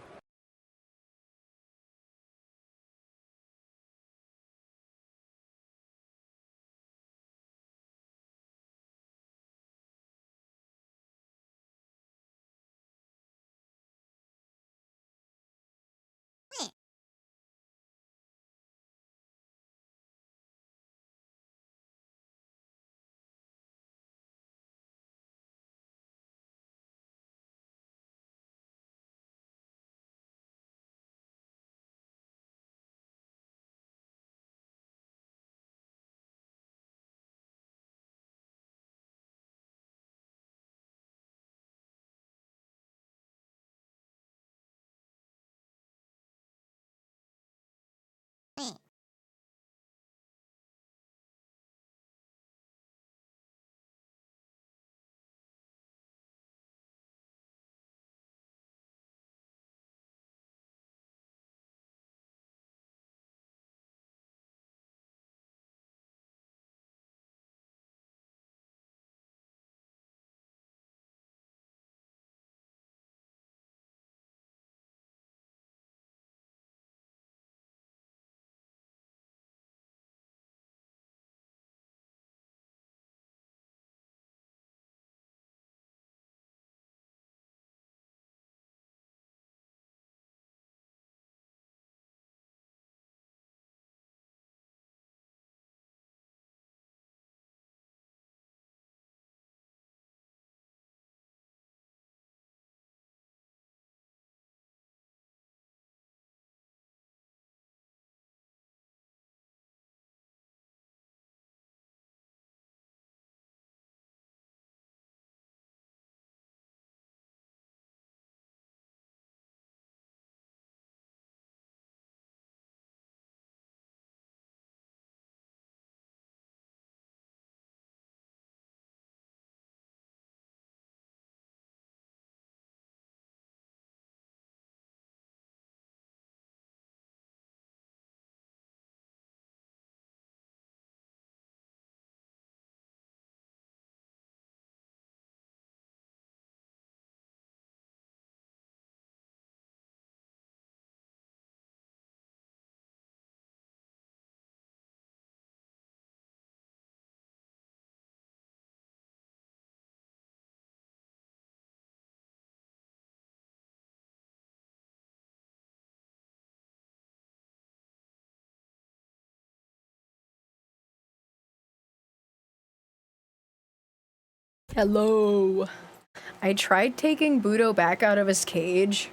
Hello. I tried taking Budo back out of his cage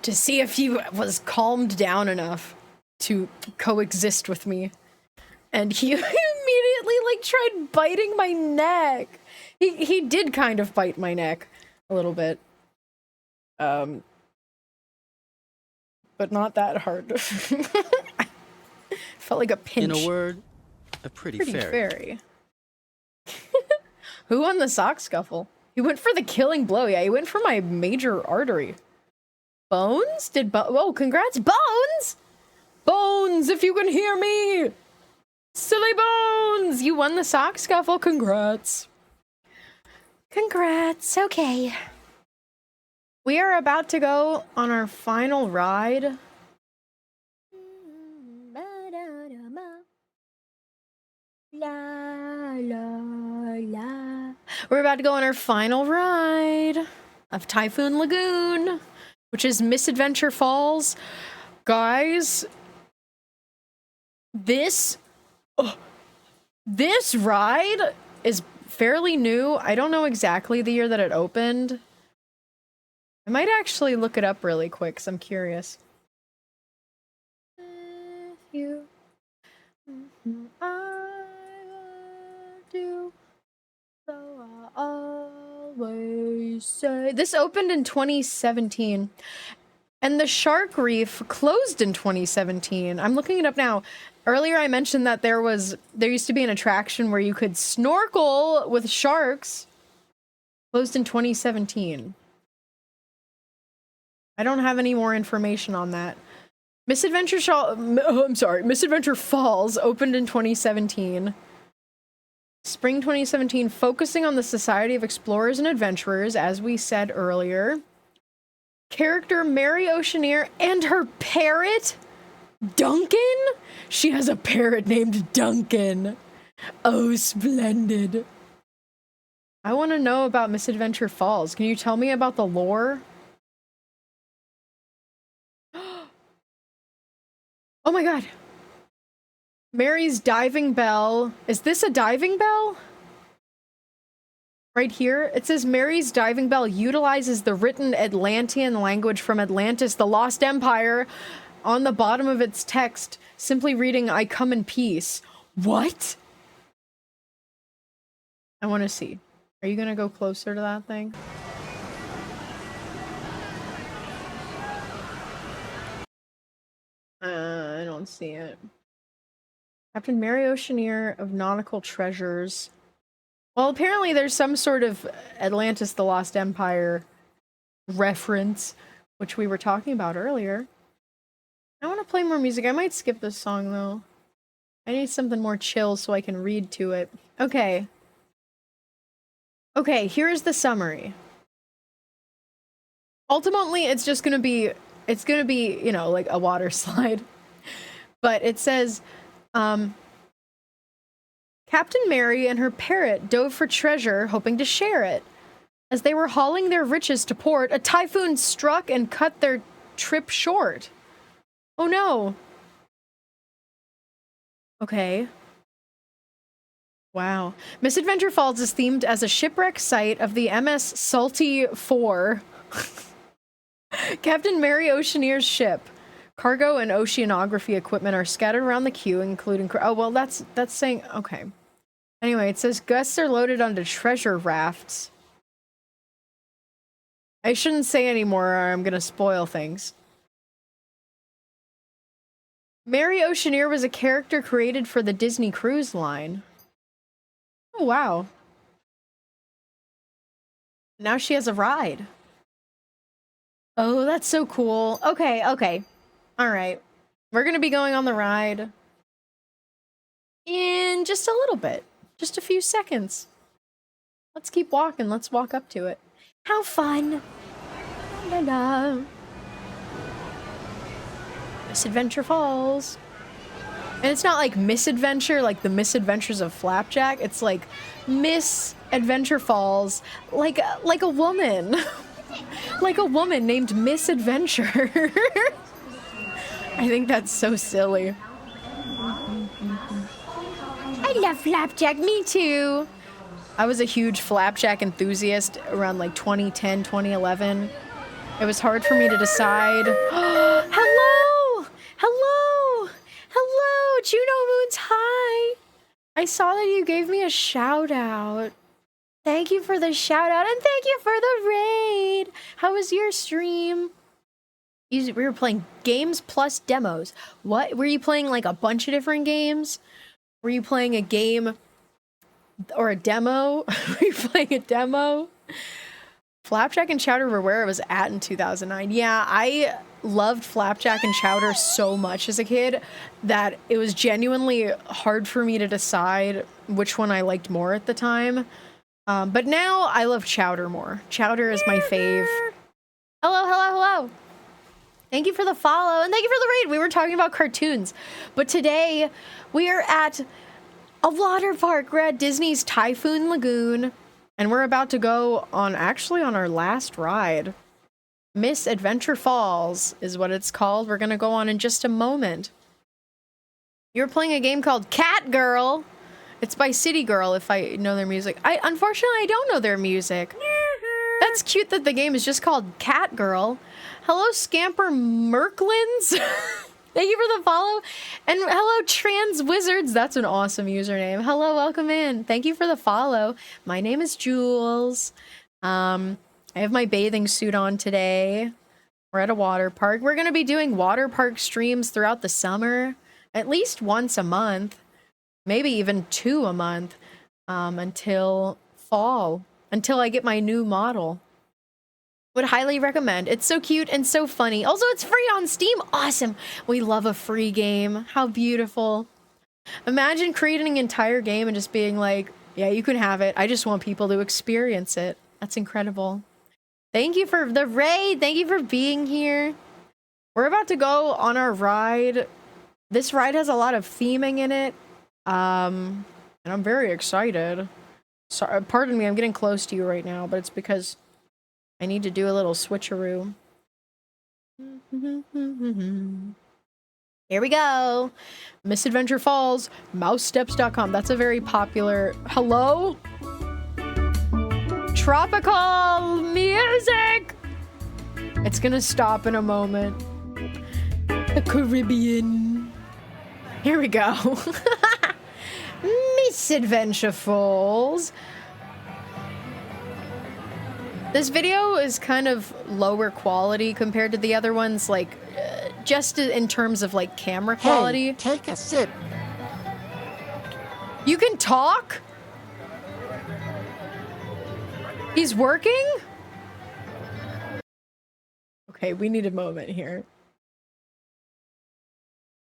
to see if he was calmed down enough to coexist with me. And he immediately, like, tried biting my neck. He did kind of bite my neck a little bit. But not that hard. Felt like a pinch. In a word, a pretty fairy. Who won the sock scuffle? He went for the killing blow. Yeah, he went for my major artery. Bones? Oh, congrats, Bones! Bones, if you can hear me! Silly Bones! You won the sock scuffle. Congrats. Congrats. Okay. We are about to go on our final ride. We're about to go on our final ride of Typhoon Lagoon, which is Misadventure Falls. Guys, this ride is fairly new. I don't know exactly the year that it opened. I might actually look it up really quick because I'm curious. Always say this opened in 2017 and the Shark Reef closed in 2017. I'm looking it up now. Earlier I mentioned that there used to be an attraction where you could snorkel with sharks. Closed in 2017. I don't have any more information on that. Misadventure Falls opened in 2017. Spring 2017, focusing on the Society of Explorers and Adventurers, as we said earlier. Character Mary Oceaneer and her parrot, Duncan? She has a parrot named Duncan. Oh, splendid. I want to know about Misadventure Falls. Can you tell me about the lore? Oh my god. Mary's diving bell. Is this a diving bell? Right here, it says Mary's diving bell utilizes the written Atlantean language from Atlantis, the Lost Empire. On the bottom of its text, simply reading, "I come in peace." What? I want to see. Are you gonna go closer to that thing? I don't see it. Captain Mary Oceaneer of Nautical Treasures. Well, apparently there's some sort of Atlantis the Lost Empire reference, which we were talking about earlier. I want to play more music. I might skip this song, though. I need something more chill so I can read to it. Okay. Okay, here's the summary. Ultimately, it's just gonna be... It's gonna be, you know, like a water slide. But it says... Captain Mary and her parrot dove for treasure, hoping to share it. As they were hauling their riches to port, a typhoon struck and cut their trip short. Oh no. Okay. Wow. Misadventure Falls is themed as a shipwreck site of the MS Salty 4. Captain Mary Oceaneer's ship. Cargo and oceanography equipment are scattered around the queue, including... Oh, well, that's saying... Okay. Anyway, it says guests are loaded onto treasure rafts. I shouldn't say any more or I'm gonna spoil things. Mary Oceaneer was a character created for the Disney Cruise Line. Oh, wow. Now she has a ride. Oh, that's so cool. Okay, okay. All right. We're going to be going on the ride in just a little bit. Just a few seconds. Let's keep walking. Let's walk up to it. How fun. La la. Misadventure Falls. And it's not like Misadventure, like the Misadventures of Flapjack. It's like Misadventure Falls, like a woman. Like a woman named Misadventure. I think that's so silly. I love Flapjack, me too. I was a huge Flapjack enthusiast around like 2010, 2011. It was hard for me to decide. Hello! Hello! Hello! Juno Moons, hi! I saw that you gave me a shout out. Thank you for the shout out and thank you for the raid! How was your stream? We were playing games plus demos. What? Were you playing like a bunch of different games? Were you playing a game or a demo? Were you playing a demo? Flapjack and Chowder were where I was at in 2009. Yeah, I loved Flapjack and Chowder so much as a kid that it was genuinely hard for me to decide which one I liked more at the time. But now I love Chowder more. Chowder is my fave. Hello, hello, hello. Thank you for the follow and thank you for the raid. We were talking about cartoons, but today we are at a water park. We're at Disney's Typhoon Lagoon. And we're about to go on, actually on our last ride. Miss Adventure Falls is what it's called. We're gonna go on in just a moment. You're playing a game called Cat Girl. It's by City Girl, if I know their music. Unfortunately, I don't know their music. That's cute that the game is just called Cat Girl. Hello, Scamper Merklins. Thank you for the follow. And hello, Trans Wizards. That's an awesome username. Hello, welcome in. Thank you for the follow. My name is Jules. I have my bathing suit on today. We're at a water park. We're going to be doing water park streams throughout the summer. At least once a month. Maybe even 2 a month. Until fall. Until I get my new model. Would highly recommend. It's so cute and so funny. Also, it's free on Steam. Awesome. We love a free game. How beautiful. Imagine creating an entire game and just being like, yeah, you can have it. I just want people to experience it. That's incredible. Thank you for the raid. Thank you for being here. We're about to go on our ride. This ride has a lot of theming in it. And I'm very excited. Sorry, pardon me, I'm getting close to you right now, but it's because I need to do a little switcheroo. Here we go. Misadventure Falls, mousesteps.com. That's a very popular... Hello? Tropical music! It's gonna stop in a moment. The Caribbean. Here we go. Misadventure Falls. This video is kind of lower quality compared to the other ones, like, just in terms of, like, camera quality. Hey, take a sip. You can talk? He's working? Okay, we need a moment here.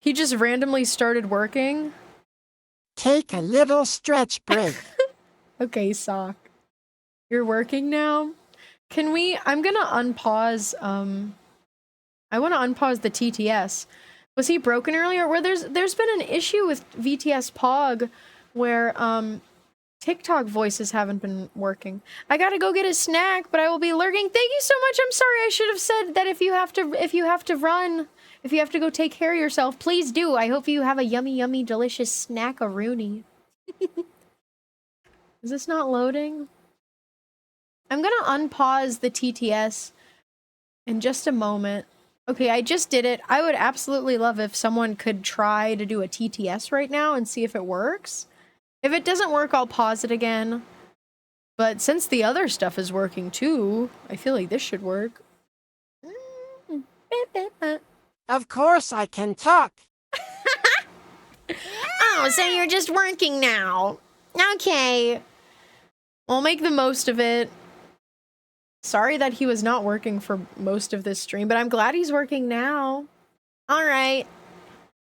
He just randomly started working? Take a little stretch break. Okay, Sock. You're working now? Can we... I'm gonna unpause, I want to unpause the TTS. Was he broken earlier? Where there's been an issue with VTS Pog where, TikTok voices haven't been working. I gotta go get a snack, but I will be lurking. Thank you so much. I'm sorry. I should have said that if you have to run, if you have to go take care of yourself, please do. I hope you have a yummy, yummy, delicious snack-a-rooney. Is this not loading? I'm gonna unpause the TTS in just a moment. Okay, I just did it. I would absolutely love if someone could try to do a TTS right now and see if it works. If it doesn't work, I'll pause it again. But since the other stuff is working too, I feel like this should work. Of course I can talk. Oh, so you're just working now. Okay. We'll make the most of it. Sorry that he was not working for most of this stream, but I'm glad he's working now. All right.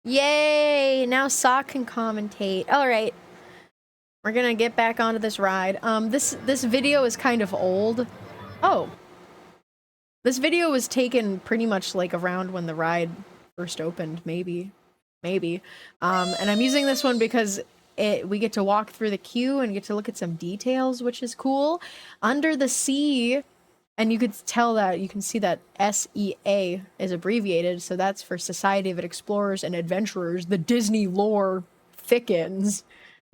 Yay. Now Sock can commentate. All right. We're gonna get back onto this ride. This video is kind of old. Oh. This video was taken pretty much like around when the ride first opened, maybe. And I'm using this one because we get to walk through the queue and get to look at some details, which is cool. Under the Sea, and you could tell that, you can see that SEA is abbreviated, so that's for Society of Explorers and Adventurers. The Disney lore thickens.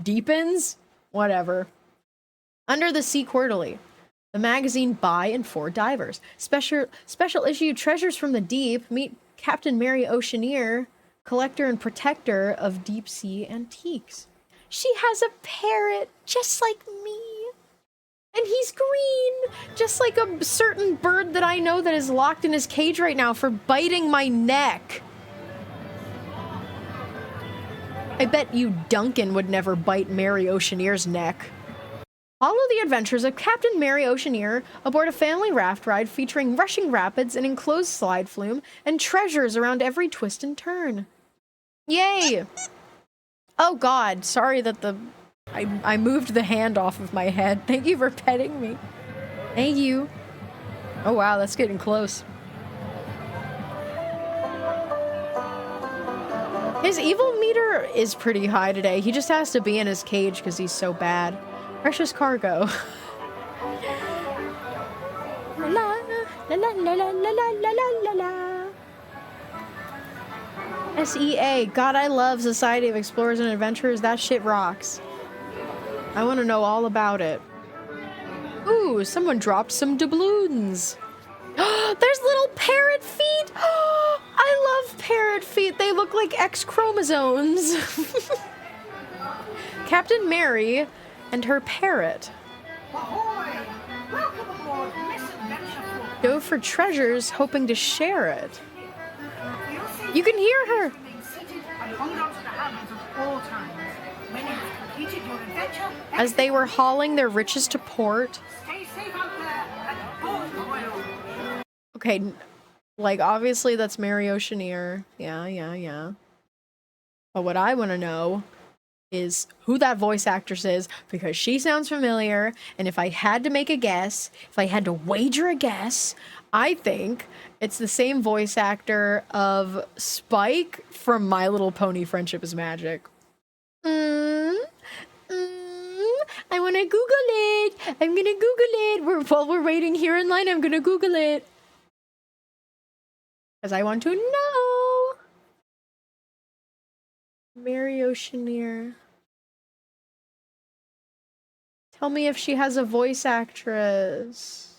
Deepens? Whatever. Under the Sea Quarterly, the magazine by and for divers. Special issue Treasures from the Deep. Meet Captain Mary Oceaneer, collector and protector of deep sea antiques. She has a parrot just like me. And he's green, just like a certain bird that I know that is locked in his cage right now for biting my neck. I bet you Duncan would never bite Mary Oceaneer's neck. Follow the adventures of Captain Mary Oceaneer aboard a family raft ride featuring rushing rapids, an enclosed slide flume, and treasures around every twist and turn. Yay! Oh god, sorry that I moved the hand off of my head. Thank you for petting me. Thank you. Oh wow, that's getting close. His evil meter is pretty high today. He just has to be in his cage because he's so bad. Precious cargo. La la la la la la la la la la. SEA. God, I love Society of Explorers and Adventurers. That shit rocks. I want to know all about it. Ooh, someone dropped some doubloons. There's little parrot feet. I love parrot feet. They look like X chromosomes. Captain Mary and her parrot. Ahoy! Welcome aboard Misadventure. Go for treasures, hoping to share it. You can hear her. Remain seated and hold on to the handles at all times. When you have completed your adventure, As they were hauling their riches to port. stay safe out there and board the whale. Okay, like obviously that's Mary Oceaneer. Yeah. But what I want to know is who that voice actress is, because she sounds familiar, and if I had to make a guess, if I had to wager a guess, I think it's the same voice actor of Spike from My Little Pony Friendship is Magic. I want to Google it. I'm gonna Google it. While we're waiting here in line, I'm gonna Google it. Because I want to know. Mary Oceaneer. Tell me if she has a voice actress.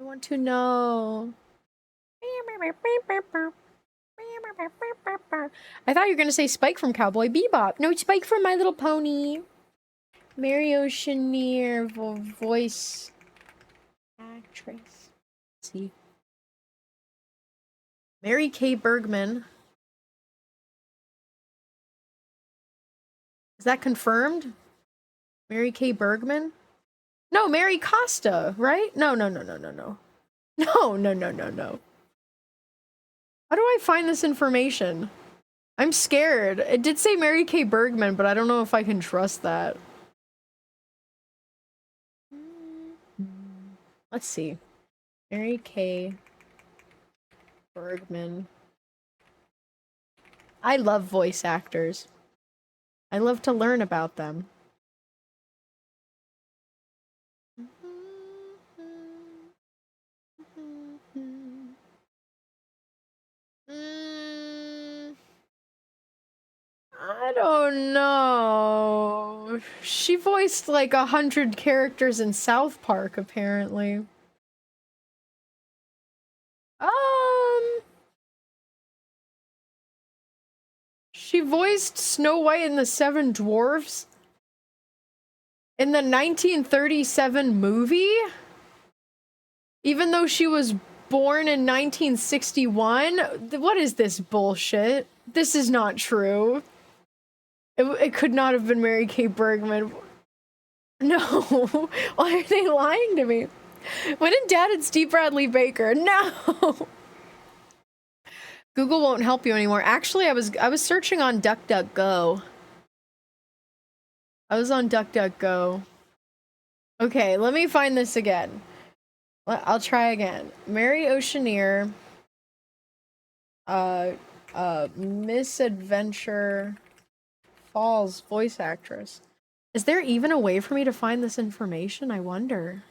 I want to know. I thought you were going to say Spike from Cowboy Bebop. No, Spike from My Little Pony. Mary Oceaneer, voice actress. Let's see. Mary Kay Bergman. Is that confirmed? Mary Kay Bergman? No, Mary Costa, right? No. No. How do I find this information? I'm scared. It did say Mary Kay Bergman, but I don't know if I can trust that. Let's see. Mary Kay Bergman. I love voice actors. I love to learn about them. I don't know. She voiced like 100 characters in South Park, apparently. She voiced Snow White and the Seven Dwarfs in the 1937 movie, even though she was born in 1961. What is this bullshit? This is not true. It could not have been Mary Kay Bergman. No. Why are they lying to me? When in doubt, it's D. Bradley Baker. No. Google won't help you anymore. Actually, I was searching on DuckDuckGo. I was on DuckDuckGo. Okay, let me find this again. I'll try again. Mary Oceaneer. Misadventure Falls voice actress. Is there even a way for me to find this information? I wonder.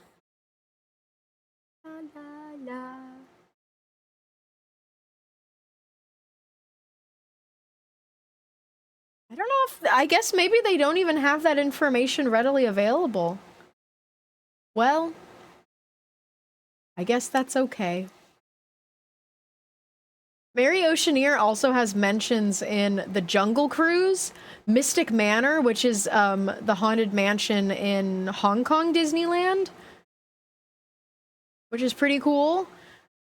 La, la, la. I don't know if, I guess maybe they don't even have that information readily available. Well, I guess that's okay. Mary Oceaneer also has mentions in The Jungle Cruise, Mystic Manor, which is the haunted mansion in Hong Kong Disneyland, which is pretty cool.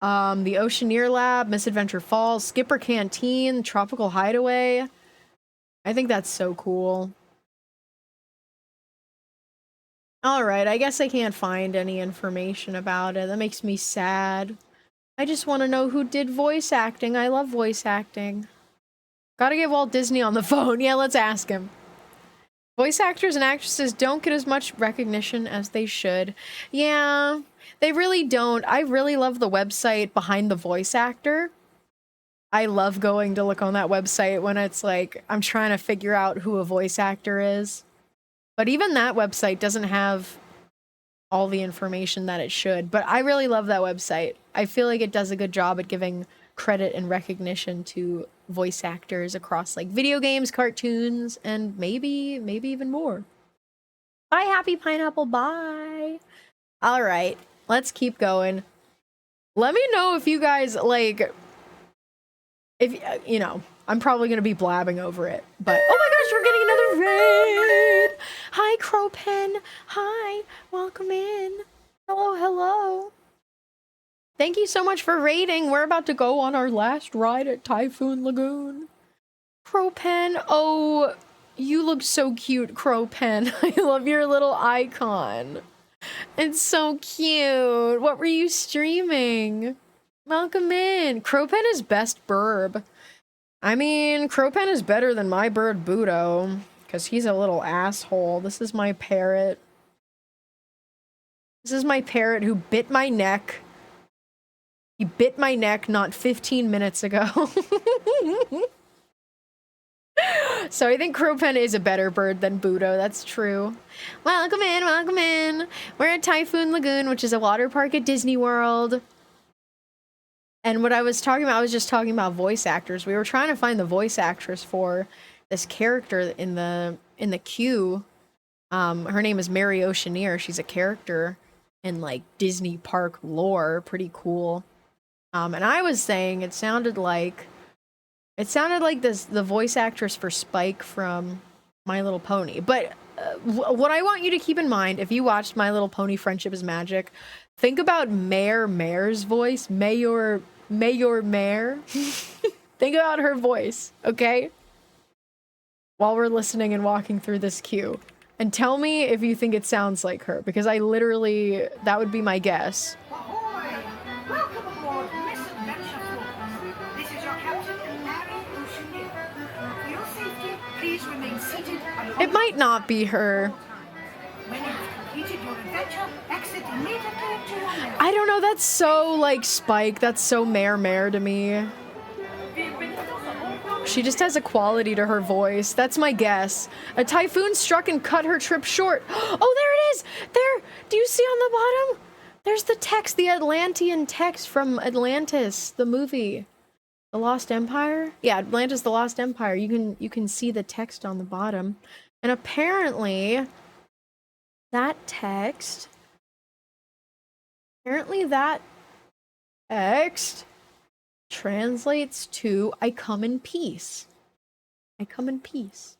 The Oceaneer Lab, Misadventure Falls, Skipper Canteen, Tropical Hideaway. I think that's so cool. Alright, I guess I can't find any information about it. That makes me sad. I just want to know who did voice acting. I love voice acting. Gotta get Walt Disney on the phone. Yeah, let's ask him. Voice actors and actresses don't get as much recognition as they should. Yeah, they really don't. I really love the website Behind the Voice Actor. I love going to look on that website when it's like, I'm trying to figure out who a voice actor is. But even that website doesn't have all the information that it should. But I really love that website. I feel like it does a good job at giving credit and recognition to voice actors across like video games, cartoons, and maybe even more. Bye, Happy Pineapple, bye. All right, let's keep going. Let me know if you guys like, if you know, I'm probably gonna be blabbing over it, but oh my gosh, we're getting another raid. Hi, Crow Pen. Hi, welcome in. Hello, hello. Thank you so much for raiding. We're about to go on our last ride at Typhoon Lagoon. Crow Pen, oh, you look so cute, Crow Pen. I love your little icon. It's so cute. What were you streaming? Welcome in. Crow Pen is best burb. I mean, Crow Pen is better than my bird Budo, because he's a little asshole. This is my parrot. This is my parrot who bit my neck. He bit my neck not 15 minutes ago. So I think Crow Pen is a better bird than Budo. That's true. Welcome in, welcome in. We're at Typhoon Lagoon, which is a water park at Disney World. And what I was talking about, I was just talking about voice actors. We were trying to find the voice actress for this character in the queue. Her name is Mary Oceaneer. She's a character in like Disney park lore. Pretty cool. And I was saying it sounded like the voice actress for Spike from My Little Pony. But what I want you to keep in mind, if you watched My Little Pony Friendship is Magic, think about Mare's voice. Mayor Mare. Think about her voice, okay? While we're listening and walking through this queue. And tell me if you think it sounds like her, because I literally, that would be my guess. Ahoy! Welcome aboard Misadventure Falls. This is your captain, Mary Oceaneer. For your safety, please remain seated and It might not be her. when you have completed your adventure, exit immediately to your left. I don't know, that's so like Spike. That's so Mare to me. She just has a quality to her voice. That's my guess. A typhoon struck and cut her trip short. Oh, there it is! There! Do you see on the bottom? There's the text, the Atlantean text from Atlantis, the movie. The Lost Empire? Yeah, Atlantis, the Lost Empire. You can see the text on the bottom. And apparently that text translates to I come in peace. I come in peace.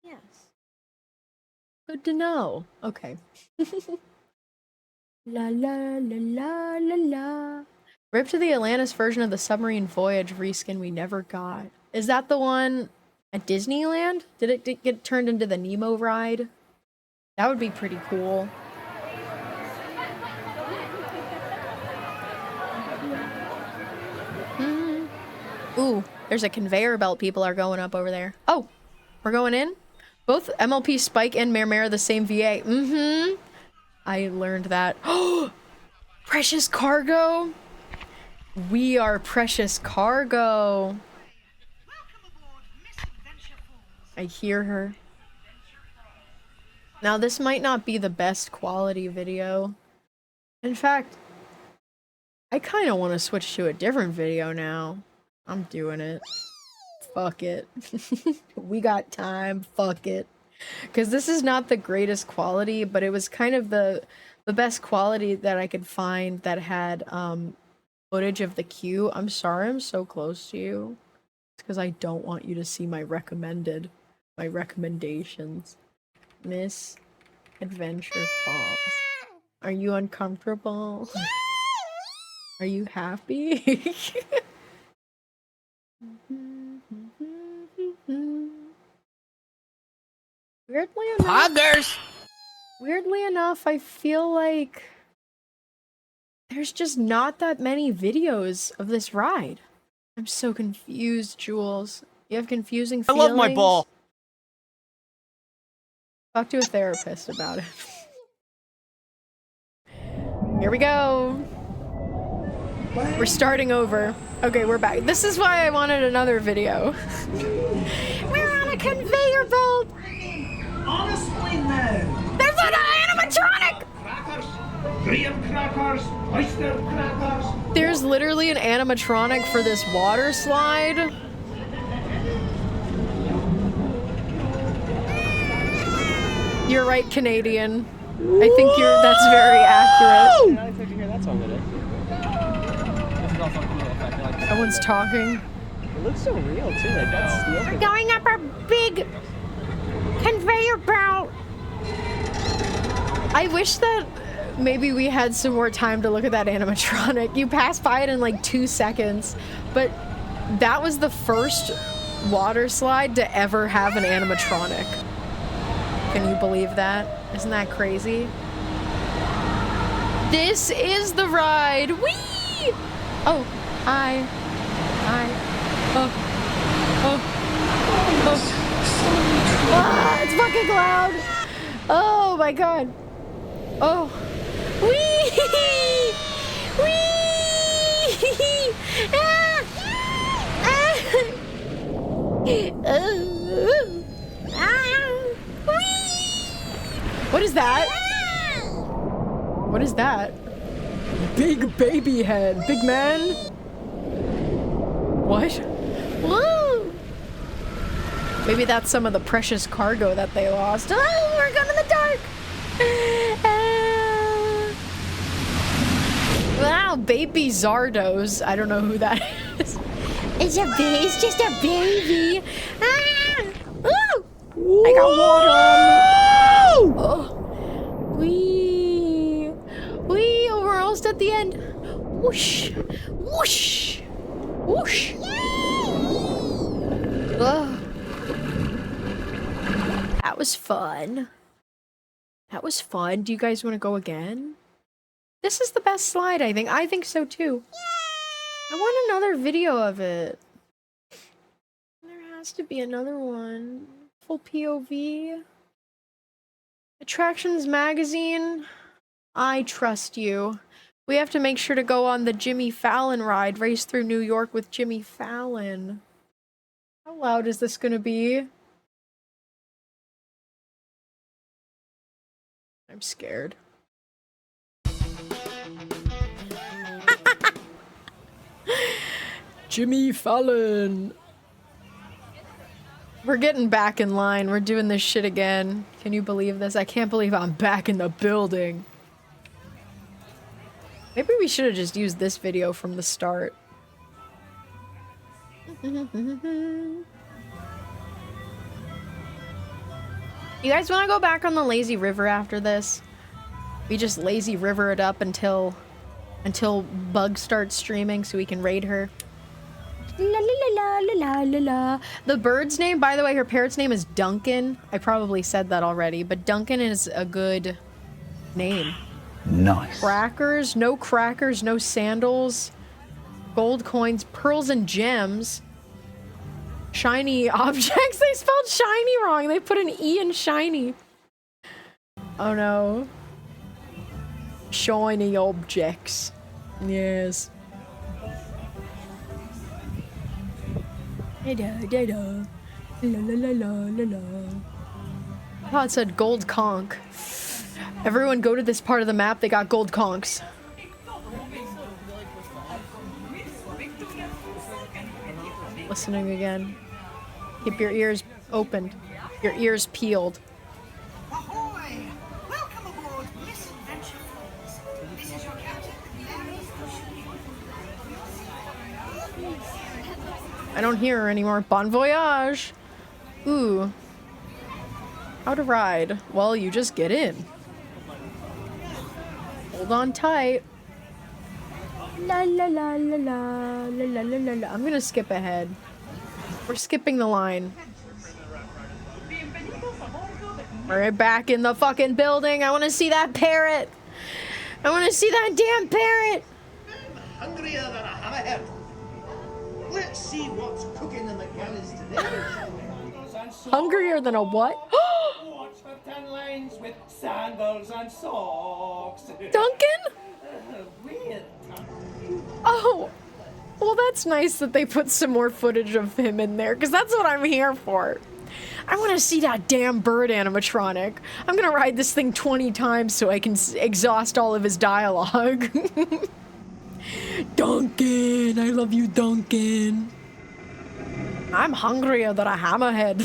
Yes. Good to know. Okay. La la la la la la. Rip to the Atlantis version of the submarine voyage reskin we never got. Is that the one at Disneyland? Did it get turned into the Nemo ride? That would be pretty cool. Ooh, there's a conveyor belt people are going up over there. Oh, we're going in? Both MLP Spike and Mare are the same VA. Mm-hmm. I learned that. Oh, precious cargo. We are precious cargo. I hear her. Now, this might not be the best quality video. In fact, I kind of want to switch to a different video now. I'm doing it. Fuck it. We got time. Fuck it. Because this is not the greatest quality, but it was kind of the the best quality that I could find that had footage of the queue. I'm sorry I'm so close to you. It's because I don't want you to see my recommendations. Miss Adventure Falls. Are you uncomfortable? Are you happy? Weirdly enough, I feel like there's just not that many videos of this ride. I'm so confused, Jules. You have confusing feelings? I love my ball. Talk to a therapist about it. Here we go. We're starting over. Okay, we're back. This is why I wanted another video. We're on a conveyor belt. Honestly, no. There's an animatronic! Crackers. Graham crackers. Oyster crackers. There's literally an animatronic for this water slide. You're right, Canadian. I think that's very accurate. I expect to hear that song today. This is also a cool effect. Like, Someone's talking. it looks so real too. Like that's steel. We're going up a big conveyor belt. I wish that maybe we had some more time to look at that animatronic. You pass by it in like 2 seconds, but that was the first water slide to ever have an animatronic. Can you believe that? Isn't that crazy? This is the ride. Whee! Oh, hi. Oh. Ah, it's fucking loud. Oh my god. Oh. Whee! Whee! Ah! Ah! What is that? What is that? Big baby head. Big man? What? Woo! Maybe that's some of the precious cargo that they lost. Oh, we're going in the dark! Wow, baby Zardos. I don't know who that is. It's just a baby. Ah! Woo! I got water on me. Oh. Wee. Wee. Oh, we're almost at the end. Whoosh. Whoosh. Whoosh. Ugh. That was fun. That was fun. Do you guys want to go again? This is the best slide, I think. I think so, too. I want another video of it. There has to be another one. Full POV. Attractions Magazine. I trust you. We have to make sure to go on the Jimmy Fallon ride. Race through New York with Jimmy Fallon. How loud is this gonna be? I'm scared. Jimmy Fallon. We're getting back in line. We're doing this shit again. Can you believe this? I can't believe I'm back in the building. Maybe we should have just used this video from the start. You guys want to go back on the lazy river after this? We just lazy river it up until Bug starts streaming so we can raid her. La la la la la la la. The bird's name, by the way, her parrot's name is Duncan. I probably said that already, but Duncan is a good name. Nice. Crackers, no sandals, gold coins, pearls and gems, shiny objects. They spelled shiny wrong. They put an E in shiny. Oh no. Shiny objects. Yes. Da-da, la la la la la la. Oh, it said gold conch. Everyone go to this part of the map, they got gold conchs. Listening again. Keep your ears opened. Your ears peeled. Ahoy! Welcome aboard Miss Adventure I don't hear her anymore. Bon voyage. Ooh. How to ride? Well, you just get in. Hold on tight. La la la la la la la la la. I'm gonna skip ahead. We're skipping the line. We're right back in the fucking building. I want to see that parrot. I want to see that damn parrot. Hungrier than a hammerhead. Let's see what's cooking in the galleys today. Hungrier than a what? Watch for 10 lanes with sandals and socks. Duncan? Weird. Oh, well, that's nice that they put some more footage of him in there, because that's what I'm here for. I want to see that damn bird animatronic. I'm gonna ride this thing 20 times so I can exhaust all of his dialogue. Duncan, I love you, Duncan. I'm hungrier than a hammerhead.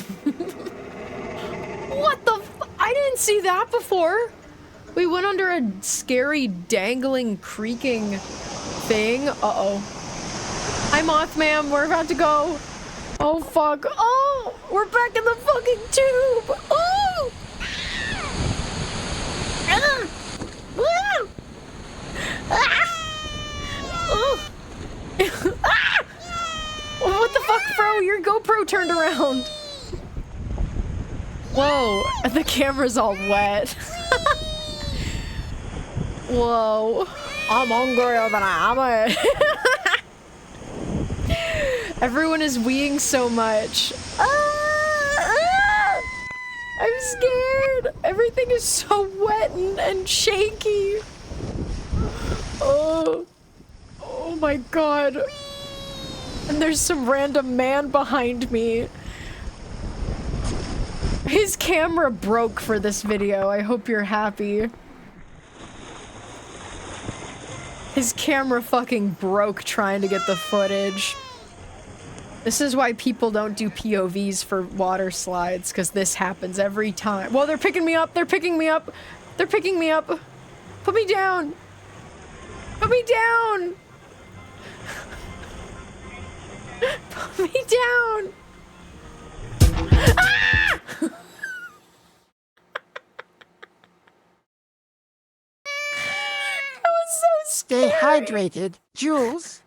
What the f- I didn't see that before. We went under a scary, dangling, creaking thing. Uh-oh. Hi, Mothman. We're about to go. Oh, fuck. Oh! We're back in the fucking tube! Oh! Ah! Ah! Ah! Oh! Ah! What the fuck, bro? Your GoPro turned around. Whoa. The camera's all wet. Whoa. I'm hungrier than I am. Everyone is weeing so much. I'm scared. Everything is so wet and shaky. Oh. Oh my god. And there's some random man behind me. His camera broke for this video. I hope you're happy. His camera fucking broke trying to get the footage. This is why people don't do POVs for water slides, because this happens every time. Well, they're picking me up! They're picking me up! They're picking me up! Put me down! Put me down! Put me down! Ah! That was so scary! Stay hydrated, Jules.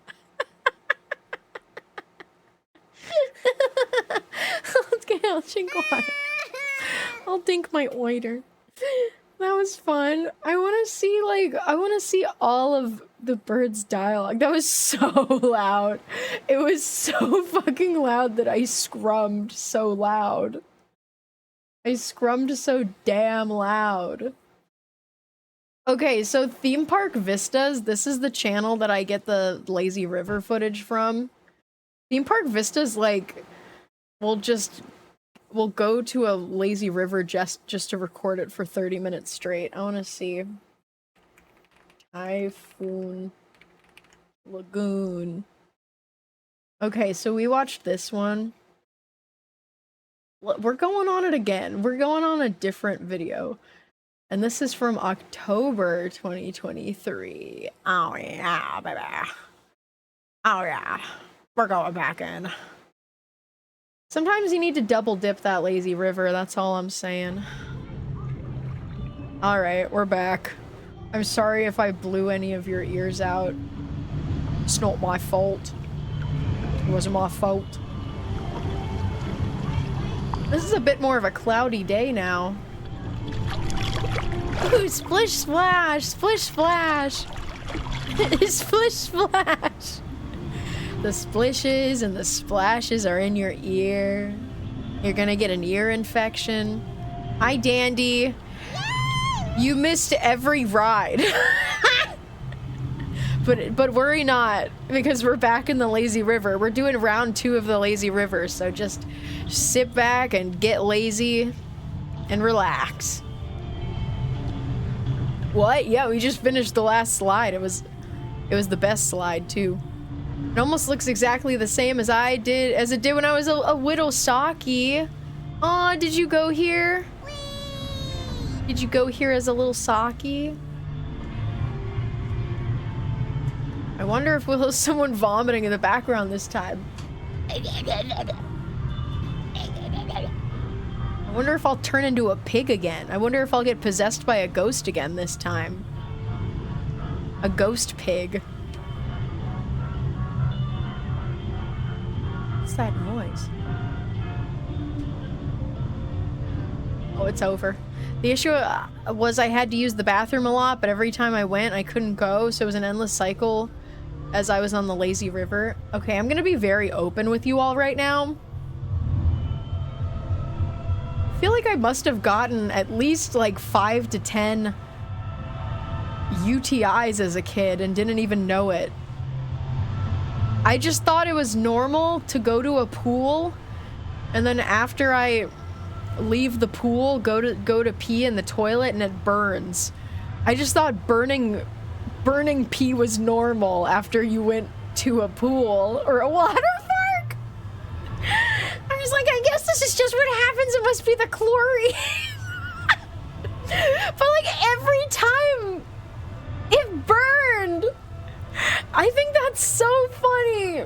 Okay, I'll drink water. I'll dink my oiter. That was fun. I want to see all of the bird's dialogue. That was so loud. It was so fucking loud that I scrummed so loud. I scrummed so damn loud. Okay, so Theme Park Vistas, this is the channel that I get the Lazy River footage from. Theme Park Vistas, like, we'll go to a lazy river just to record it for 30 minutes straight. I want to see. Typhoon Lagoon. Okay, so we watched this one. We're going on it again. We're going on a different video. And this is from October 2023. Oh yeah, baby. Oh yeah. We're going back in. Sometimes you need to double dip that lazy river, that's all I'm saying. Alright, we're back. I'm sorry if I blew any of your ears out. It's not my fault. It wasn't my fault. This is a bit more of a cloudy day now. Ooh, splish splash! Splish splash! Splish splash! The splishes and the splashes are in your ear. You're gonna get an ear infection. Hi, Dandy. You missed every ride. But worry not, because we're back in the lazy river. We're doing round 2 of the lazy river, so just sit back and get lazy and relax. What? Yeah, we just finished the last slide. It was the best slide too. It almost looks exactly the same as it did when I was a Widow Saki. Aw, did you go here? Did you go here as a little Saki? I wonder if we'll have someone vomiting in the background this time. I wonder if I'll turn into a pig again. I wonder if I'll get possessed by a ghost again this time. A ghost pig. What's that noise? Oh, it's over. The issue was I had to use the bathroom a lot, but every time I went, I couldn't go, so it was an endless cycle as I was on the lazy river. Okay, I'm gonna be very open with you all right now. I feel like I must have gotten at least like 5 to 10 UTIs as a kid and didn't even know it. I just thought it was normal to go to a pool and then after I leave the pool, go to pee in the toilet and it burns. I just thought burning pee was normal after you went to a pool or a water park. I'm just like, I guess this is just what happens. It must be the chlorine. But like every time it burned. I think that's so funny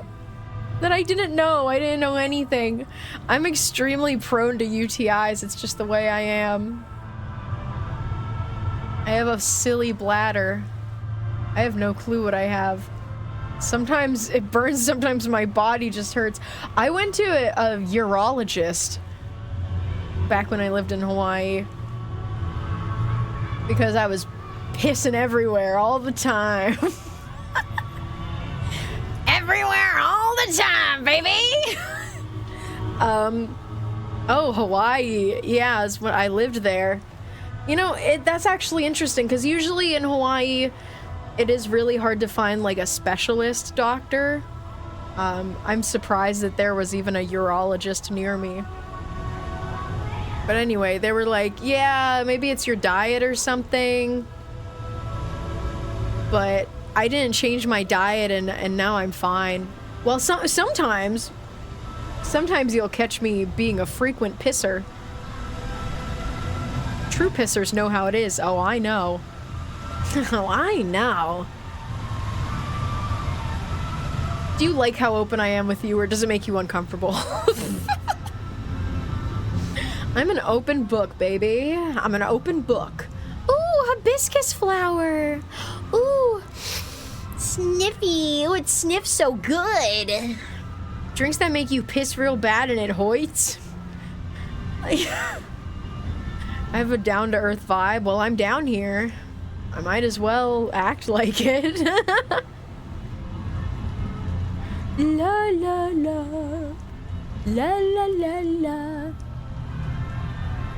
that I didn't know. I didn't know anything. I'm extremely prone to UTIs. It's just the way I am. I have a silly bladder. I have no clue what I have. Sometimes it burns, sometimes my body just hurts. I went to a urologist back when I lived in Hawaii because I was pissing everywhere all the time. Everywhere all the time, baby. Oh, Hawaii. Yeah, is when I lived there. You know, that's actually interesting because usually in Hawaii, it is really hard to find like a specialist doctor. I'm surprised that there was even a urologist near me. But anyway, they were like, yeah, maybe it's your diet or something. But I didn't change my diet and now I'm fine. Well, sometimes you'll catch me being a frequent pisser. True pissers know how it is. Oh, I know. Oh, I know. Do you like how open I am with you, or does it make you uncomfortable? I'm an open book, baby. I'm an open book. Ooh, hibiscus flower. Ooh, sniffy. Ooh, it sniffs so good. Drinks that make you piss real bad and it hoits. I have a down-to-earth vibe. Well, I'm down here. I might as well act like it. La la la. La la la la.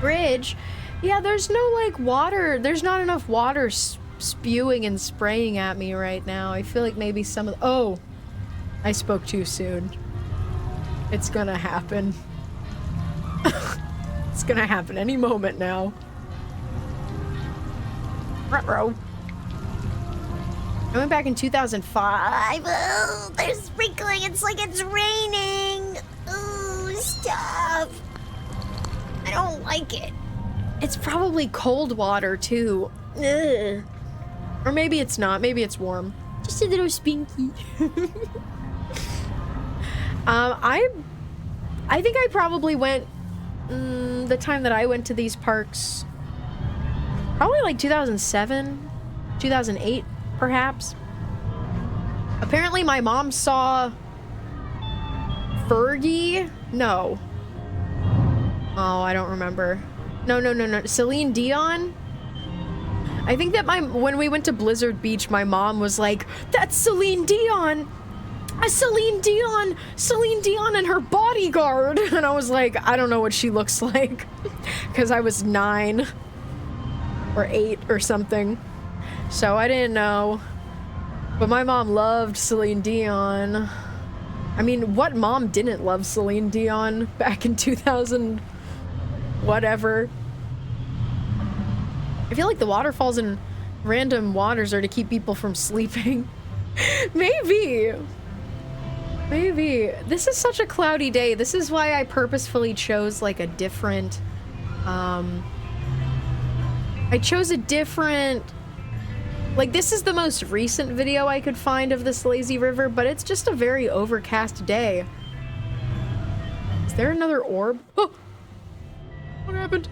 Bridge. Yeah, there's no like water. There's not enough water spewing and spraying at me right now. I feel like maybe some of oh, I spoke too soon. It's gonna happen. It's gonna happen any moment now. Ruh-roh. I went back in 2005. Oh, there's sprinkling. It's like it's raining. Ooh, stop. I don't like it. It's probably cold water too. Ugh. Or maybe it's not. Maybe it's warm. Just a little spinky. I think I probably went the time that I went to these parks probably like 2007, 2008 perhaps. Apparently my mom saw Fergie. No. Oh, I don't remember. No. Celine Dion. I think that when we went to Blizzard Beach, my mom was like, "That's Celine Dion. Celine Dion and her bodyguard." And I was like, I don't know what she looks like because I was 9 or 8 or something. So I didn't know. But my mom loved Celine Dion. I mean, what mom didn't love Celine Dion back in 2000 whatever? I feel like the waterfalls and random waters are to keep people from sleeping. Maybe. This is such a cloudy day. This is why I purposefully chose like a different, I chose a different, like this is the most recent video I could find of this lazy river, but it's just a very overcast day. Is there another orb? Oh! What happened?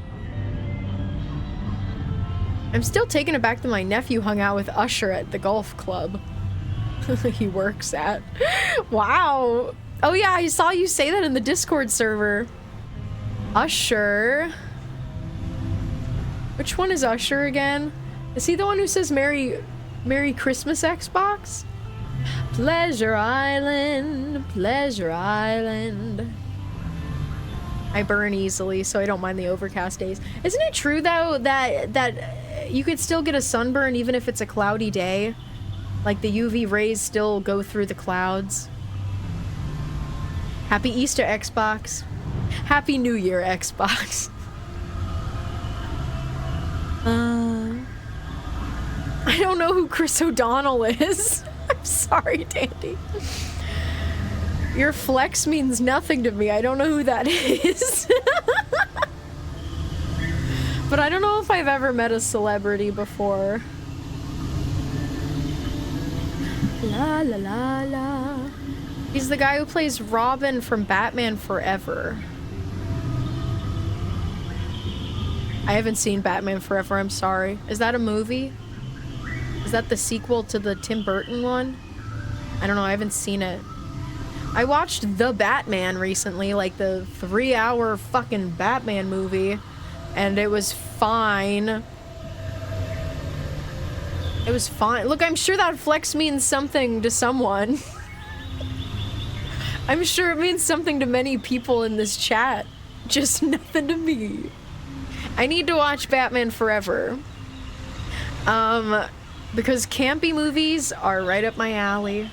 I'm still taken aback that my nephew hung out with Usher at the golf club he works at. Wow. Oh yeah, I saw you say that in the Discord server. Usher. Which one is Usher again? Is he the one who says Merry Christmas Xbox? Pleasure Island, Pleasure Island. I burn easily, so I don't mind the overcast days. Isn't it true though that you could still get a sunburn even if it's a cloudy day? Like the UV rays still go through the clouds. Happy Easter, Xbox. Happy New Year, Xbox. I don't know who Chris O'Donnell is. I'm sorry, Dandy. Your flex means nothing to me. I don't know who that is. But I don't know if I've ever met a celebrity before. La la la la. He's the guy who plays Robin from Batman Forever. I haven't seen Batman Forever, I'm sorry. Is that a movie? Is that the sequel to the Tim Burton one? I don't know, I haven't seen it. I watched The Batman recently, like the 3-hour fucking Batman movie, and it was fine. It was fine. Look, I'm sure that flex means something to someone. I'm sure it means something to many people in this chat. Just nothing to me. I need to watch Batman Forever. Because campy movies are right up my alley.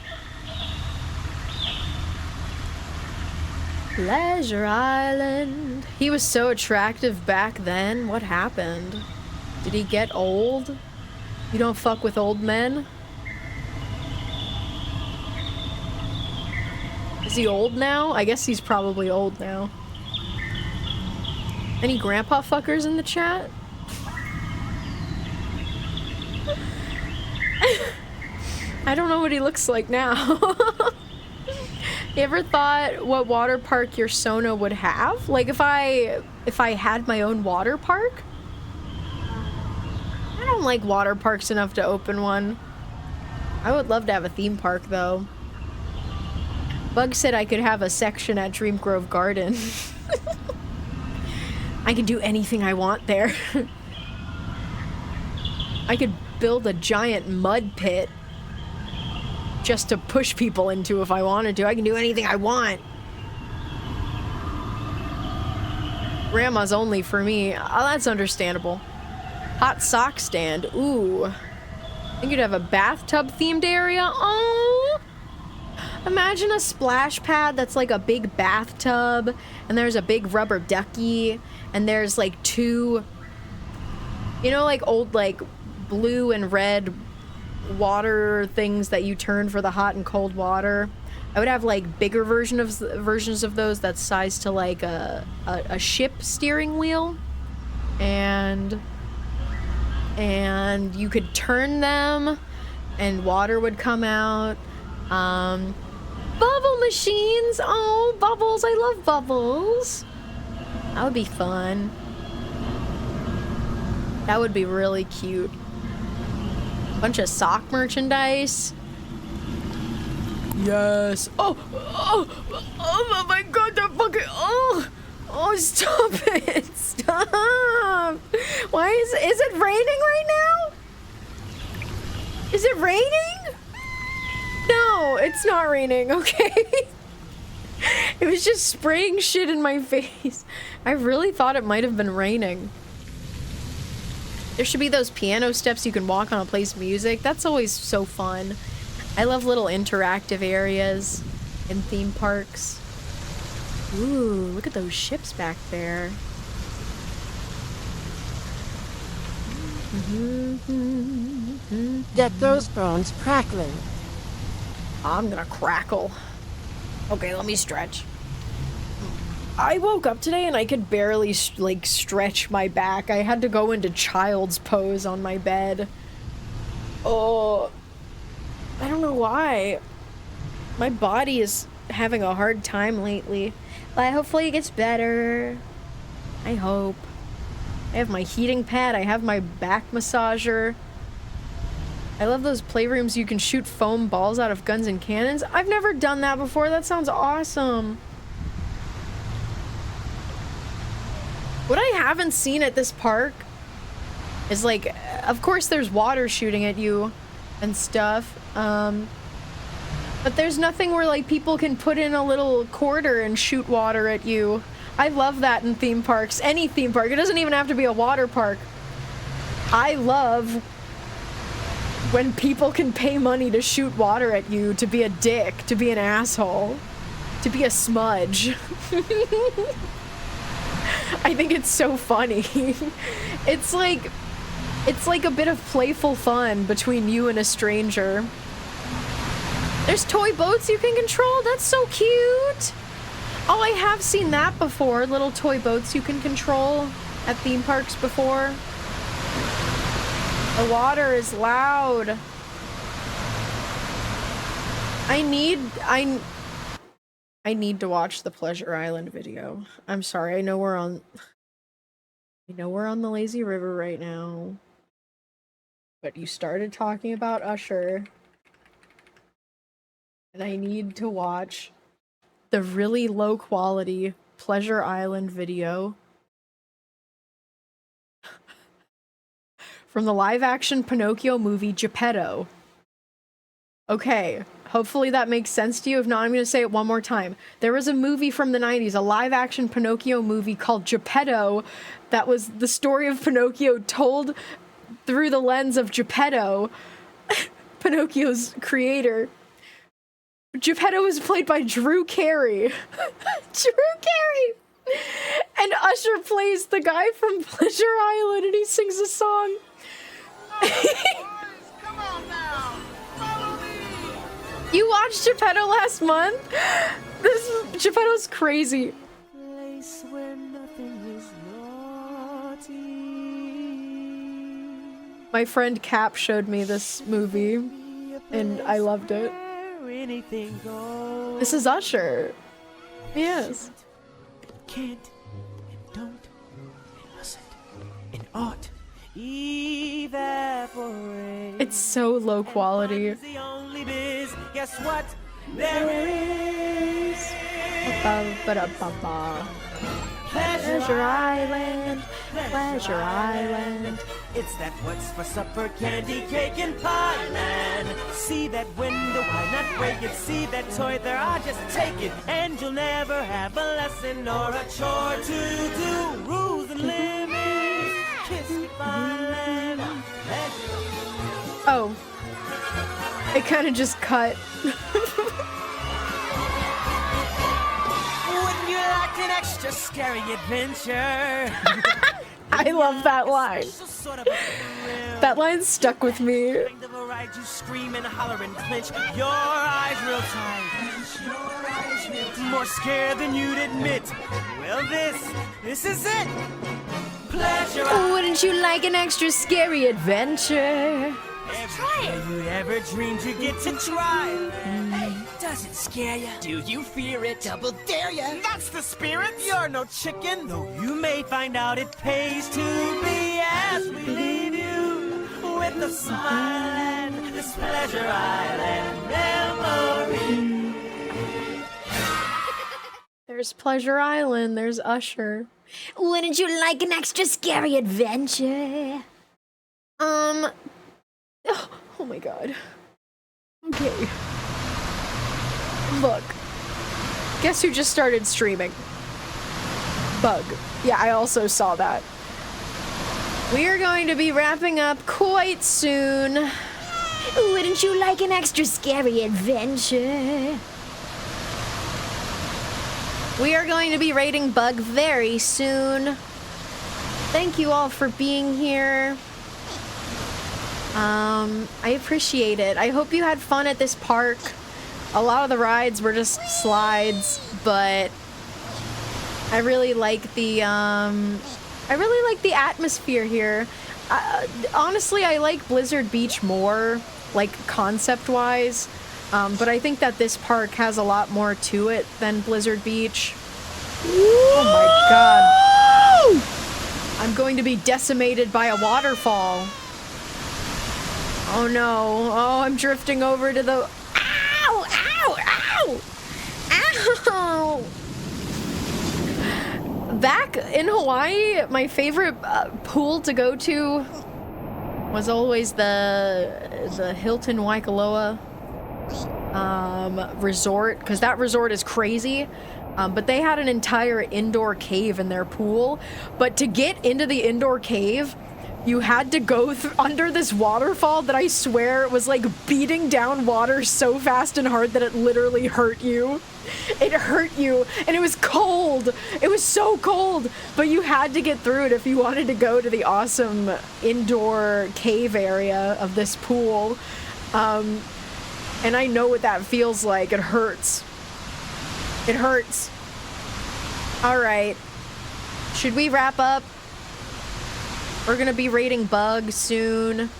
Pleasure Island. He was so attractive back then. What happened? Did he get old? You don't fuck with old men? Is he old now? I guess he's probably old now. Any grandpa fuckers in the chat? I don't know what he looks like now. You ever thought what water park your Sona would have? Like if I had my own water park? I don't like water parks enough to open one. I would love to have a theme park though. Bug said I could have a section at Dream Grove Garden. I could do anything I want there. I could build a giant mud pit just to push people into if I wanted to. I can do anything I want. Grandma's only for me. Oh, that's understandable. Hot sock stand. Ooh. I think you'd have a bathtub themed area. Oh. Imagine a splash pad that's like a big bathtub, and there's a big rubber ducky, and there's like two, you know, like old like blue and red water things that you turn for the hot and cold water. I would have like bigger versions of those that's sized to like a ship steering wheel, and you could turn them and water would come out. Bubble machines. Oh, bubbles. I love bubbles. That would be fun. That would be really cute. Bunch of sock merchandise. Yes. Oh my god, that fucking, oh, stop it. Stop. Why is it raining right now? Is it raining? No, it's not raining, okay? It was just spraying shit in my face. I really thought it might have been raining. There should be those piano steps you can walk on and play some music. That's always so fun. I love little interactive areas in theme parks. Ooh, look at those ships back there. Get those bones crackling. I'm gonna crackle. Okay, let me stretch. I woke up today and I could barely like stretch my back. I had to go into child's pose on my bed. Oh, I don't know why. My body having a hard time lately. But hopefully it gets better. I hope. I have my heating pad. I have my back massager. I love those playrooms you can shoot foam balls out of guns and cannons. I've never done that before. That sounds awesome. What I haven't seen at this park is, like, of course there's water shooting at you and stuff. But there's nothing where, like, people can put in a little quarter and shoot water at you. I love that in theme parks. Any theme park. It doesn't even have to be a water park. I love when people can pay money to shoot water at you, to be a dick, to be an asshole, to be a smudge. I think it's so funny. It's like a bit of playful fun between you and a stranger. There's toy boats you can control. That's so cute. Oh, I have seen that before. Little toy boats you can control at theme parks before. The water is loud. I need to watch the Pleasure Island video. I'm sorry. I know we're on the lazy river right now. But you started talking about Usher. And I need to watch the really low quality Pleasure Island video from the live action Pinocchio movie Geppetto. Okay, hopefully that makes sense to you. If not, I'm going to say it one more time. There was a movie from the 90s, a live action Pinocchio movie called Geppetto, that was the story of Pinocchio told through the lens of Geppetto, Pinocchio's creator. Geppetto was played by Drew Carey. Drew Carey! And Usher plays the guy from Pleasure Island and he sings a song. Come on now. Follow me. You watched Geppetto last month? Geppetto's crazy. Place where nothing is naughty. My friend Cap showed me this movie and I loved it. Anything goes. This is Usher. Yes. Can't and don't and mustn't and ought evaporate. It's so low quality. The only biz. Guess what? There is. Pleasure Island, Pleasure Island. It's that what's for supper, candy, cake, and pie land. See that window, why not break it? See that toy there, I'll just take it. And you'll never have a lesson or a chore to do. Rules and limits, kiss me fine. Oh. It kind of just cut. Wouldn't you like an extra scary adventure? I love that line. That line stuck with me. You scream and holler and clench your eyes real tight. More scared than you'd admit. Well, this is it. Pleasure. Wouldn't you like an extra scary adventure? Have you ever dreamed you get to try? Hey, does it scare you? Do you fear it? Double dare you? That's the spirit. You're no chicken, though you may find out it pays to be. As we leave you with a smile and this Pleasure Island memory. There's Pleasure Island. There's Usher. Wouldn't you like an extra scary adventure? Oh my god. Okay. Look. Guess who just started streaming? Bug. Yeah, I also saw that. We are going to be wrapping up quite soon. Wouldn't you like an extra scary adventure? We are going to be rating Bug very soon. Thank you all for being here. I appreciate it. I hope you had fun at this park. A lot of the rides were just slides, but I really like the atmosphere here. Honestly, I like Blizzard Beach more, like concept-wise. But I think that this park has a lot more to it than Blizzard Beach. Oh my god. I'm going to be decimated by a waterfall. Oh no. Oh, I'm drifting over to the... Ow! Ow! Ow! Ow! Back in Hawaii, my favorite pool to go to was always the Hilton Waikoloa resort, because that resort is crazy. But they had an entire indoor cave in their pool. But to get into the indoor cave, you had to go under this waterfall that I swear was like beating down water so fast and hard that it literally hurt you. It hurt you, and it was cold. It was so cold, but you had to get through it if you wanted to go to the awesome indoor cave area of this pool. And I know what that feels like. It hurts. It hurts. All right. Should we wrap up? We're gonna be raiding bugs soon.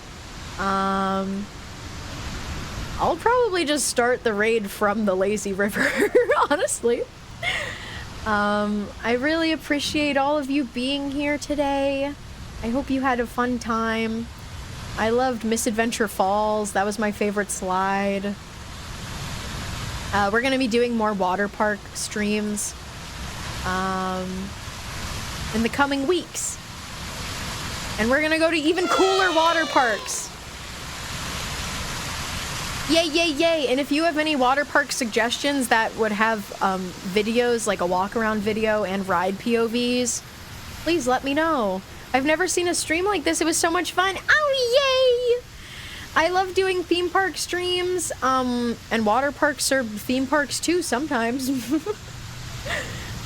I'll probably just start the raid from the lazy river, honestly. I really appreciate all of you being here today. I hope you had a fun time. I loved Misadventure Falls. That was my favorite slide. We're gonna be doing more water park streams in the coming weeks. And we're gonna go to even cooler water parks. Yay, yay, yay. And if you have any water park suggestions that would have videos, like a walk around video and ride POVs, please let me know. I've never seen a stream like this. It was so much fun. Oh, yay! I love doing theme park streams, and water parks are theme parks too sometimes.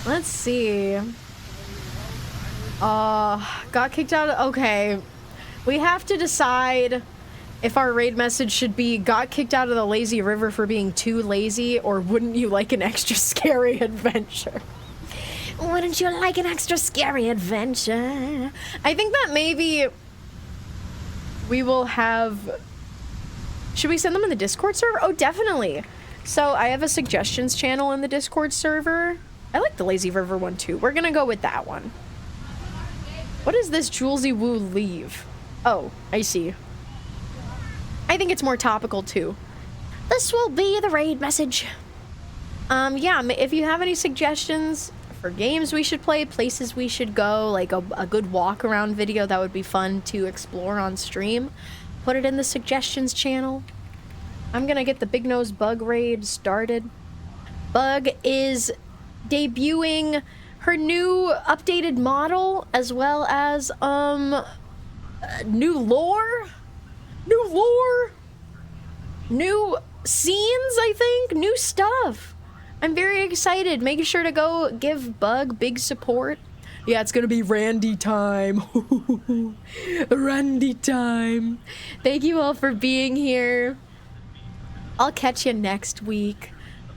Let's see. Got kicked out of... Okay. We have to decide if our raid message should be got kicked out of the lazy river for being too lazy, or wouldn't you like an extra scary adventure? Wouldn't you like an extra scary adventure? I think that maybe we will have... Should we send them in the Discord server? Oh, definitely. So I have a suggestions channel in the Discord server. I like the lazy river one too. We're gonna go with that one. What is this Julesy Woo leave? Oh, I see. I think it's more topical too. This will be the raid message. Yeah, if you have any suggestions for games we should play, places we should go, like a good walk around video that would be fun to explore on stream, put it in the suggestions channel. I'm gonna get the Big Nose Bug raid started. Bug is debuting her new updated model, as well as new lore, new scenes, I think, new stuff. I'm very excited. Make sure to go give Bug big support. Yeah, it's gonna be Randy time. Randy time. Thank you all for being here. I'll catch you next week.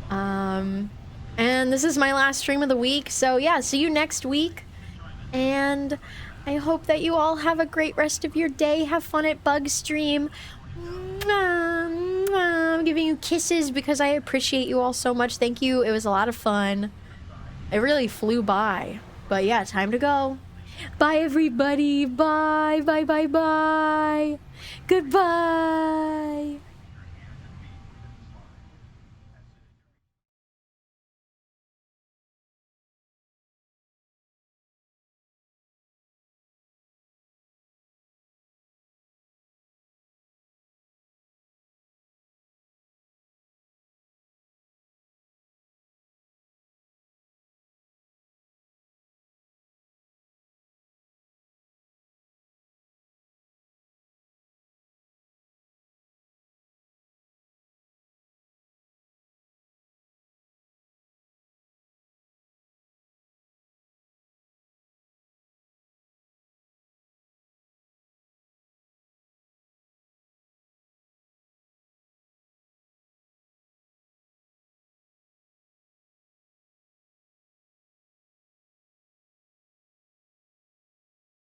And this is my last stream of the week, so yeah, see you next week. And I hope that you all have a great rest of your day. Have fun at Bug Stream. I'm giving you kisses because I appreciate you all so much. Thank you. It was a lot of fun. It really flew by. But yeah, time to go. Bye, everybody. Bye, bye, bye, bye. Goodbye.